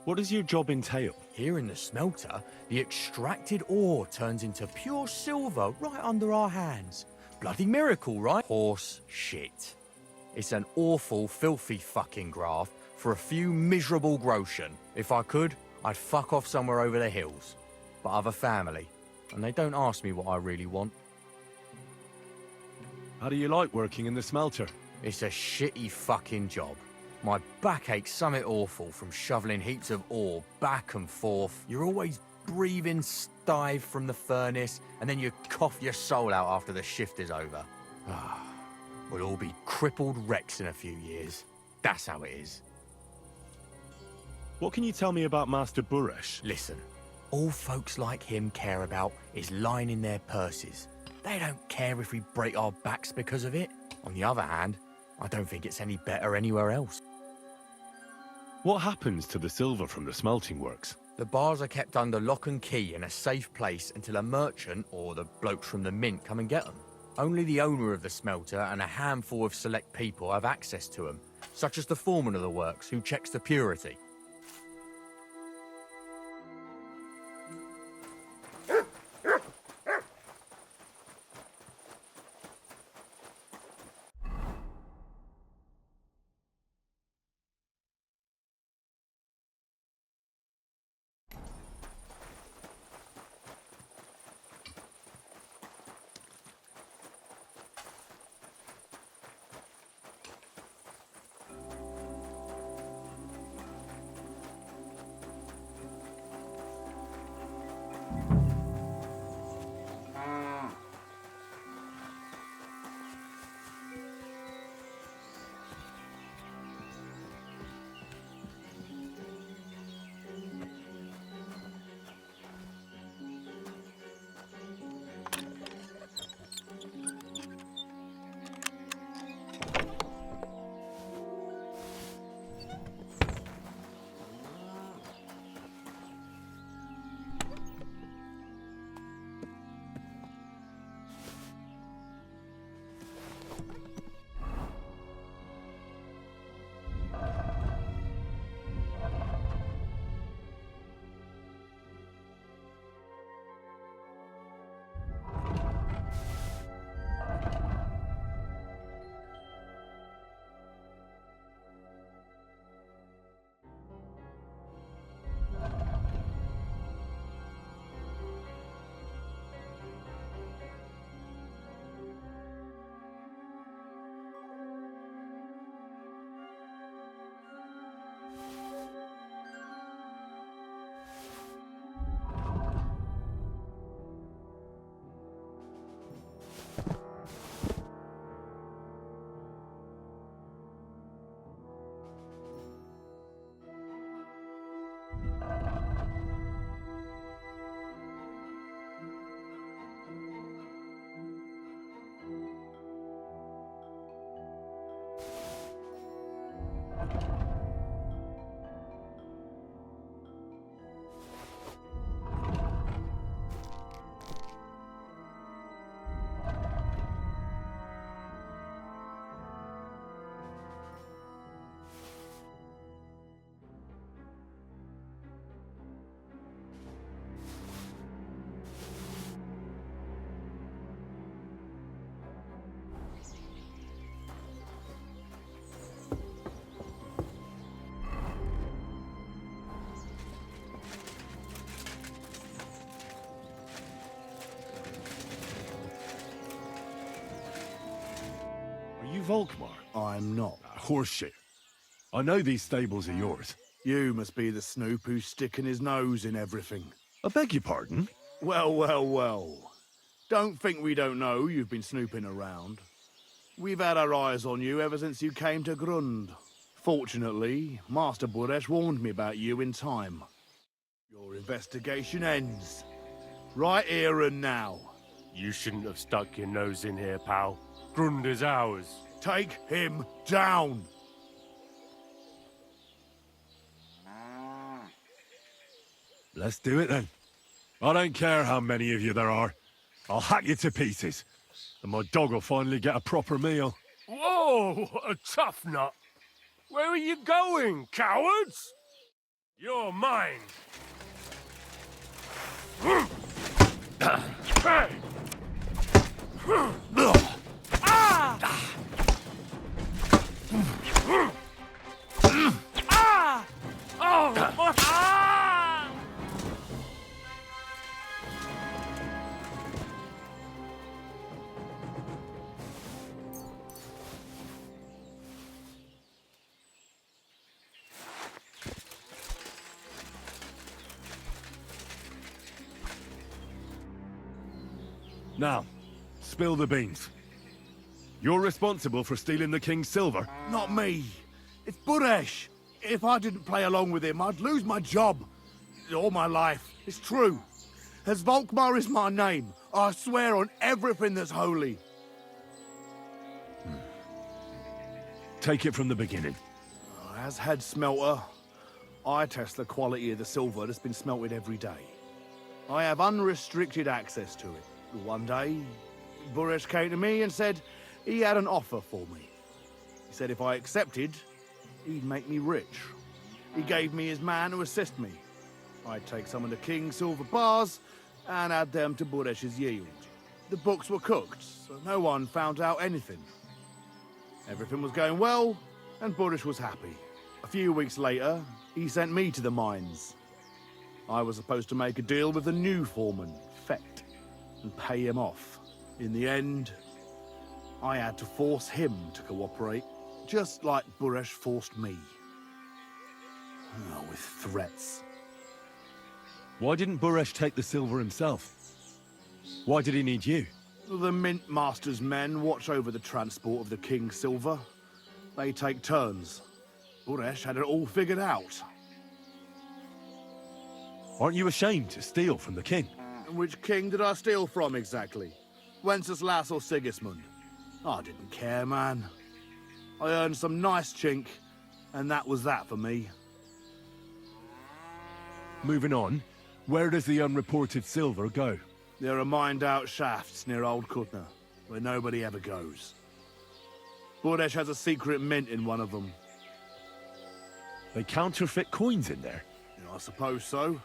D: What does your job entail?
F: Here in the smelter, the extracted ore turns into pure silver right under our hands. Bloody miracle, right? Horse shit. It's an awful, filthy fucking graft for a few miserable groschen. If I could, I'd fuck off somewhere over the hills. But I've a family, and they don't ask me what I really want.
D: How do you like working in the smelter?
F: It's a shitty fucking job. My back aches something awful from shoveling heaps of ore back and forth. You're always breathing stive from the furnace, and then you cough your soul out after the shift is over. We'll all be crippled wrecks in a few years. That's how it is.
D: What can you tell me about Master Buresh?
F: Listen, all folks like him care about is lining their purses. They don't care if we break our backs because of it. On the other hand, I don't think it's any better anywhere else.
D: What happens to the silver from the smelting works?
F: The bars are kept under lock and key in a safe place until a merchant or the blokes from the mint come and get them. Only the owner of the smelter and a handful of select people have access to them, such as the foreman of the works who checks the purity.
D: Are you Volkmar?
A: I'm not.
D: Horseshit. I know these stables are yours.
A: You must be the snoop who's sticking his nose in everything.
D: I beg your pardon?
A: Well, well, well. Don't think we don't know you've been snooping around. We've had our eyes on you ever since you came to Grund. Fortunately, Master Buresh warned me about you in time. Your investigation ends. Right here and now.
J: You shouldn't have stuck your nose in here, pal. Grund is ours.
A: Take him down!
D: Let's do it then. I don't care how many of you there are. I'll hack you to pieces. And my dog will finally get a proper meal.
J: Whoa, a tough nut. Where are you going, cowards? You're mine.
D: Now, spill the beans. You're responsible for stealing the king's silver.
A: Not me. It's Buresh. If I didn't play along with him, I'd lose my job. All my life. It's true. As Volkmar is my name, I swear on everything that's holy.
D: Take it from the beginning.
A: As head smelter, I test the quality of the silver that's been smelted every day. I have unrestricted access to it. One day, Buresh came to me and said he had an offer for me. He said if I accepted, he'd make me rich. He gave me his man to assist me. I'd take some of the king's silver bars and add them to Buresh's yield. The books were cooked, so no one found out anything. Everything was going well, and Buresh was happy. A few weeks later, he sent me to the mines. I was supposed to make a deal with the new foreman, Fett, and pay him off. In the end, I had to force him to cooperate, just like Buresh forced me. Oh, with threats.
D: Why didn't Buresh take the silver himself? Why did he need you?
A: The Mint Master's men watch over the transport of the King's silver. They take turns. Buresh had it all figured out.
D: Aren't you ashamed to steal from the king?
A: Which king did I steal from exactly? Wenceslas or Sigismund? I didn't care, man. I earned some nice chink, and that was that for me.
D: Moving on, where does the unreported silver go?
A: There are mined-out shafts near Old Kutna, where nobody ever goes. Buresh has a secret mint in one of them.
D: They counterfeit coins in there?
A: I suppose so.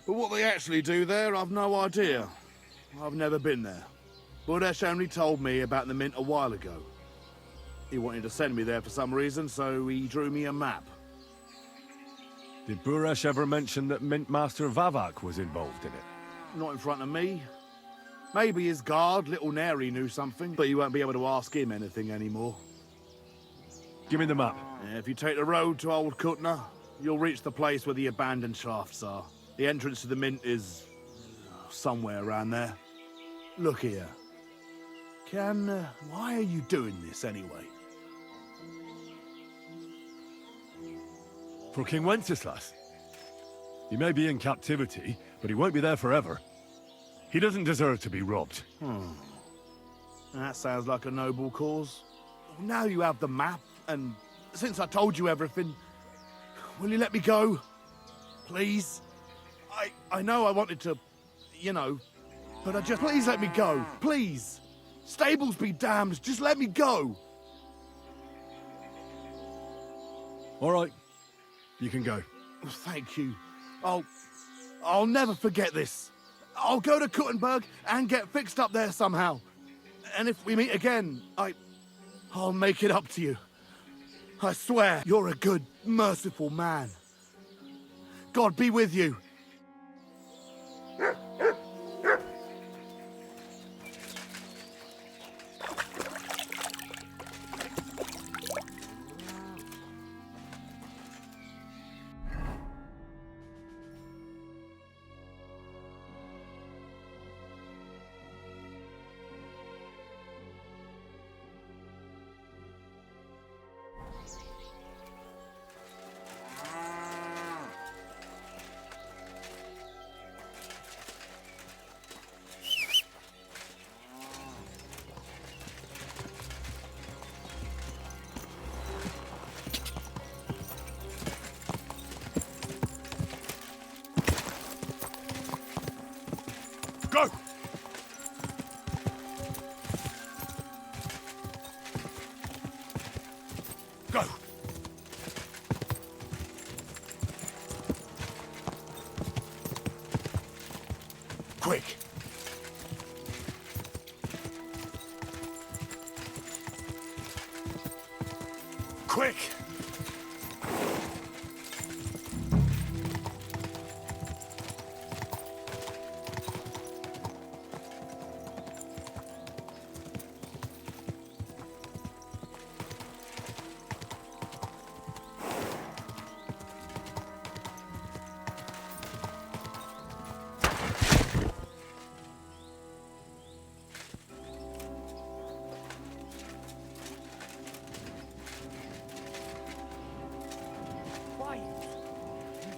A: But what they actually do there, I've no idea. I've never been there. Buresh only told me about the mint a while ago. He wanted to send me there for some reason, so he drew me a map.
D: Did Buresh ever mention that Mint Master Vavak was involved in it?
A: Not in front of me. Maybe his guard, Little Neri, knew something, but you won't be able to ask him anything anymore.
D: Give me the map.
A: Yeah, if you take the road to Old Kutna, you'll reach the place where the abandoned shafts are. The entrance to the mint is somewhere around there. Look here. Why are you doing this anyway?
D: For King Wenceslas. He may be in captivity, but he won't be there forever. He doesn't deserve to be robbed.
A: That sounds like a noble cause. Now you have the map, and since I told you everything, will you let me go? Please? I know I wanted to, but please let me go. Please. Stables be damned, just let me go.
D: All right. You can go.
A: Thank you. I'll never forget this. I'll go to Kuttenberg and get fixed up there somehow. And if we meet again, I'll make it up to you. I swear, you're a good, merciful man. God be with you.
D: Go! Go! Quick! Quick!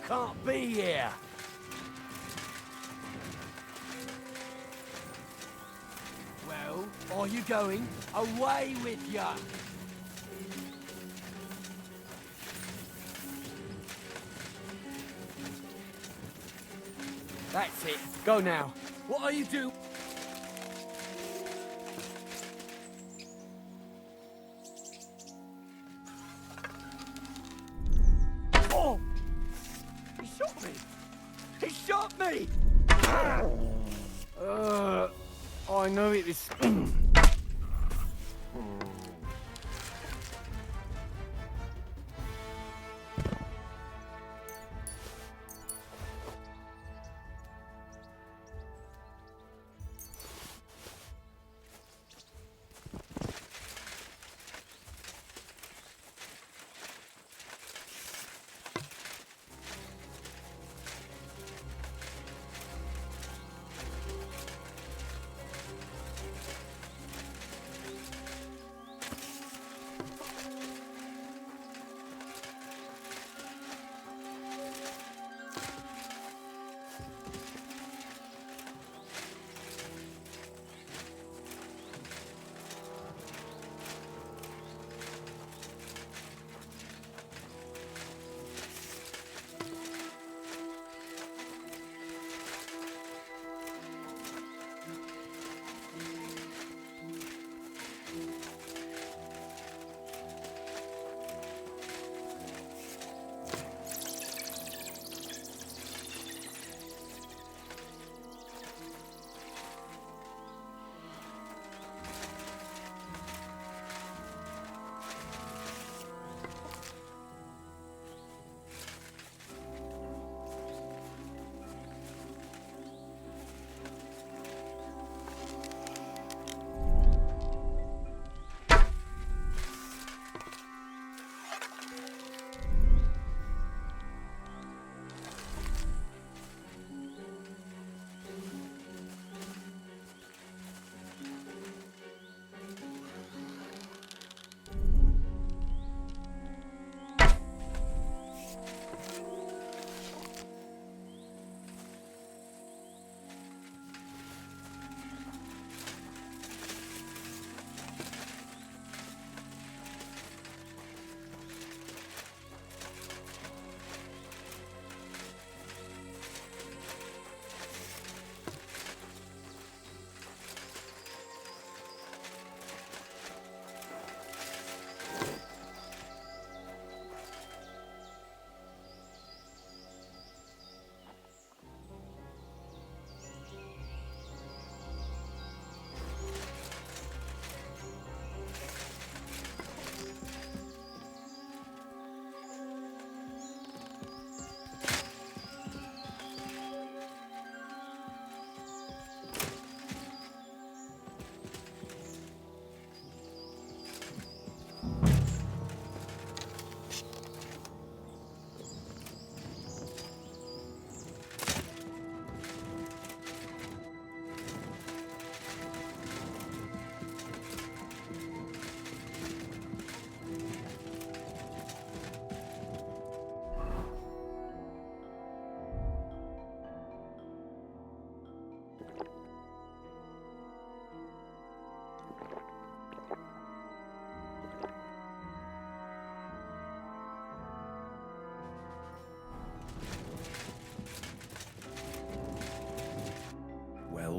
C: Can't be here. Well, are you going? Away with ya! That's it. Go now.
M: What are you doing?
F: Oh! He shot me! He shot me!
C: I know it is.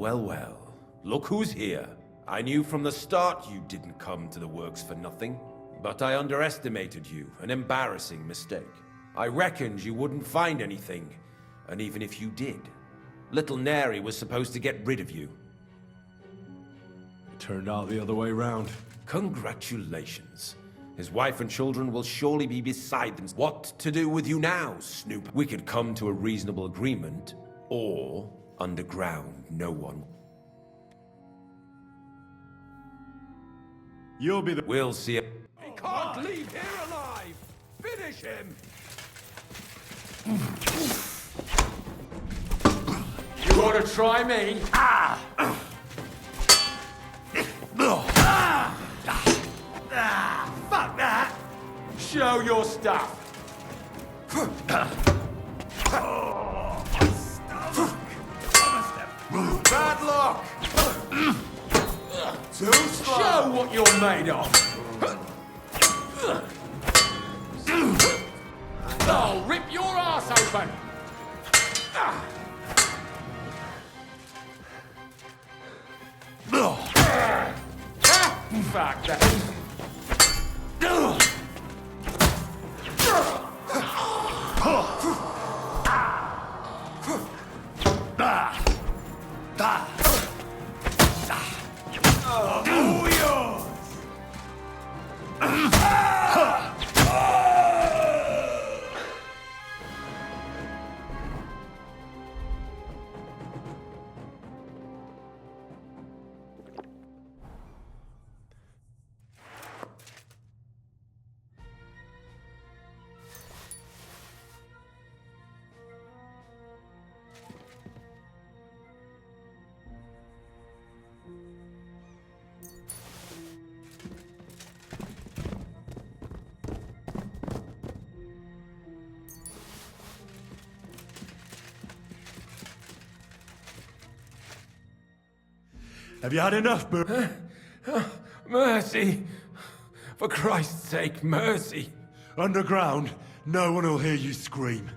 O: Well. Look who's here. I knew from the start you didn't come to the works for nothing. But I underestimated you. An embarrassing mistake. I reckoned you wouldn't find anything. And even if you did, little Neri was supposed to get rid of you.
D: It turned out the other way round.
O: Congratulations. His wife and children will surely be beside them. What to do with you now, Snoop? We could come to a reasonable agreement, or underground, no one.
D: You'll be the...
O: We'll see.
M: He can't leave here alive! Finish him!
O: You want to try me?
M: Fuck that!
O: Show your stuff! Bad luck! Too slow! Show what you're made of! I'll rip your ass open! fact that...
D: Have you had enough, Bur?
O: Mercy! For Christ's sake, mercy!
D: Underground, no one will hear you scream.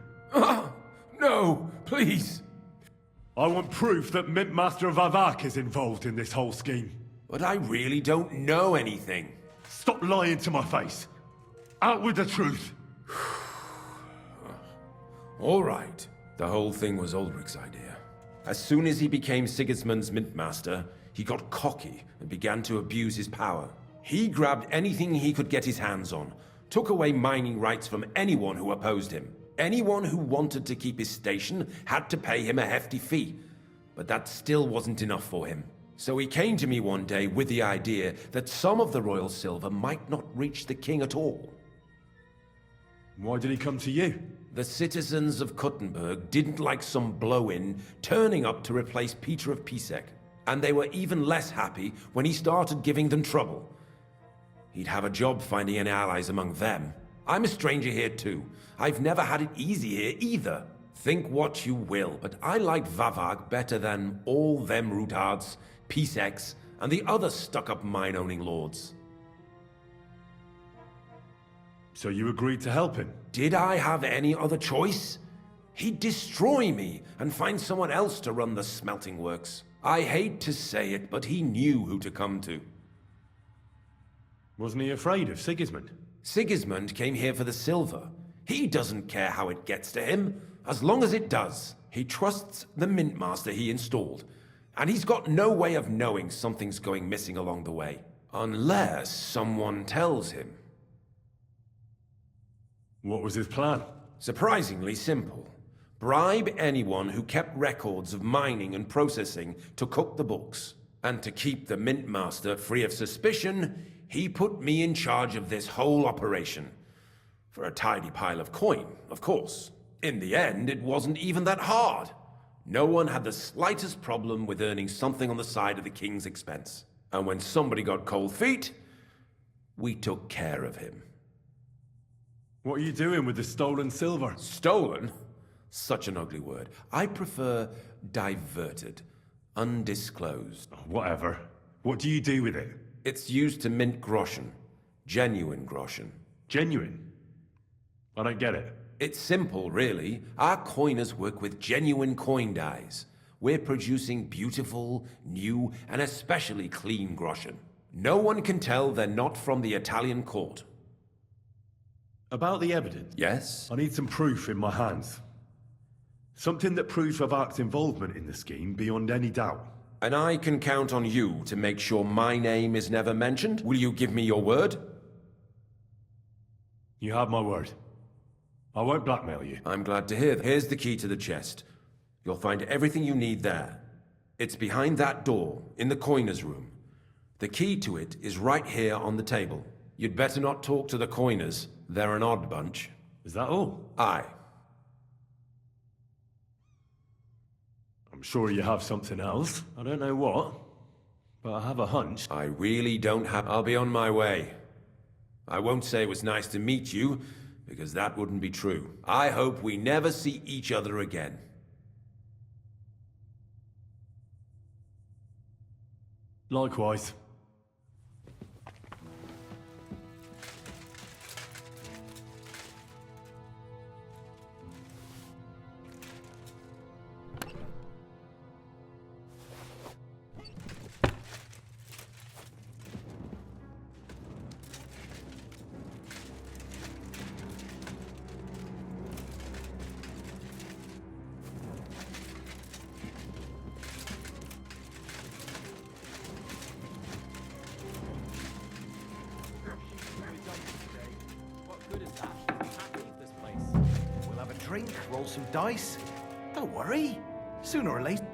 O: No, please!
D: I want proof that Mint Master Vavak is involved in this whole scheme.
O: But I really don't know anything.
D: Stop lying to my face. Out with the truth.
O: All right. The whole thing was Ulrich's idea. As soon as he became Sigismund's Mint Master, he got cocky and began to abuse his power. He grabbed anything he could get his hands on, took away mining rights from anyone who opposed him. Anyone who wanted to keep his station had to pay him a hefty fee, but that still wasn't enough for him. So he came to me one day with the idea that some of the royal silver might not reach the king at all.
D: Why did he come to you?
O: The citizens of Kuttenberg didn't like some blow-in turning up to replace Peter of Pisek, and they were even less happy when he started giving them trouble. He'd have a job finding any allies among them. I'm a stranger here too. I've never had it easy here either. Think what you will, but I like Vavag better than all them Rutards, Piseks, and the other stuck-up mine-owning lords.
D: So you agreed to help him?
O: Did I have any other choice? He'd destroy me and find someone else to run the smelting works. I hate to say it, but he knew who to come to.
D: Wasn't he afraid of Sigismund?
O: Sigismund came here for the silver. He doesn't care how it gets to him, as long as it does. He trusts the Mint Master he installed, and he's got no way of knowing something's going missing along the way. Unless someone tells him.
D: What was his plan?
O: Surprisingly simple. Bribe anyone who kept records of mining and processing to cook the books. And to keep the Mint Master free of suspicion, he put me in charge of this whole operation. For a tidy pile of coin, of course. In the end, it wasn't even that hard. No one had the slightest problem with earning something on the side of the king's expense. And when somebody got cold feet, we took care of him.
D: What are you doing with the stolen silver?
O: Stolen? Such an ugly word. I prefer diverted. Undisclosed.
D: Whatever. What do you do with it?
O: It's used to mint groschen. Genuine groschen.
D: Genuine? I don't get it.
O: It's simple, really. Our coiners work with genuine coin dies. We're producing beautiful, new, and especially clean groschen. No one can tell they're not from the Italian court.
D: About the evidence?
O: Yes?
D: I need some proof in my hands. Something that proves Vavak's involvement in the scheme beyond any doubt.
O: And I can count on you to make sure my name is never mentioned? Will you give me your word?
D: You have my word. I won't blackmail you.
O: I'm glad to hear that. Here's the key to the chest. You'll find everything you need there. It's behind that door, in the coiner's room. The key to it is right here on the table. You'd better not talk to the coiners. They're an odd bunch.
D: Is that all?
O: Aye.
D: I'm sure you have something else. I don't know what, but I have a hunch.
O: I really don't have... I'll be on my way. I won't say it was nice to meet you, because that wouldn't be true. I hope we never see each other again.
D: Likewise.
R: drink, roll some dice. Don't worry. Sooner or later...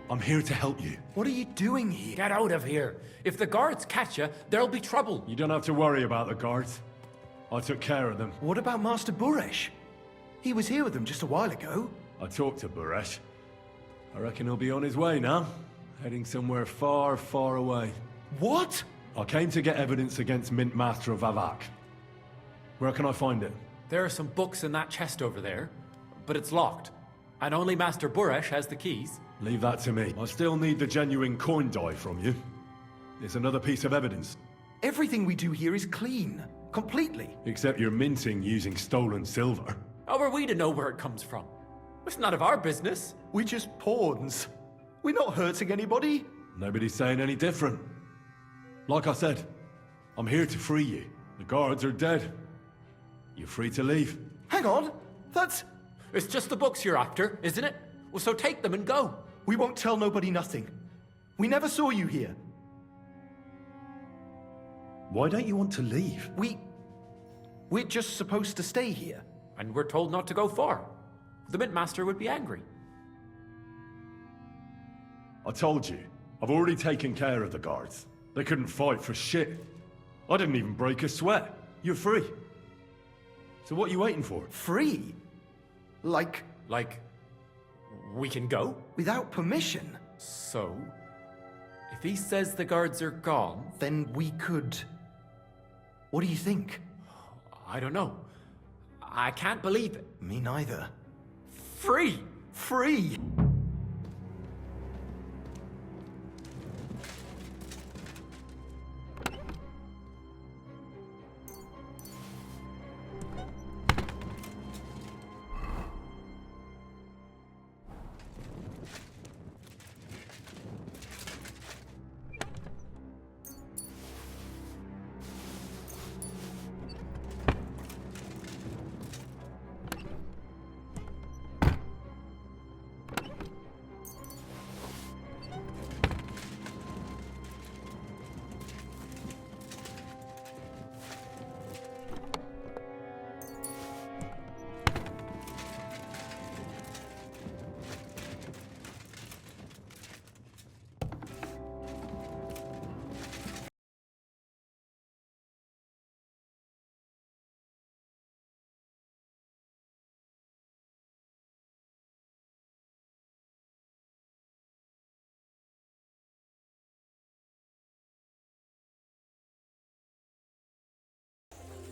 D: I'm here to help you.
R: What are you doing here?
L: Get out of here. If the guards catch you, there'll be trouble.
D: You don't have to worry about the guards. I took care of them.
R: What about Master Buresh? He was here with them just a while ago.
D: I talked to Buresh. I reckon he'll be on his way now. Heading somewhere far, far away.
R: What?
D: I came to get evidence against Mint Master of Vavak. Where can I find it?
L: There are some books in that chest over there, but it's locked. And only Master Buresh has the keys.
D: Leave that to me. I still need the genuine coin die from you. It's another piece of evidence.
R: Everything we do here is clean. Completely.
D: Except you're minting using stolen silver.
L: How are we to know where it comes from? It's none of our business.
R: We're just pawns. We're not hurting anybody.
D: Nobody's saying any different. Like I said, I'm here to free you. The guards are dead. You're free to leave.
R: Hang on. That's...
L: It's just the books you're after, isn't it? Well, so take them and go.
R: We won't tell nobody nothing. We never saw you here.
D: Why don't you want to leave?
R: We're just supposed to stay here.
L: And we're told not to go far. The Mint Master would be angry.
D: I told you, I've already taken care of the guards. They couldn't fight for shit. I didn't even break a sweat. You're free. So what are you waiting for?
R: Free? Like,
L: we can go?
R: Without permission?
L: So, if he says the guards are gone...
R: Then we could... What do you think?
L: I don't know. I can't believe it.
R: Me neither.
L: Free!
R: Free!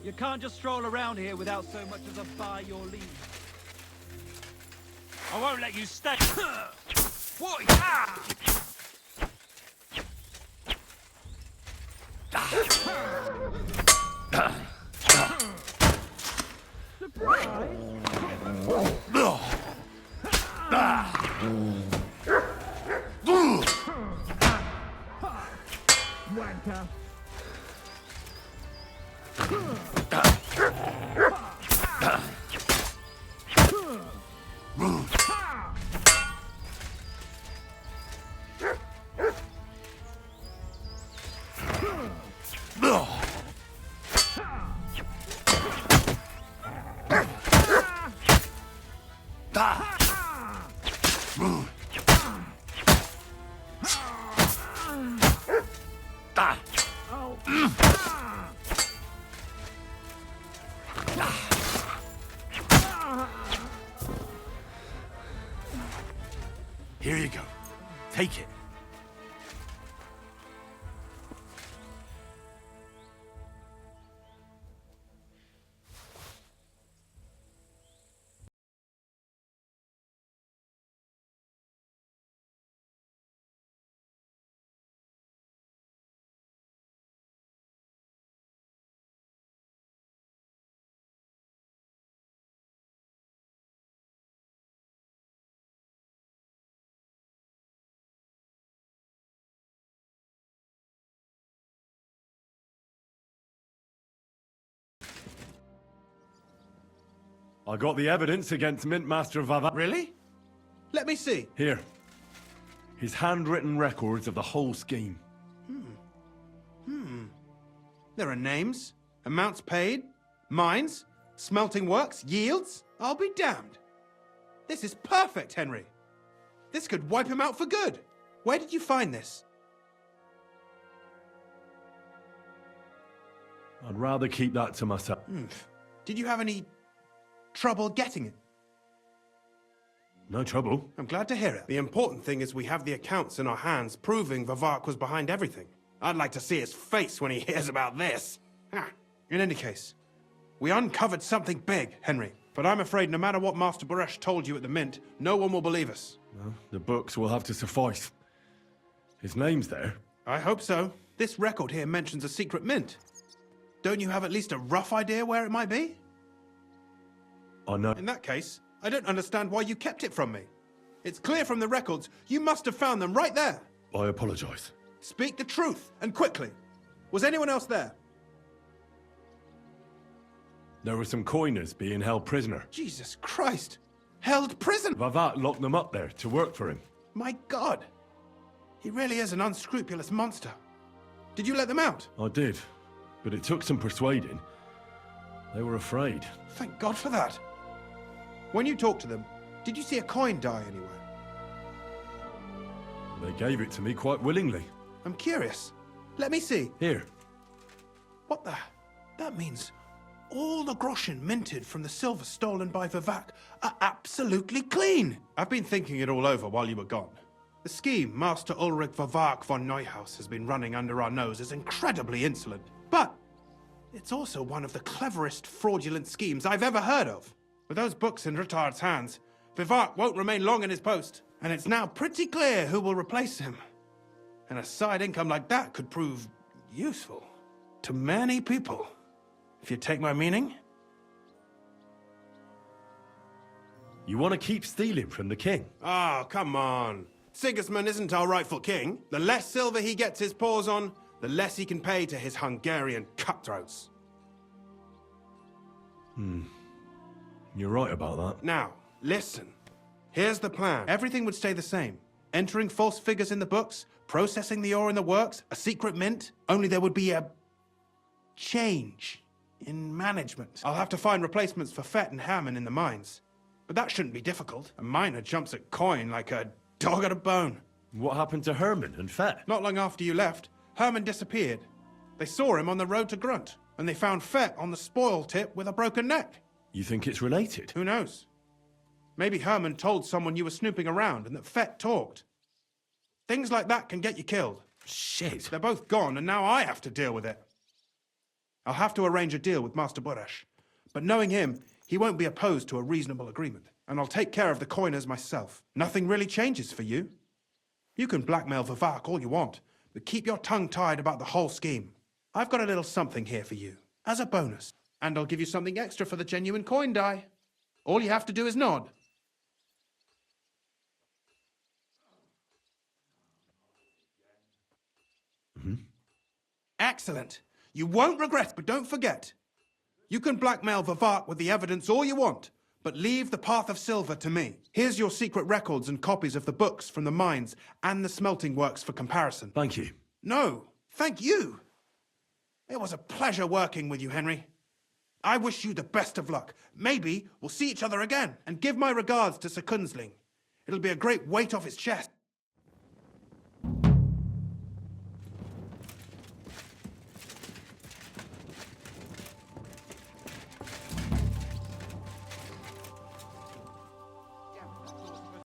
U: You can't just stroll around here without so much as a by your leave. I won't let you stay. What? Ah!
G: Wanker.
D: Here you go. Take it. I got the evidence against Mint Master Vava.
Q: Really? Let me see.
D: Here. His handwritten records of the whole scheme.
Q: There are names, amounts paid, mines, Smelting works? Yields? I'll be damned. This is perfect, Henry. This could wipe him out for good. Where did you find this?
D: I'd rather keep that to myself.
Q: Did you have any trouble getting it?
D: No trouble.
Q: I'm glad to hear it. The important thing is we have the accounts in our hands proving Vivek was behind everything. I'd like to see his face when he hears about this. In any case, we uncovered something big, Henry. But I'm afraid no matter what Master Boresh told you at the Mint, no one will believe us.
D: Well, the books will have to suffice. His name's there.
Q: I hope so. This record here mentions a secret mint. Don't you have at least a rough idea where it might be?
D: I know.
Q: In that case, I don't understand why you kept it from me. It's clear from the records you must have found them right there.
D: I apologize.
Q: Speak the truth, and quickly. Was anyone else there?
D: There were some coiners being held prisoner.
Q: Jesus Christ! Held prisoner?
D: Vivek locked them up there to work for him.
Q: My God! He really is an unscrupulous monster. Did you let them out?
D: I did, but it took some persuading. They were afraid.
Q: Thank God for that. When you talked to them, did you see a coin die anywhere?
D: They gave it to me quite willingly.
Q: I'm curious. Let me see.
D: Here.
Q: What the? That means all the groschen minted from the silver stolen by Vivek are absolutely clean. I've been thinking it all over while you were gone. The scheme Master Ulrich Vivek von Neuhaus has been running under our nose is incredibly insolent. But it's also one of the cleverest fraudulent schemes I've ever heard of. With those books in Rittard's hands, Vivek won't remain long in his post, and it's now pretty clear who will replace him. And a side income like that could prove useful to many people, if you take my meaning.
D: You want to keep stealing from the king?
Q: Oh, come on. Sigismund isn't our rightful king. The less silver he gets his paws on, the less he can pay to his Hungarian cutthroats.
D: You're right about that.
Q: Now, listen. Here's the plan. Everything would stay the same. Entering false figures in the books, processing the ore in the works, a secret mint. Only there would be a change in management. I'll have to find replacements for Fett and Hammond in the mines. But that shouldn't be difficult. A miner jumps at coin like a dog at a bone.
D: What happened to Herman and Fett?
Q: Not long after you left, Herman disappeared. They saw him on the road to Grunt, and they found Fett on the spoil tip with a broken neck.
D: You think it's related?
Q: Who knows? Maybe Herman told someone you were snooping around and that Fett talked. Things like that can get you killed.
D: Shit.
Q: They're both gone, and now I have to deal with it. I'll have to arrange a deal with Master Boresh. But knowing him, he won't be opposed to a reasonable agreement. And I'll take care of the coiners myself. Nothing really changes for you. You can blackmail Vivek all you want, but keep your tongue tied about the whole scheme. I've got a little something here for you, as a bonus. And I'll give you something extra for the genuine coin die. All you have to do is nod. Excellent. You won't regret, but don't forget. You can blackmail Vivek with the evidence all you want, but leave the path of silver to me. Here's your secret records and copies of the books from the mines and the smelting works for comparison.
D: Thank you.
Q: No, thank you. It was a pleasure working with you, Henry. I wish you the best of luck. Maybe we'll see each other again. And give my regards to Sir Kunzling. It'll be a great weight off his chest.